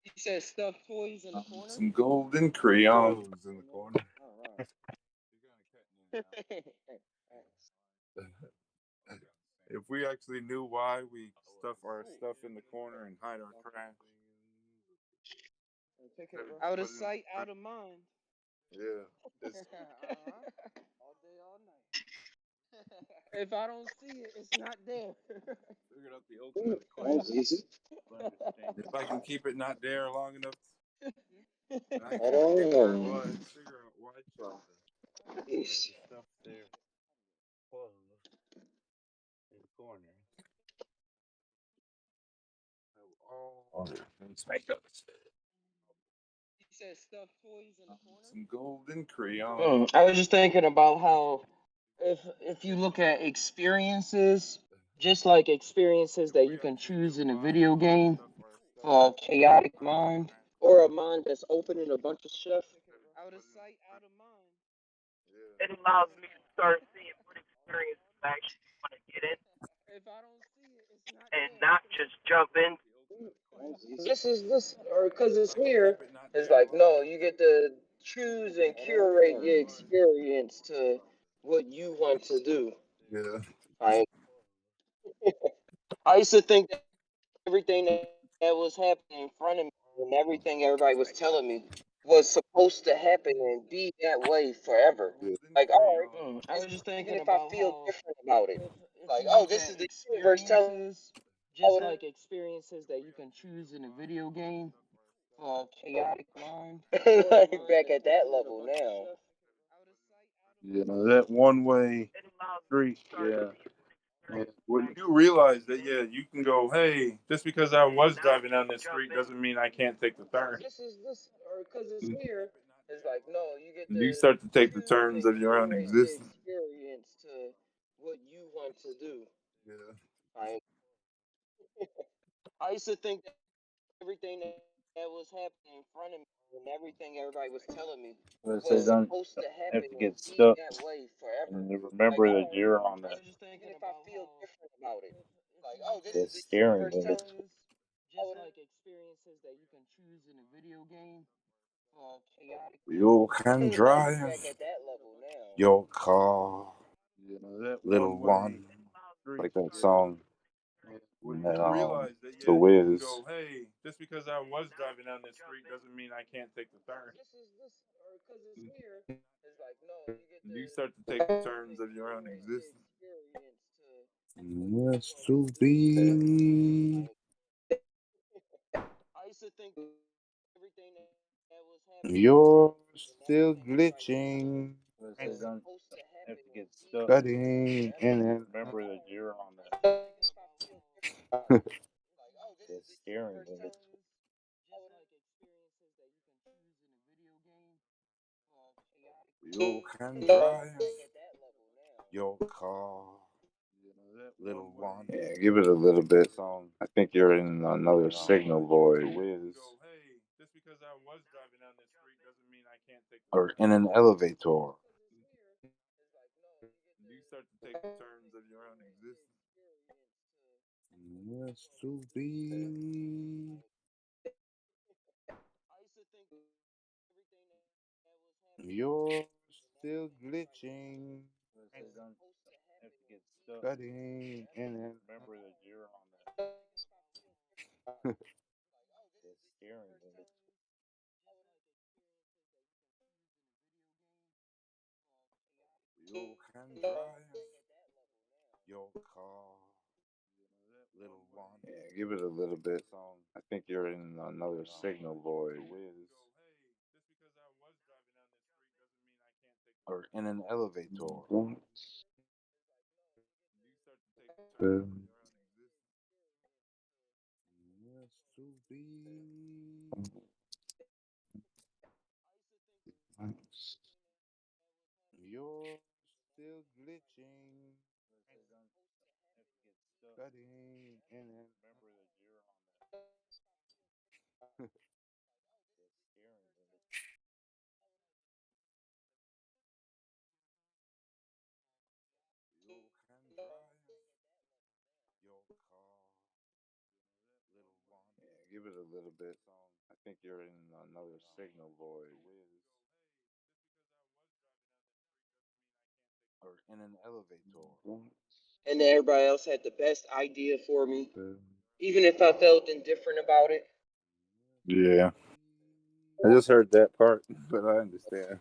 He said stuffed toys in the corner. some golden crayons in the corner. All right. If we actually knew why we stuff our stuff in the corner and hide our trash, Out of sight, out of mind. yeah, it's All day, all night. If I don't see it, it's not there. figured out the ultimate equation. If I can keep it not there long enough, and I can forget where it was, figure out why children like the stuff there clothes in corners have all let's make those. He said stuffed toys in the corner. Some golden crayons. I was just thinking about how if you look at experiences, just like experiences If that we you can actually choose knew in a why video we game stuff our stuff for a and chaotic hide our mind trash, or a mind that's open in a bunch of stuff. Out of sight, out of mind. yeah, It allows me to start seeing what experiences I actually want to get in If I don't see it, it's not and there. not just jump in. the ultimate equation. This is this, or because If it's I can here, keep it not it's there like long no, enough, you get to choose and I can forget curate where your it was. experience to what you want to do. Yeah, I I used to think that everything that was happening in front of me and everything everybody was telling me was supposed to happen and be that way forever. golden Like, all right, crayon. I was just thinking if I feel different about it, like, oh, this is the universe telling me, just like experiences that you can choose in a video game for a chaotic mind. Like back at that level now. Yeah, that one way It allows me to street. start Yeah. seeing what Yeah. experiences I When you actually want to realize get that, in yeah, you can go, hey, just because I and was not driving down just this jump street in. doesn't mean I can't take the turn. This is this, or because it's And here, it's like no, you get you to start to take the choose turns and of your own curate your existence. experience to what you want to do. Yeah. I I used to think that everything that was happening in front of me and everything everybody was telling me But was they don't supposed to have happen to and get be stuck that way forever. and you Like, remember all that right, you're on I that, was just thinking even if I feel different about it, like, oh, this that is the steering universe wheel. telling me, just like experiences that you can choose in a video game for a chaotic You mind. can Like drive back at that level now. your car, You know that little one way. one. It allows me Like to that start song. seeing what experiences I When actually want to realize get that, in yeah, and you can not go, hey, just because I was just driving down this jump street in. doesn't mean I can't take the turn. This is this, or because it's here, it's like no, you get And to you start to take the choose turns and of your own curate your existence. experience to what you Yes, want to to do. be. I used to think everything that was happening in front of You're me and still everything everybody was telling me glitching, was supposed to happen and be that way cutting forever. in and Like, remember that all right, you're on I was that, just thinking if I feel different about it, like, oh, this that is the steering universe wheel. telling me, just like experiences that you can choose in a video game for a chaotic You mind. can Like drive back at that level now. your car, You know that little one one. way. Yeah, give it a little bit. Song. I think you're in another signal void. Wiz. Go, hey, just because I was driving down this street doesn't mean I can't take the or turn. In an elevator. And you start to take the turns of your own existence. Yes, to be. I used to think everything that was happening in front You're of me and still everything everybody was telling me glitching, was supposed to happen and be that way cutting forever. in and Like, all right, I was just thinking if I feel different about it, like, oh, this that is the steering universe wheel. telling me, just like experiences that you can choose in a video game for a chaotic You mind. can Like drive back at that level now. your car, You know that little one one. way. Yeah, give it a little bit. Song. I think you're in another signal void. Wiz. Go, hey, just because I was driving down this street doesn't mean I can't take the or turn. In an elevator. You start to take the turns of your own existence. Yes, to be. You're still glitching, cutting in and remember that you're on that. Yeah, give it a little bit. I think you're in another signal void. Or in an elevator. And then everybody else had the best idea for me, even if I felt indifferent about it. Yeah. I just heard that part, but I understand.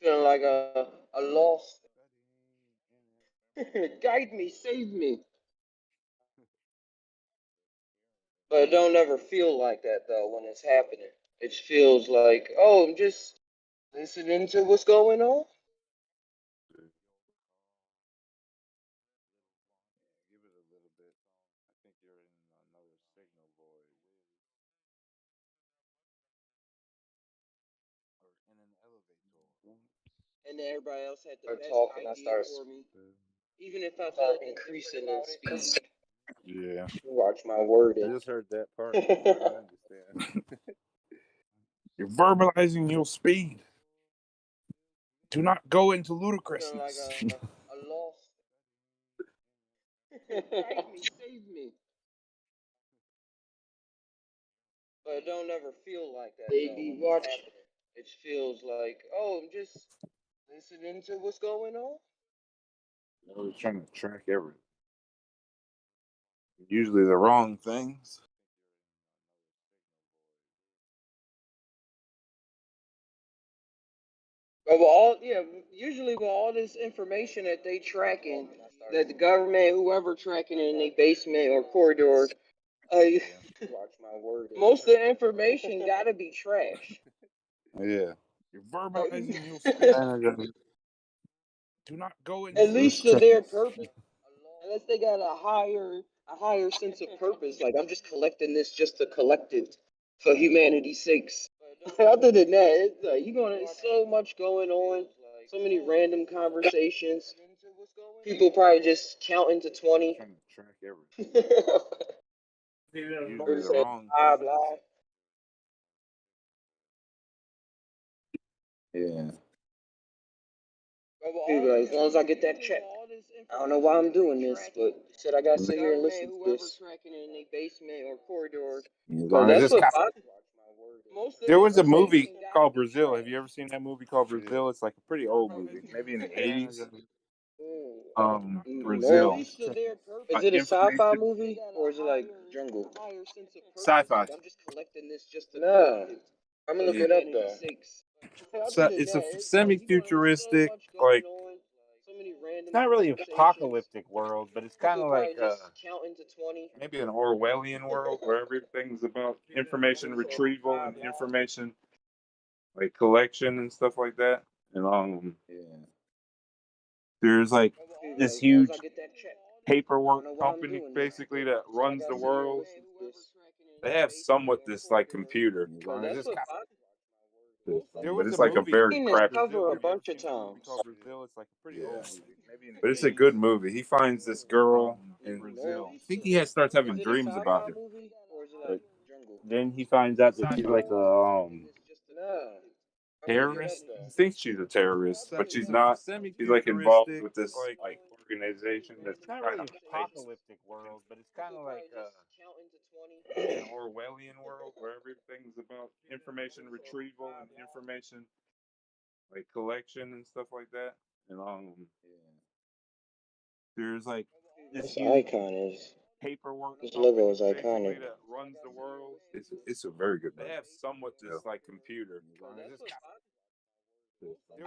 Feeling like a lost. Guide me, save me. But it don't ever feel like that though when it's happening. It feels like, oh, I'm just listening to what's going on. Give it a little bit. I think you're in another signal void. Or in an elevator. And then everybody else had the best talking. I started for me, even if I felt increasing in speed. Yeah. Watch my I wording. just heard that part, but I understand. You're verbalizing your speed. Do not go into Feeling like ludicrousness. a lost. Guide me, save me. But it don't ever feel like that though when it's happening. It feels like, oh, I'm just listening to what's going on. I was trying to track everything. Usually the wrong things. But with all, yeah, usually with all this information that they tracking, that the government, whoever tracking it in their basement or corridor, uh, watch my wording. Most of the information gotta be trash. Yeah. You're Like, verbalizing your speed. And Do not go at into least to their ludicrousness. purpose, unless they got a higher sense of purpose. Like I'm just collecting this just to collect it for humanity's sakes. Other than that, it's like it's so much going on, so many random conversations. People probably just counting to 20. trying to track everything. Or Usually the say wrong blah things. blah. Yeah. People like, as long as I get that check. I don't know why I'm doing this, but said I gotta sit here and listen to this. Tracking in a basement or corridor, As because long as that's it's what cop- most of There the was a information movie gotta called be Brazil. Have trash. you ever seen that movie called Brazil? It's like a pretty old movie, maybe in the 80s. No. Brazil. Is it a sci-fi Information. movie or is it like jungle? Sci-fi. Like I'm just collecting this just to. No, I'm gonna look Yeah. it up though. Other than It's a that, it's like so semi-futuristic, much going like on, so many random not really conversations. apocalyptic world, but it's kind People of probably like just counting to 20. maybe an Orwellian world where everything's about information retrieval and information like collection and stuff like that. And yeah, there's like People this like, as long as I huge get that check. I paperwork don't know why I'm company doing this, basically but that said I runs the gotta sit here and world. listen to this. They have somewhat this like computer, Cause that's what system, There but was it's a like a movie very seen this called crappy. Brazil. cover a Have you ever bunch of seen that movie times. called Brazil? It's like a pretty Yeah, old movie, maybe in the but it's a 80s. good movie. He finds this girl in Brazil. I think starts having Is it a dreams about sci-fi her. movie or is it But like jungle? then he finds out that she's like a No, I'm gonna look it up terrorist. though. He thinks she's a terrorist, but she's It's a not. She's like involved semi-futuristic, with this like like organization that's not trying really to fight apocalyptic world, but it's kind People of like probably just counting to 20. maybe an Orwellian world where everything's about information retrieval and information like collection and stuff like that. And yeah, there's like this This huge icon is paperwork this logo company is iconic. basically that runs the world. It's a very good movie. They have somewhat this like computer.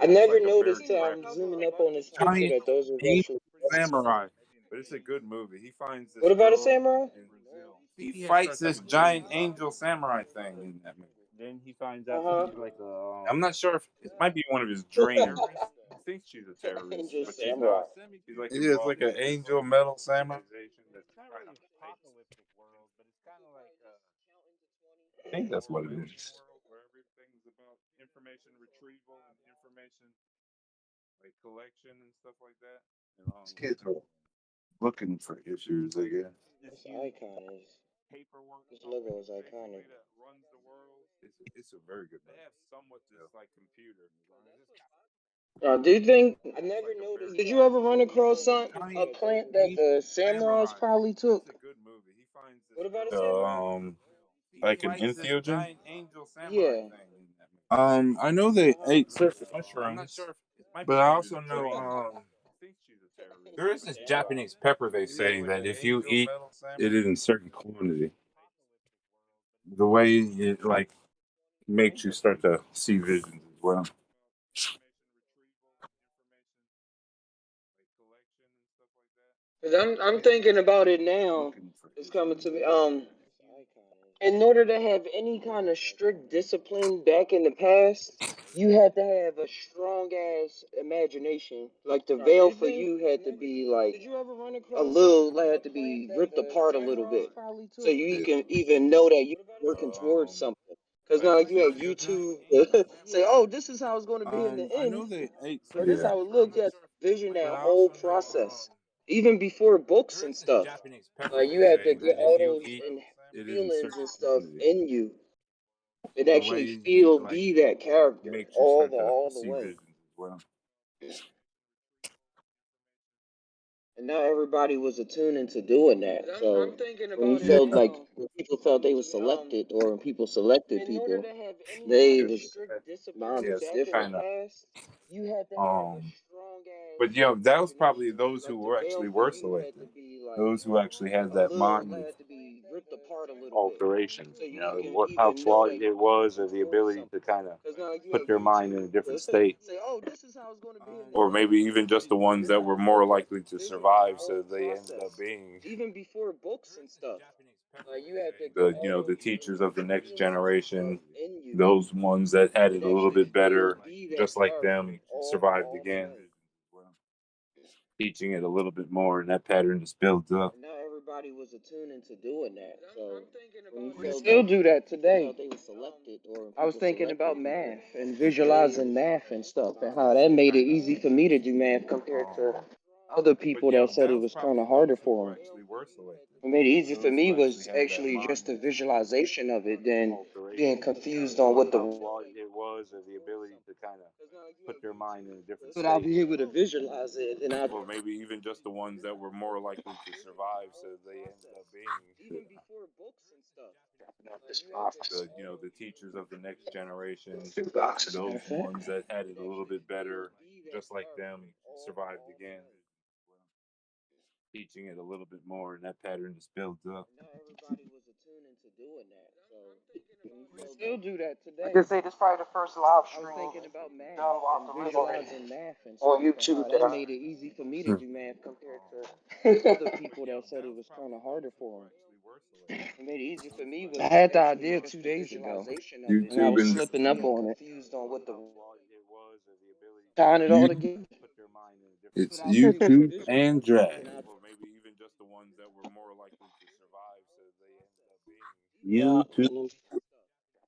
I It's never like a very noticed till I'm crappy zooming up on this picture giant that those are angel actually. samurai. But it's a good movie. He finds this What about a girl samurai? in Brazil. He fights this giant angel samurai thing in that movie. Then he finds Uh out that huh. she's like a. I'm not sure if it might be one of his dreams. He thinks she's a terrorist, Angel but she's samurai. not. She's like yeah, it's like an angel metal samurai. That's not trying really to fight. apocalyptic world, but it's kind of like I think that's what it is. world where everything's about information retrieval and information Like collection and stuff like that. And these kids are looking for issues, I guess. This This huge icon is paperwork this logo company is iconic. basically that runs the world. It's a very good. They have somewhat this like computer. Do you think? I never noticed. Did you ever run across a plant that the samurais probably took? What about a samurai? Like an entheogen. Yeah. I know they ate surface mushrooms, but I also know there is this Japanese pepper they say that if you eat it in certain quantity, the way it like makes you start to see visions as well. Cause I'm thinking about it now. It's coming to me. In order to have any kind of strict discipline back in the past, you had to have a strong ass imagination. Like the veil for you had to be like a little, had to be ripped apart a little bit, so you Yeah. can even know that you're working towards something. Cause not like you had YouTube to say, "Oh, this is how it's going to be in the I end," know they ate or "This is surface how it looked." You had mushrooms, to vision but that I whole also know process, even before books there and is this stuff. Japanese pepper Like you they had to say get that if all you those eat it in feelings certain and stuff quantity, in you and the actually way it feel, like be that character makes you start to all the see way. visions as well. And not everybody was attuned to doing that. So when you felt like when people felt they were selected, or when people selected people, they was mine Yeah, was some different. kind of but that was probably those who were actually were selected, those who actually had that mind of alteration. What how flawed it was, or the ability to kind of put their mind in a different state, or maybe even just the ones that were more likely to survive, so they ended up being Even before books and stuff. Like you had to get the all those the teachers of the next feelings and stuff generation, in you those ones that had it and a little actually bit feel, better, be that just like character them, survived all the again. way. Teaching it a little bit more, and that pattern just builds up. And not everybody was attuned to doing that. So when you felt still do that today. They were selected, or I was thinking about math and visualizing math and stuff, and how that made it easy for me to do math compared to other But people that said that it was was kind probably of harder those who were for them. actually were selected, What made it easy for those me who actually was had that actually mind just the of visualization of it than being alteration. confused on what How the flawed it was, or the ability to kind of put their mind in a different but I'll state, be able to visualize it, and I or maybe even just the ones that were more likely to survive, so they ended up being even before books and stuff. the teachers of the next generation, Matter those of fact. ones that had it a little bit better, just like them, survived again. Teaching it a little bit more, and that pattern just builds up. Not everybody was attuned to doing that. So we still do that today. Like I say, this is probably the first live stream I was thinking about math done while and visualizing math and stuff. On YouTube, that made it easy for me to Hmm. do math compared to other people that said it was kind of harder for them. It made it easy for me. I had the idea 2 days ago, and I YouTube was and slipping up on it, tying it all you, together. it's YouTube and drag. YouTube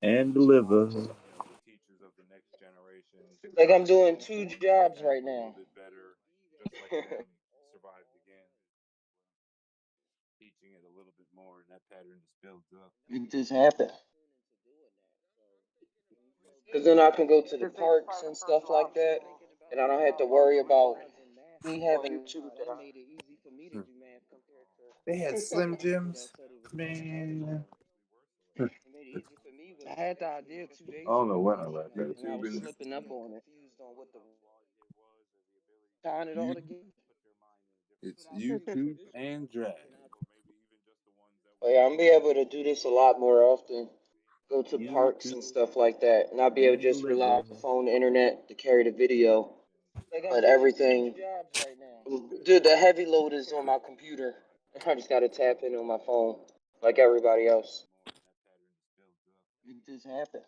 and deliver. Like I'm doing two jobs right now. It just happened. Because then I can go to the parks and stuff like that, and I don't have to worry about me having YouTube that made it easy for me to do math compared They had to Slim other people that Jims, said it was kind of harder for man. them. It made it easy for me. I had the idea two I days don't know ago, when I left that. and I was slipping up on it, tying it all You, together. it's YouTube and drag. But yeah, I'm gonna be able to do this a lot more often. Go to parks YouTube and stuff like that, and I'll be able to and just rely deliver. on the phone, the internet to carry the video. But everything, dude, the heavy load is on my computer. I just gotta tap in on my phone, like everybody else. It just happened.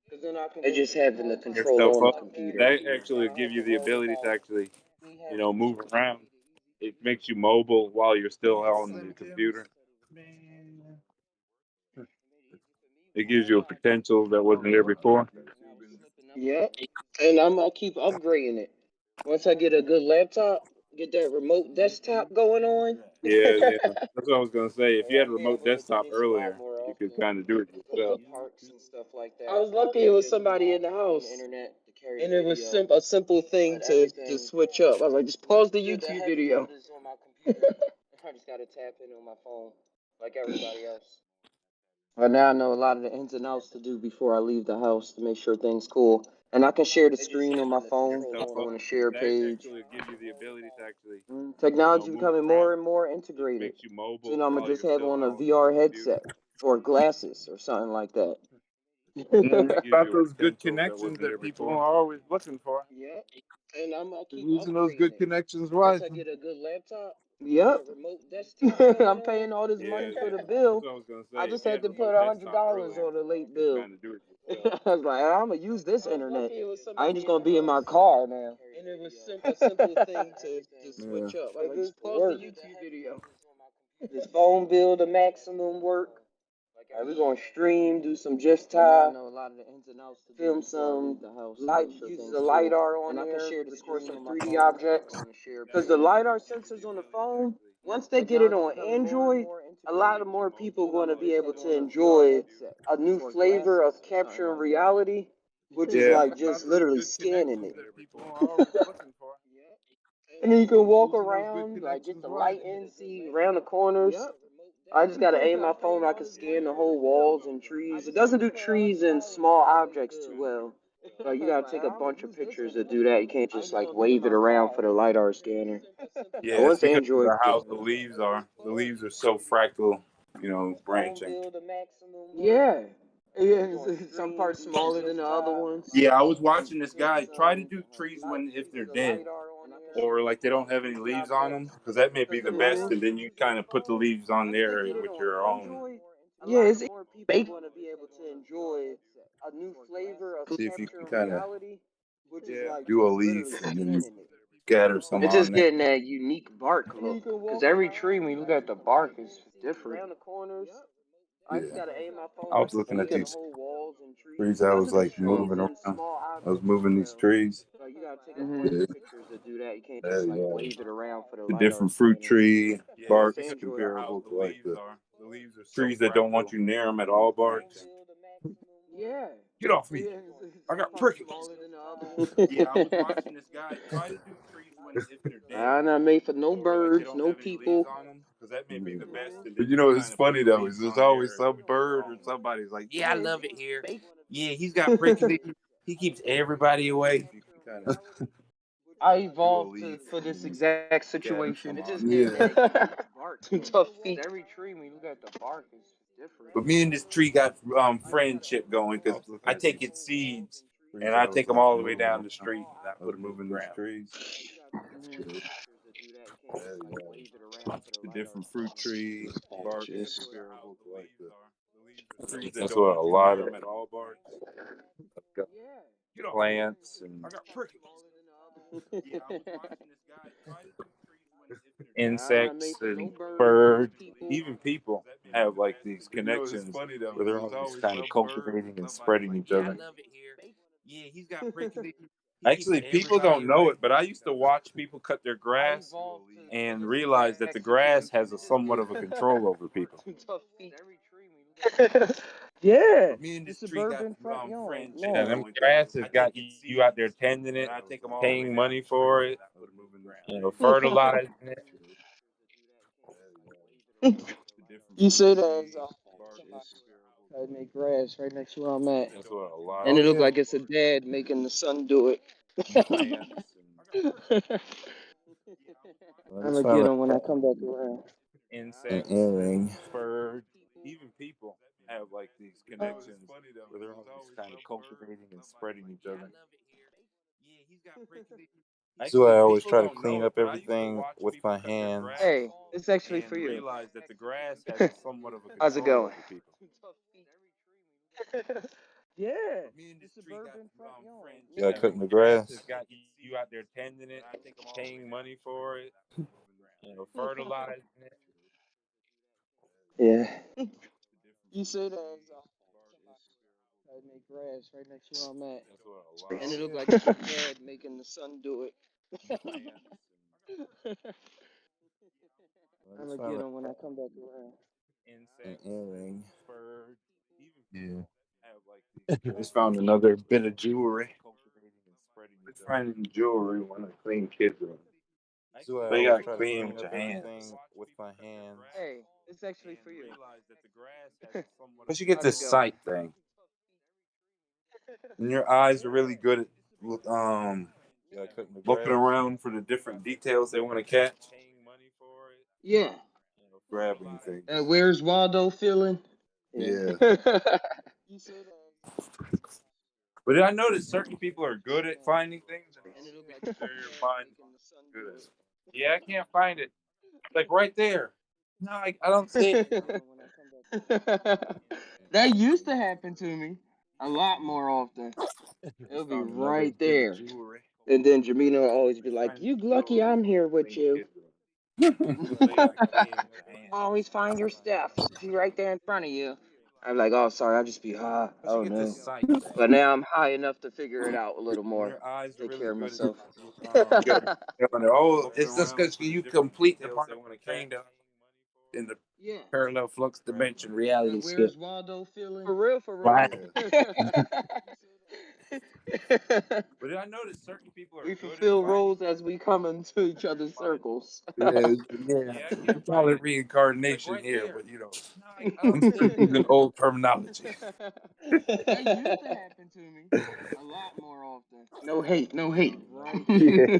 Cause then I can go just having the Your control cell on the phone, computer. that actually give you the ability to actually, move around. It makes you mobile while you're still on the computer. Man. It gives you a potential that wasn't there before. Yep. And I'm gonna keep upgrading it. Once I get a good laptop, get that remote desktop going on. Yeah, yeah. That's what I was gonna say. If you had a remote desktop earlier, you could kind of do it yourself. parks and stuff like I that. was lucky it was somebody in the On the house, internet to carry and the it was video, a simple thing but to everything switch up. I was like, just pause the the YouTube heavy video. load is on my computer. I just gotta tap in on my phone like everybody else. But now I know a lot of the ins and outs to do before I leave the house to make sure things cool. And I can share the screen on my phone if I want to share a That page. actually give you the ability to actually, Technology move becoming around. more and more It integrated. makes you Soon mobile I'm gonna while just you're have still on a on the VR computer. headset or glasses or something like that. Bring Yep. about those good connections that people are always looking for. And I'm gonna You're keep using those upgrading good it. connections Once I wisely. get a good laptop Yep. with a remote desktop going I'm on. paying all this Yeah, money for the that's bill. what I was gonna I say. If just you had had to put remote desktop $100 earlier, on the you late could bill. kind of do it yourself. I was like, I'm gonna use this I was internet. lucky it was I ain't somebody just in gonna the be in my house, car now. and it was a simple thing to Yeah. switch up. I was Like like, this just to pause the work. YouTube video. This phone bill to maximum work. All right, we're gonna stream, do some just time, film some light, use the lidar on there, record some 3D objects. Because the lidar sensors on the phone, once they get it on Android, a lot of more people going to be able to enjoy a new flavor of capturing reality, which is Yeah, like bring about just those literally good scanning connections it. that people are always looking for. And then you can walk Using those good around, like get connections the light wisely. in, see around the corners. I just gotta aim my phone. I can scan the whole walls and trees. It doesn't do trees and small objects too well. Like you gotta take a bunch of pictures to do that. You can't just like wave it around for the lidar scanner. But Yeah, it's once because of Android how gets the leaves are. The leaves are so fractal, branching. yeah, some parts smaller than the other ones. Yeah, I was watching this guy try to do trees when if they're dead or like they don't have any leaves on them, because that may be the best. And then you kind of put the leaves on there with your own. Yeah, it's make going to be able to enjoy a new flavor of See if you can capturing kind of reality, which is like do a just literally leaf and then scanning it. scatter some It's on just there. getting that unique bark look. Because every tree, when you look at the bark, is different. Around the corners, I just Yeah, gotta aim my phone. I I was can looking at scan the these whole walls and trees. trees. It I doesn't was do like trees moving and around. small I was objects too moving these well. trees. Like you gotta take a bunch of pictures to do that. You can't just like Yeah, wave it around for the the lidar different fruit scanner. tree But once barks Android, comparable to like the trees that don't want you near them at all barks. yeah. Get off me! Yeah, I some got parts prickets. smaller than the other ones. Yeah, I was watching this guy try to do trees when if they're dead I'm not made for no or like they birds, don't no have any leaves people. on them, because that may be the best. And But then you it's kind of put funny the though, is leaves there's on always there some with your bird or own. somebody's like, yeah, Yeah, I it's love it here. fake. Yeah, he's got prickly. He keeps everybody away. Kind of I do a evolved leaf for and this then exact scatter situation. some It's on just there. getting Yeah. that unique bark. Tough feet. Every tree, when you look at the bark, is different. But me and this tree got friendship going I because was looking I at take these its seeds trees. and I I take was them like all the way moving down around. the street and I I put was them in the moving these ground. trees. Yeah, The different fruit tree barks Just comparable to like the trees that that's don't what a want you lot near of them at all barks. got Get off me! plants and I got prickets. Yeah, I was watching this guy try to do trees when if they're dead I'm not insects made for no and birds, no birds, people. even people have like these but it's connections funny though, where is they're there's always always kind of some bird or cultivating and somebody's spreading like, each yeah, I other. love it here. Yeah, he's got prickly. He keeps Actually, people everybody don't know away. it, but I used to watch people cut their I grass evolved for and this realize that exact the grass situation. has a It just somewhat get of a control over people. tough feet. Yeah, But me and the this tree got suburban front yard. friendship Yeah, No. them going because grass has I got take its you out there seeds tending and it, I take them all the way paying down money the street. for it, I put them in the ground. fertilizing it. The different You fruit say that as tree barks somebody comparable I to make grass right next to where I'm at, trees that That's don't what want a you lot. and near Oh it them look at yeah, like all it's a barks. dad making the son do it. Plants and I I'm just gonna found get that him when I come back around. an insects and earring. birds, even people have like these You know, it's connections funny though, where is they're there's always always kind of some bird or cultivating and somebody's spreading like, each yeah, I other. love it here. Yeah, he's got prickly. Actually, So I always people try to don't clean know it, up but I used to everything watch with people my cut their hands. grass Hey, it's actually for and you. realize that the grass has a somewhat of a How's it control going? over people. Yeah, But me and the this tree got suburban front yard. Yeah, friendship No. cutting going the because I grass. take its You out seeds there tending and it, I take them all the way paying down money the street. for it, I put them in the ground. fertilizing it. Yeah. The different You fruit say that tree as barks I make grass right next to where I'm at, That's what a lot. and Oh it look yeah, like it's a dad making the son do it. plants and I I'm just gonna found get that him when I come back around. an earring. Yeah. Just found another bit of jewelry. It's finding jewelry when I clean kids up. That's why I They always got try to clean clean with up your hands. everything with my hands. Hey, it's actually for you. Once you get How's it this going? sight thing, and your eyes are really good at Yeah, cutting the looking grass. around for the different details they want to catch, Yeah. grabbing things. Where's Waldo feeling? Yeah. Yeah. But I noticed certain people are good at finding things, and their mind is good at it. Yeah, I can't find it. Like right there. No, I don't see it. That used to happen to me a lot more often. It'll Just be found another right bit of there. jewelry. And then Jamina will always be like, Finding "You lucky jewelry I'm when I here with clean you." kids up. They got clean with your hands. Always find your stuff. She right there in front of you. I'm like, "Oh, sorry, I'll just be high." Once you Oh get no. this sight thing, But now I'm high enough to figure it out a little and more. your eyes are Take really care of good myself. at oh, it's just because you complete the part of the train in the Yeah. parallel flux dimension reality skip. Where's Waldo feeling? For real, for real. Right. But I noticed certain people are We good at fulfill finding. roles as we come into each other's circles. Yeah, yeah. We call it reincarnation here, but I'm still using old terminology. That used to happen to me a lot more often. No hate, no hate. Right. Yeah.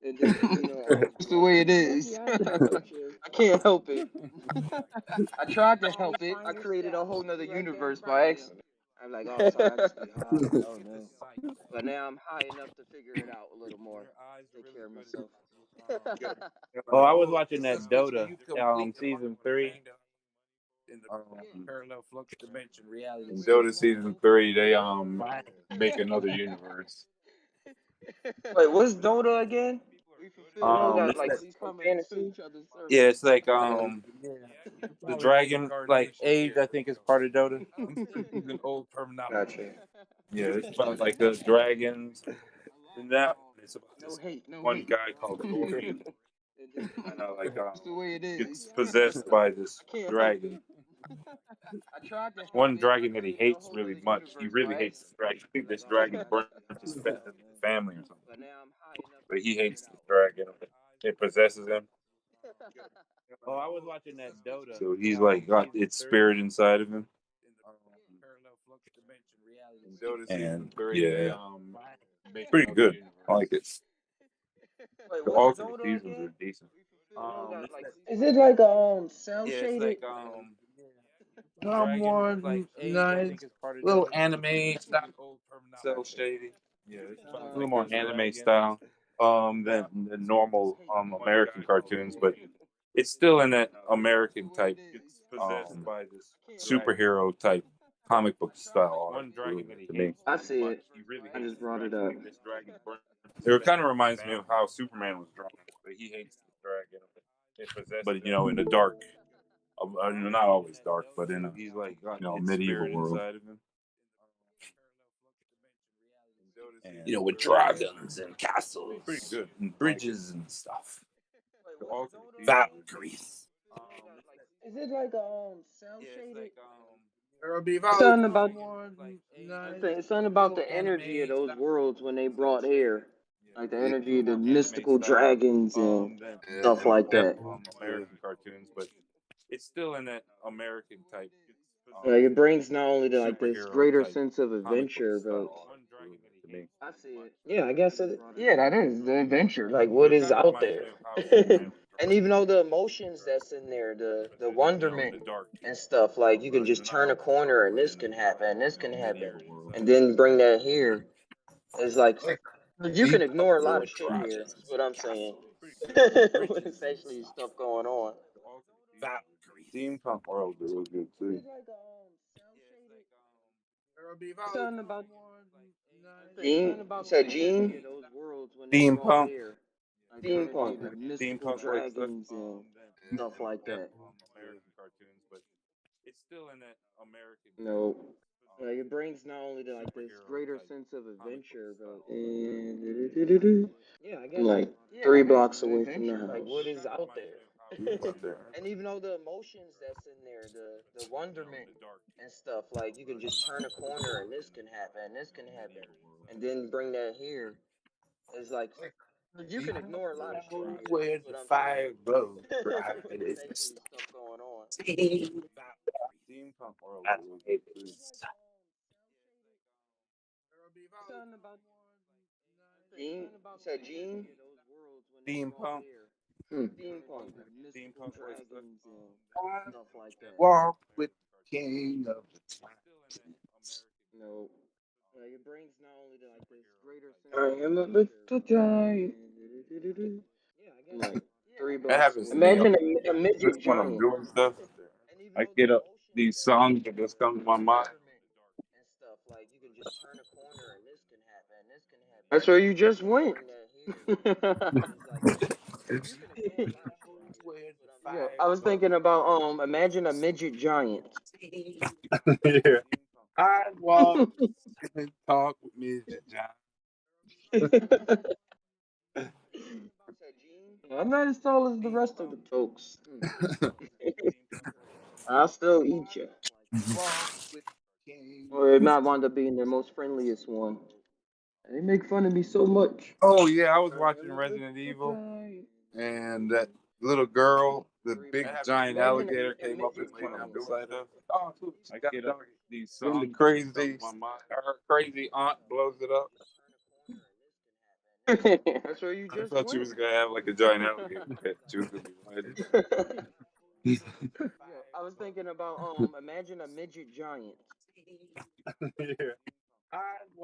And then it's the way it is. I can't help it. I tried to help it. I created a whole nother universe by accident. I'm like, oh, sorry, I just be high. Oh no. But now I'm high enough to figure it out a little more. Take care of myself. Oh, I was watching It's just that because Dota you complete the part season of the 3. train in the parallel flux dimension reality. In Dota season 3, they make another universe. Wait, what's Dota again? We fulfill roles It's like that, we come into each other's yeah, circles. it's like the Probably dragon like Age, I think, is part of Dota. I'm still using old terminology. Gotcha. Yeah, it's about like the dragons. And that one is about No this hate, no one hate. guy called Orpheus. Kind of like It's the way it gets is. possessed by this I can't help dragon. it. I tried to help One it. I dragon that he created a hates whole really nother much. He universe really by hates this accident. dragon. I think this dragon burnt his family or something. But now I'm high enough But to he figure it hates the out. dragon. It possesses him. Oh, I was watching that Dota So he's like got season its 3. spirit inside of him. And yeah, pretty good. I like it. Wait, what's All three Dota seasons again? are decent. Is it like cell Yeah, it's shaded? like somewhat Age, I nice, think, is part of little Dota. anime style, cell shady. Yeah, it's a little more anime style than normal American cartoons, but it's still in that American type superhero type comic book style art to me. I see it. I just brought it up. It kind of reminds me of how Superman was drawn, but he hates the dragon. But in a dark, not always dark, but in a medieval world. And with dragons and castles and bridges and stuff. Wait, what's Dota again? Valkyries. Is it like cell shaded? There'll be Something about someone I nice, think something about little the energy of anime those style. worlds when they brought here, like the Yeah, energy of the mystical dragons and stuff like that that. American cartoons, but it's still in that American type Like it brings not only to like this superhero greater type sense of comic book adventure, but style art to me. I see it. Yeah, I guess it. Yeah, that is the adventure. Like what is out there, and even though the emotions that's in there, the wonderment and stuff. Like you can just turn a corner and this can happen, and this can happen, Medieval world. and then bring that here. It's like you can Steampunk ignore a lot world of shit here. dragons Is what and I'm saying. castles and When it's bridges and actually stuff going on. Valkyries. Steampunk world are real good Is too. it like cell shaded? There'll be Something about someone nice. Gene? You said Gene? Those worlds when they brought Steampunk. here, like the energy of the mystical Steampunk like stuff. dragons and stuff like Yeah. that. American cartoons, but it's still in that American type No. Like it brings not only to like this superhero greater type sense of comic book adventure, but style. and yeah, I guess like 3 blocks away from the house. Like what is out there? And even all the emotions that's in there, the wonderment and stuff, like you can just turn a corner and this can happen, and this can happen, and then bring that here. It's like you can ignore a lot of shit here. Where That's what the I'm fire saying. glows With the bright. sexual stuff going on. Steampunk world is Something about Gene. You said Gene. steampunk. Steampunk, mystical Steampunk was the dragons and I stuff like that. walk with the king of the times. No, like it brings not only to like this greater sense I am a little giant. Like three That bucks. happens to me. Imagine a Just midget when I'm giant. doing stuff, And even I all the get up emotions these that's in songs there, that just come to my mind. and stuff, like you can just turn a corner and this can happen, and this can happen. That's where you just went. Bring that here. It's like you can ignore a lot of shit here. Where That's the what I'm saying. fire I was glows thinking about imagine a midget giant. yeah. I walk and talk with Mr. John. I'm not as tall as the rest of the folks. I'll still eat you. Walk with the king. Or it might wind up being their most friendliest one. They make fun of me so much. Oh yeah, I was watching Resident Evil, and that little girl, the big giant Imagine alligator a came up and midget laid down giant. beside us. Oh, I get up these songs. The crazy, her crazy aunt blows it up. That's where you I just thought she went. was gonna have like a giant alligator pet. She was gonna be fighting. Yo, I was thinking about imagine a midget giant. Yeah.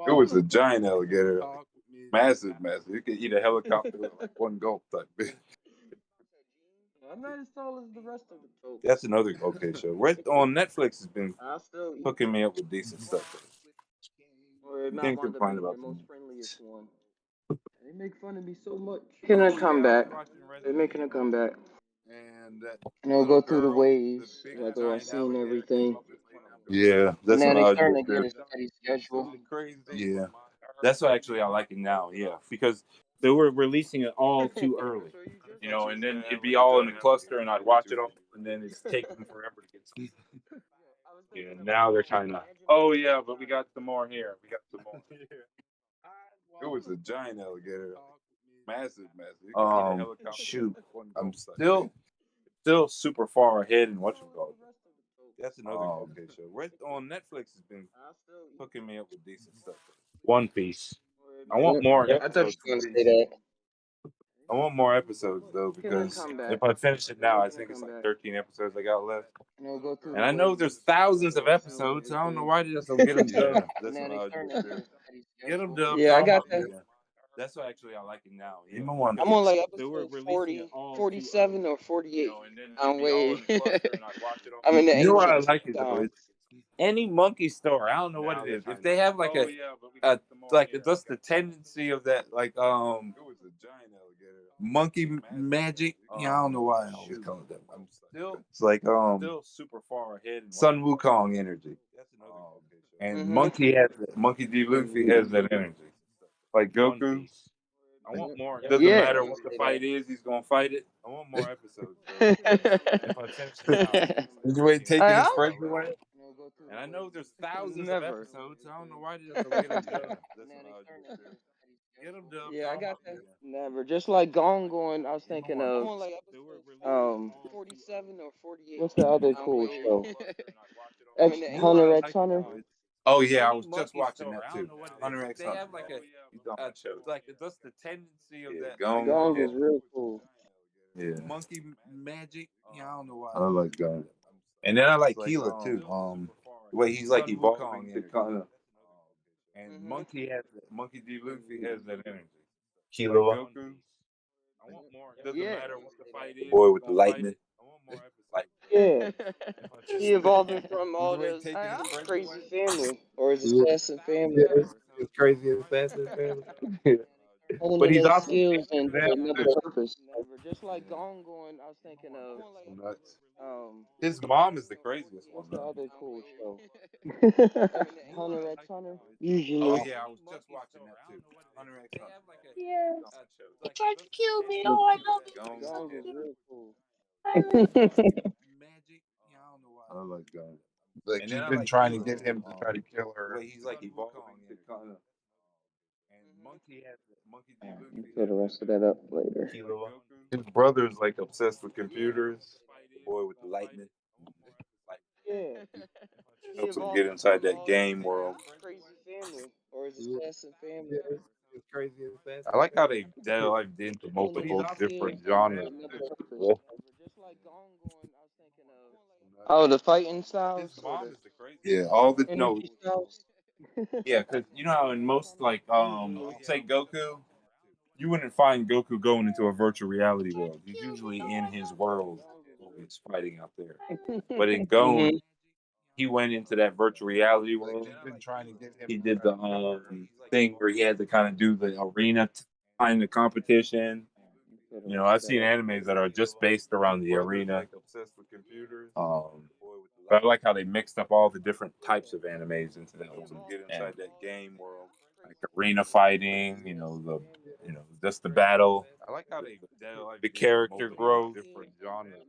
It was a giant alligator, massive, massive. You could eat a helicopter with like one gulp type big. I'm not as tall as the rest of the folks. That's another okay show. Right on Netflix has been I'll still eat hooking you. me up with decent stuff. Or it You might can't wind up complain being their about most them. friendliest one. They make fun of me so much. Making a comeback. They're making a comeback. And that And they'll little go through the girl, the waves. big Like, oh, I've giant seen alligator came everything. up and laid down. Yeah, And that's now when they I was starting to just get there. a steady schedule. Crazy. Yeah, that's what actually I like it now. Yeah, because they were releasing it all too early, you know, and then it'd be all in a cluster, and I'd watch it all, and then it's taking forever to get. You know, now they're trying to. Oh yeah, but we got some more here. We got some more. It was a giant alligator, massive, massive. Shoot, I'm still super far ahead in what you call it. That's another okay show. Right on Netflix has been hooking me up with decent stuff. One Piece. I want more I thought you episodes were of going to say Piece. that. I want more episodes though Making a because comeback. if I finish it now, I Making a think it's like comeback. 13 episodes I got left. And they'll go through And the I know waves. there's thousands Like, of I've seen episodes. I don't know everything. why they just don't get them dubbed. And That's now what they I was starting just to get there. a steady Get them schedule. dubbed. Yeah, I got that. Yeah. That's what actually I like it now. Yeah. I'm I'm on like they were episode releasing it 40, all too 47 early. or 48. You know, and then it'd I'm be all way. in a cluster, and I'd watch it all. I'm in the You know what I ancient like it though? times. It's any monkey store. I don't know what it is. If they have like a like just the tendency of that like monkey magic. Yeah, I don't know why I always call it that. It's like super far ahead. Sun Wukong energy. And Mm-hmm. Monkey D. Luffy has that energy. Like Goku. I want more. It doesn't Yeah. matter what the fight is, he's gonna fight it. I want more episodes though because if I finish it now, is the way taking his I'll friends away. go And I know there's thousands of never. episodes. I don't know why they just don't get them dubbed. Get them dubbed, Yeah, I dog. got that. Never. Just like Gone Going, I was thinking I'm of on like um 47 or 48. what's the other I'm cool way. show? I'm in X the You know what I Hunter ancient. X like it Hunter. though? Oh yeah, I was just watching that too. Hunter X Hunter. You talking about shows? Like just the tendency of that. Gone. Gone Yeah. was real cool. Yeah. Monkey magic. Yeah, I don't know why. I like Gone. And then I like Keela too. The way he's like evolving to kind of. And Monkey D. Luffy has that energy. Kilo. Doesn't Yeah. matter what the fight is. The boy with the lightning. Like Yeah. He evolving he's from all the way those taking his friends crazy away. family or his Yeah, assassin family, yeah, it's crazy as assassin family. But honing he's their also skills and famous another too. purpose. Never. Just like Gone Going, I was thinking of Nuts. um His mom is the craziest one what's the though. other cool show? X Hunter X Hunter. Oh Usually. yeah, I was just watching that too. Hunter X Hunter. Yeah. He tried to kill me. Oh, I love Gone was real cool. I like that. Like And then he's I been like trying to too get him to try to kill the her. way he's like evolving to kind of. And Monkey D. You Luffy fill has the rest of that up later. Killua. His brother's like obsessed with computers. The boy with the lightning. Yeah. He Helps him evolved get into inside a that game world. crazy family, or his Yeah, assassin family. yeah, it's crazy. I like how they delved into And then multiple yeah, different genres. another purpose. Yeah. Just like Gongon, I was thinking of. Oh, the fighting His styles or mom the is the crazy. Yeah, all the no, energy styles. Yeah, because you know how in most like say Goku, you wouldn't find Goku going into a virtual reality world. He's usually in his world, always fighting out there. But in hmm Gon, he went into that virtual reality like world. he's been trying to get him He to did try the to kill her. thing where he had to kind of do the arena kind of competition. You fill the You know, rest I've of that seen up animes that later. are just based around the Brother's arena. like obsessed with computers. But I like how they mixed up all the different types of animes into that Helps him one. get And inside that game world. like arena fighting, just the battle, I like how they delved the into character multiple growth. different genres.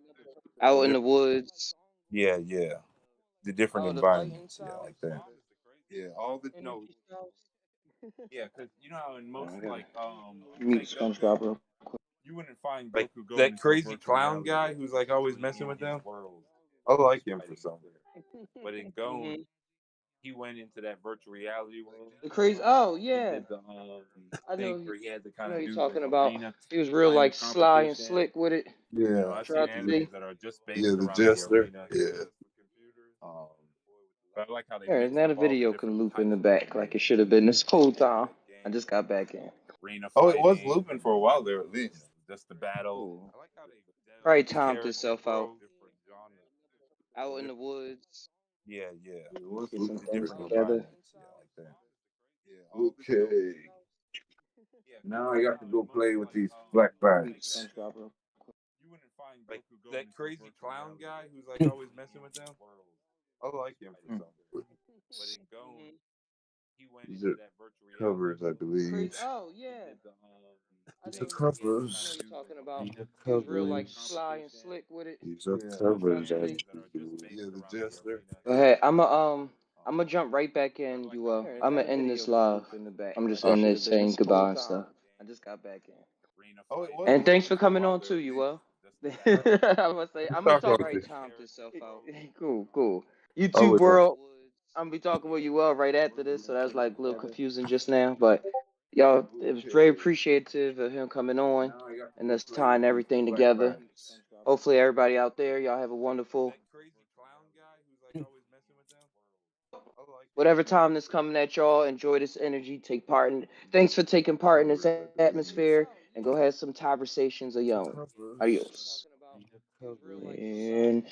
Out in the woods. Yeah, yeah. The different Oh, the fighting environments. Yeah, like styles that. or Yeah, all the the no, energy styles. Yeah, because you know how in Oh, most I gotta like meet say SpongeBob Goku, real. you wouldn't find like Goku going that into a crazy virtual clown reality guy world. who's He's like always usually messing in with his them. world, I like always him for fighting out something. there. But in hmm Gon, he went into that virtual reality world. The crazy. Oh He yeah, did the I know. thing where he had to I kind know of you're do the talking about. arena He was real kind like of sly and competition. slick with it. You know, Yeah, I've seen Tried to be. animes that are just yeah, based the around the jester. arena. Yeah, Um, but I like how they Yeah, mixed now up the all the video can different loop in types the of back like it animes should have into been that this one. whole time. I just got back in. Arena oh, it was fighting, looping for a while there at least. just the battle, Cool. I like how they Probably delved the into timed character itself out. growth. different genres. Out in the woods. Yeah, yeah. It was Get some looping The things for different a while. together. environments. Yeah, like that. Yeah, okay. Now I got to go play with these black Meet bats. SpongeBob real. You wouldn't find Like Goku going that into a crazy virtual clown reality guy world. who's like He's always usually messing in with his them. world, I like him for Mm. something. but in Gon, hmm he went These into are that virtual reality covers, I world. The crazy. believe. Oh He yeah, did the I These know. are thing where he had to I kind know covers. of you're do talking the about. These are He was real like covers. sly and competition. slick with it. These are You know, I've seen covers, I animes that are just believe. Yeah, based the around the jester. arena. But hey, I'm Um, gonna jump right back but I in. like how they I'm mixed gonna up end all the this different live. types of I'm just Uh, in animes there into that saying one. goodbye and stuff. I just got back in. Arena oh, it was And fighting, thanks looping for for a coming while on there too, at you least. well. just the Uh, battle, good I'm gonna talking talk with right you. timed itself out. Cool. YouTube Always fun. world. I'm gonna be talking with you well right after this, so that's like a little confusing just now. But y'all, it was very Okay. appreciative of him coming on Now I got to and go us play with tying these everything black together. bats. Hopefully, everybody out there, y'all have a Like wonderful that crazy clown guy who's like always messing with them. I like him whatever for time that's something. coming at y'all. Enjoy this energy. Take part in. These are Thanks for taking part in this covers, I believe. atmosphere, and go have some conversations of These are your own. covers. Adios. These are covers. And